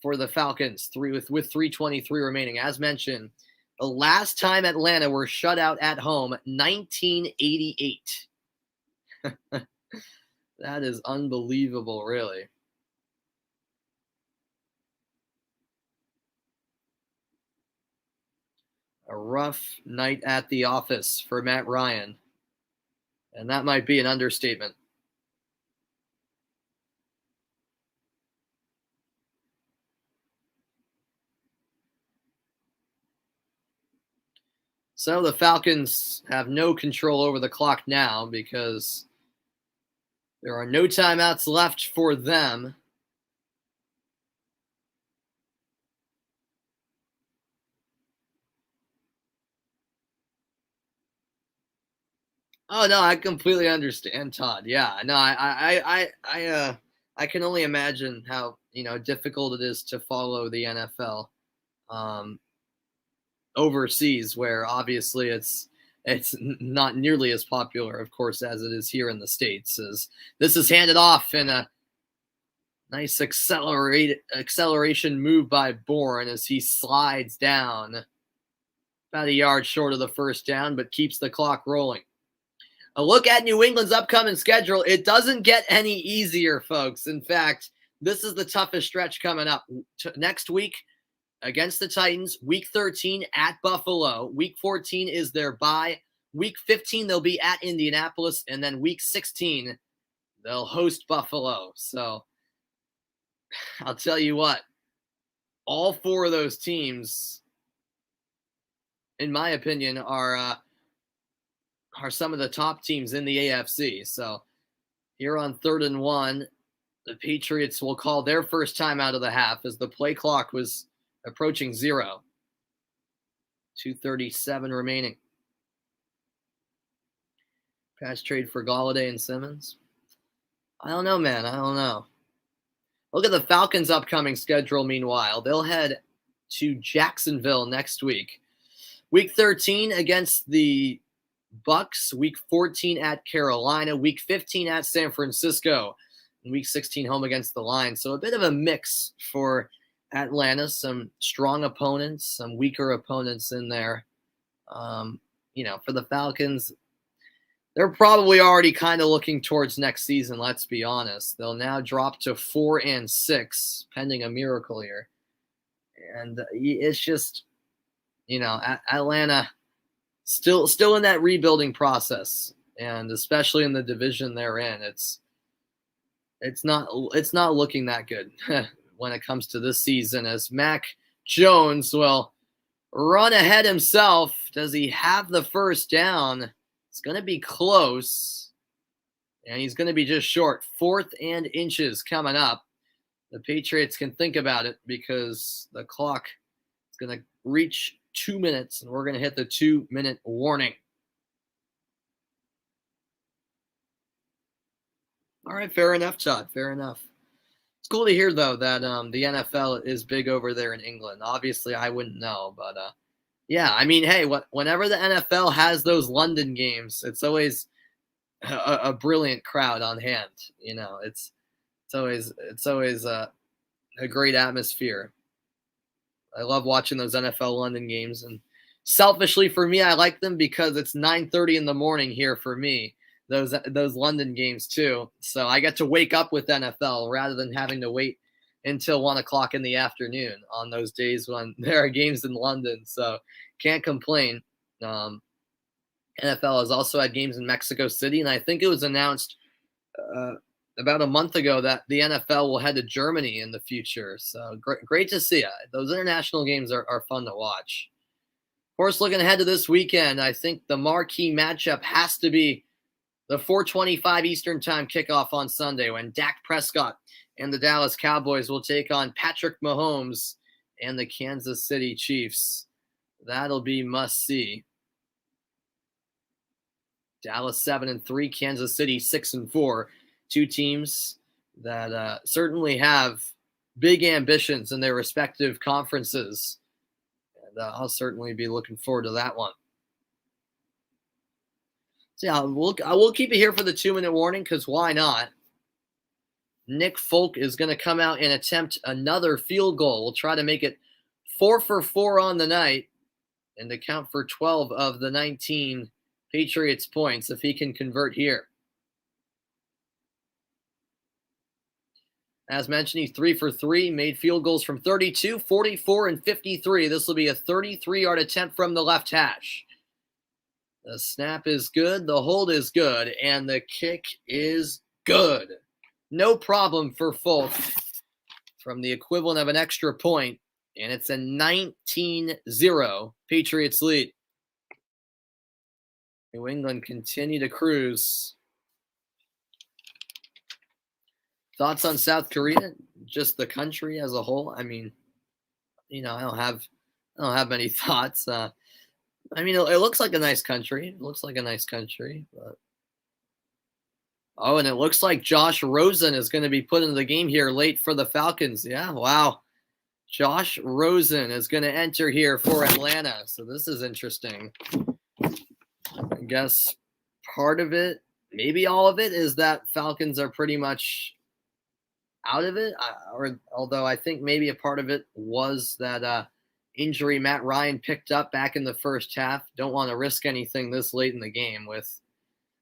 S1: for the Falcons. With 3:23 remaining. As mentioned, the last time Atlanta were shut out at home, 1988. That is unbelievable, really. A rough night at the office for Matt Ryan. And that might be an understatement. So the Falcons have no control over the clock now because there are no timeouts left for them. Oh no, I completely understand, Todd. Yeah, no, I can only imagine how difficult it is to follow the NFL um, overseas, where obviously it's not nearly as popular, of course, as it is here in the States. As this is handed off in a nice acceleration move by Bourne as he slides down about a yard short of the first down, but keeps the clock rolling. A look at New England's upcoming schedule. It doesn't get any easier, folks. In fact, this is the toughest stretch coming up. Next week against the Titans, week 13 at Buffalo. Week 14 is their bye. Week 15, they'll be at Indianapolis. And then week 16, they'll host Buffalo. So I'll tell you what, all 4 of those teams, in my opinion, are some of the top teams in the AFC. So here on 3rd and 1, the Patriots will call their first time out of the half as the play clock was approaching 0. 2:37 remaining. Pass trade for Golladay and Simmons. I don't know, man. I don't know. Look at the Falcons' upcoming schedule, meanwhile. They'll head to Jacksonville next week. Week 13 against the Bucks. Week 14 at Carolina. Week 15 at San Francisco. And week 16 home against the Lions. So a bit of a mix for Atlanta. Some strong opponents, some weaker opponents in there. For the Falcons, they're probably already kind of looking towards next season, let's be honest. They'll now drop to 4-6, pending a miracle here. And it's just, Atlanta still in that rebuilding process, and especially in the division they're in, it's not looking that good when it comes to this season, as Mac Jones will run ahead himself. Does he have the first down? It's going to be close, and he's going to be just short. 4th and inches coming up. The Patriots can think about it because the clock is going to reach 2 minutes, and we're going to hit the 2-minute warning. All right, fair enough, Todd. Fair enough. It's cool to hear though that the NFL is big over there in England. Obviously, I wouldn't know, but yeah, I mean, hey, whenever the NFL has those London games, it's always a brilliant crowd on hand. It's always a great atmosphere. I love watching those NFL London games, and selfishly for me, I like them because it's 9:30 in the morning here for me. Those London games too, so I get to wake up with NFL rather than having to wait until 1 o'clock in the afternoon on those days when there are games in London. So can't complain. Um, NFL has also had games in Mexico City, and I think it was announced uh, about a month ago that the NFL will head to Germany in the future. So great to see. Those international games are fun to watch. Of course, looking ahead to this weekend, I think the marquee matchup has to be the 4:25 Eastern Time kickoff on Sunday when Dak Prescott and the Dallas Cowboys will take on Patrick Mahomes and the Kansas City Chiefs. That'll be must see. Dallas 7-3, Kansas City 6-4. Two teams that certainly have big ambitions in their respective conferences. And I'll certainly be looking forward to that one. So yeah, I will keep it here for the 2-minute warning because why not? Nick Folk is going to come out and attempt another field goal. We'll try to make it 4 for 4 on the night and account for 12 of the 19 Patriots points if he can convert here. As mentioned, he's 3 for 3, made field goals from 32, 44, and 53. This will be a 33-yard attempt from the left hash. The snap is good, the hold is good, and the kick is good. No problem for Folk from the equivalent of an extra point, and it's a 19-0 Patriots lead. New England continue to cruise. Thoughts on South Korea? Just the country as a whole? I mean, I don't have many thoughts. I mean, it looks like a nice country. But and it looks like Josh Rosen is going to be put into the game here late for the Falcons. Yeah, wow. Josh Rosen is going to enter here for Atlanta. So this is interesting. I guess part of it, maybe all of it, is that Falcons are pretty much out of it. Although I think maybe a part of it was that injury Matt Ryan picked up back in the first half. Don't want to risk anything this late in the game with,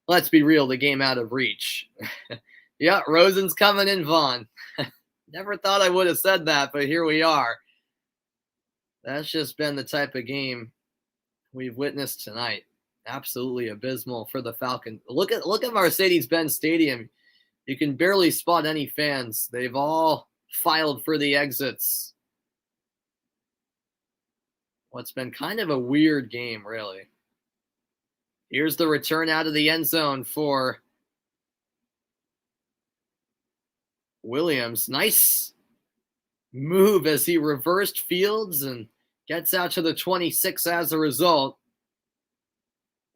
S1: let's be real, the game out of reach. Yeah, Rosen's coming in, Vaughn. Never thought I would have said that, but here we are. That's just been the type of game we've witnessed tonight. Absolutely abysmal for the Falcons. Look at Mercedes-Benz Stadium. You can barely spot any fans. They've all filed for the exits. What's been kind of a weird game, really. Here's the return out of the end zone for Williams. Nice move as he reversed fields and gets out to the 26 as a result.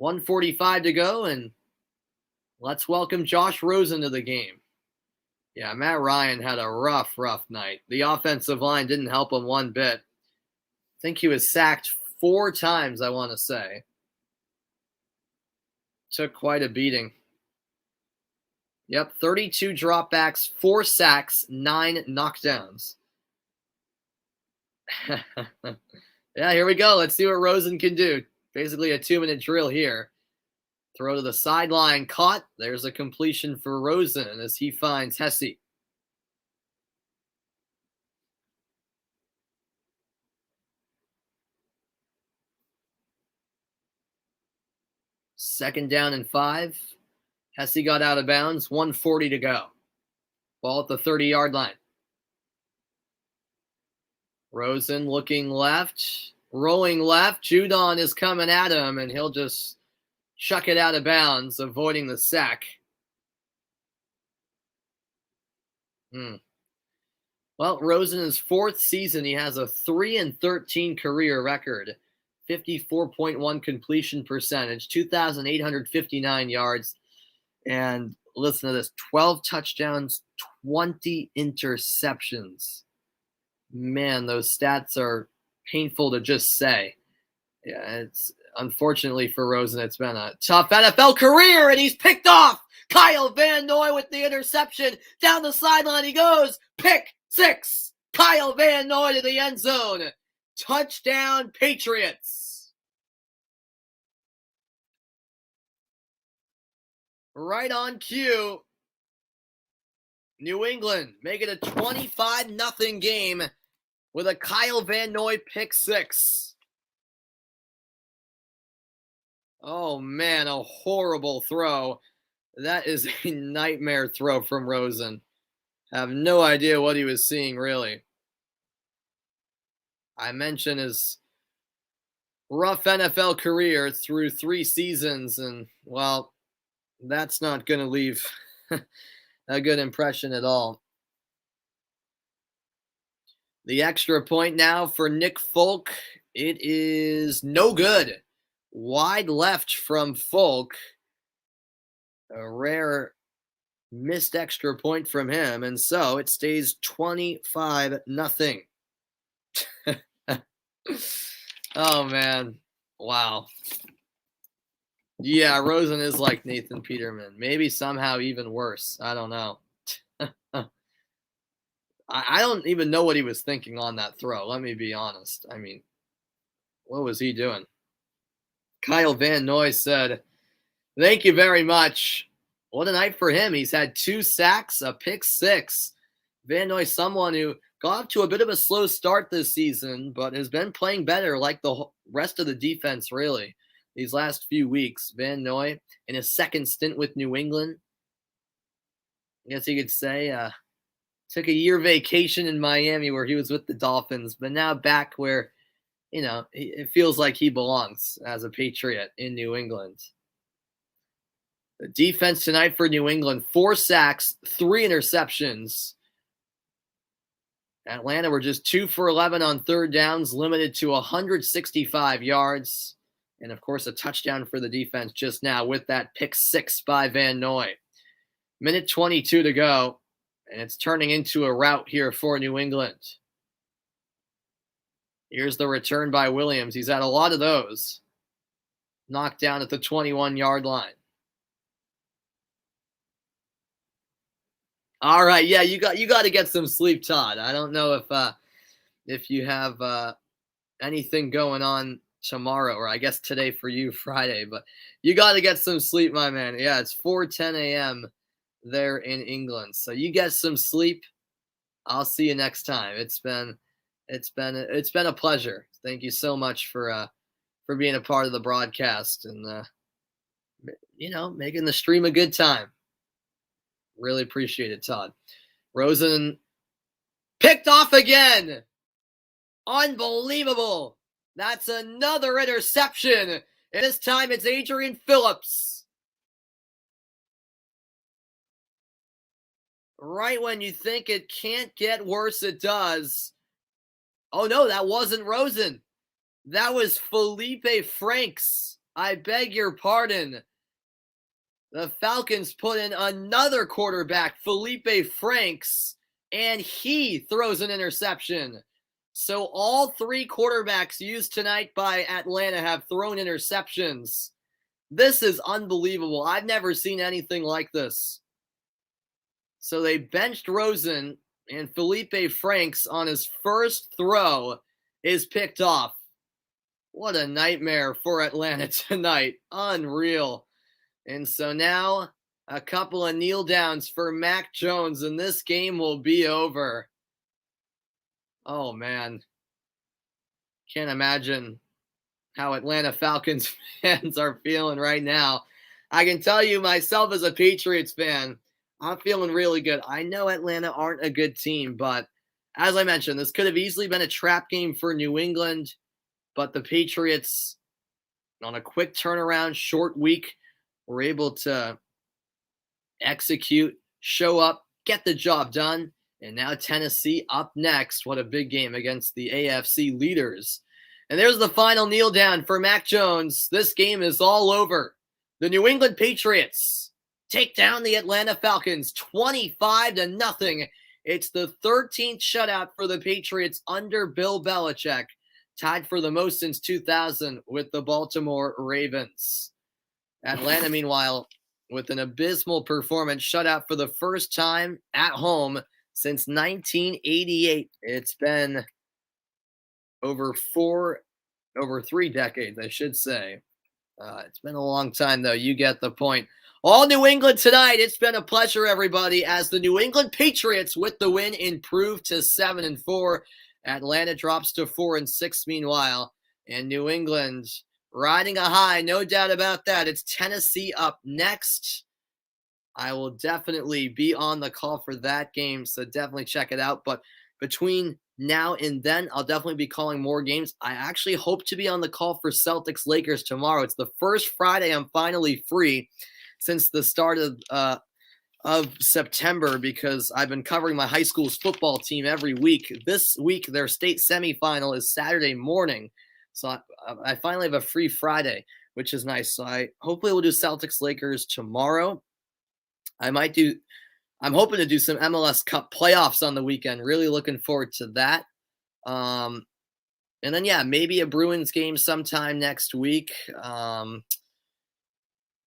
S1: 1:45 to go, and let's welcome Josh Rosen to the game. Yeah, Matt Ryan had a rough night. The offensive line didn't help him one bit. I think he was sacked 4 times, I want to say. Took quite a beating. Yep, 32 dropbacks, 4 sacks, 9 knockdowns. Yeah, here we go. Let's see what Rosen can do. Basically a 2-minute drill here. Throw to the sideline, caught. There's a completion for Rosen as he finds Hesse. Second down and 5. Hesse got out of bounds, 1:40 to go. Ball at the 30-yard line. Rosen looking left, rolling left. Judon is coming at him, and he'll just chuck it out of bounds, avoiding the sack. Well, Rosen, in his 4th season, he has a 3-13 career record, 54.1 completion percentage, 2,859 yards. And Listen to this, 12 touchdowns, 20 interceptions. Man, those stats are painful to just say. Yeah, it's unfortunately for Rosen, it's been a tough NFL career, and he's picked off. Kyle Van Noy with the interception. Down the sideline he goes. Pick six. Kyle Van Noy to the end zone. Touchdown, Patriots. Right on cue. New England make it a 25-0 game with a Kyle Van Noy pick six. Oh, man, a horrible throw. That is a nightmare throw from Rosen. I have no idea what he was seeing, really. I mentioned his rough NFL career through 3 seasons, and, well, that's not going to leave a good impression at all. The extra point now for Nick Folk. It is no good. Wide left from Folk. A rare missed extra point from him, and so it stays 25-0. Oh, man. Wow. Yeah, Rosen is like Nathan Peterman. Maybe somehow even worse. I don't know. I don't even know what he was thinking on that throw. Let me be honest. I mean, what was he doing? Kyle Van Noy said, "Thank you very much." What a night for him. He's had 2 sacks, a pick six. Van Noy, someone who got off to a bit of a slow start this season, but has been playing better like the rest of the defense, really, these last few weeks. Van Noy, in his second stint with New England, I guess you could say, took a year vacation in Miami where he was with the Dolphins, but now back where, it feels like he belongs as a Patriot in New England. The defense tonight for New England, 4 sacks, 3 interceptions. Atlanta were just 2 for 11 on third downs, limited to 165 yards. And, of course, a touchdown for the defense just now with that pick six by Van Noy. Minute 22 to go, and it's turning into a rout here for New England. Here's the return by Williams. He's had a lot of those. Knocked down at the 21-yard line. All right, yeah, you got to get some sleep, Todd. I don't know if you have anything going on tomorrow, or I guess today for you, Friday, but you got to get some sleep, my man. Yeah, it's 4:10 a.m. there in England, so you get some sleep. I'll see you next time. It's been a pleasure. Thank you so much for being a part of the broadcast and making the stream a good time. Really appreciate it, Todd. Rosen picked off again. Unbelievable. That's another interception. And this time it's Adrian Phillips. Right when you think it can't get worse, it does. Oh, no, that wasn't Rosen. That was Felipe Franks. I beg your pardon. The Falcons put in another quarterback, Felipe Franks, and he throws an interception. So all 3 quarterbacks used tonight by Atlanta have thrown interceptions. This is unbelievable. I've never seen anything like this. So they benched Rosen, and Felipe Franks on his first throw is picked off. What a nightmare for Atlanta tonight. Unreal. And so now a couple of kneel downs for Mac Jones, and this game will be over. Oh, man. Can't imagine how Atlanta Falcons fans are feeling right now. I can tell you myself as a Patriots fan, I'm feeling really good. I know Atlanta aren't a good team, but as I mentioned, this could have easily been a trap game for New England, but the Patriots, on a quick turnaround, short week, were able to execute, show up, get the job done, and now Tennessee up next. What a big game against the AFC leaders. And there's the final kneel down for Mac Jones. This game is all over. The New England Patriots take down the Atlanta Falcons 25-0. It's the 13th shutout for the Patriots under Bill Belichick, tied for the most since 2000 with the Baltimore Ravens. Atlanta, meanwhile, with an abysmal performance, shut out for the first time at home since 1988. It's been over 3 decades, I should say. It's been a long time, though. You get the point. All New England tonight. It's been a pleasure, everybody, as the New England Patriots, with the win, improve to 7-4. Atlanta drops to 4-6, meanwhile. And New England riding a high, no doubt about that. It's Tennessee up next. I will definitely be on the call for that game, so definitely check it out. But between now and then, I'll definitely be calling more games. I actually hope to be on the call for Celtics-Lakers tomorrow. It's the first Friday I'm finally free since the start of September, because I've been covering my high school's football team every week. This week, their state semifinal is Saturday morning, so I finally have a free Friday, which is nice. So I hopefully will do Celtics-Lakers tomorrow. I'm hoping to do some MLS Cup playoffs on the weekend. Really looking forward to that. And then, yeah, maybe a Bruins game sometime next week.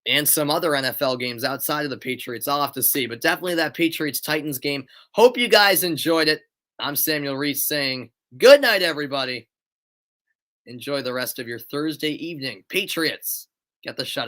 S1: And some other NFL games outside of the Patriots. I'll have to see. But definitely that Patriots-Titans game. Hope you guys enjoyed it. I'm Samuel Reese saying good night, everybody. Enjoy the rest of your Thursday evening. Patriots, get the shutout.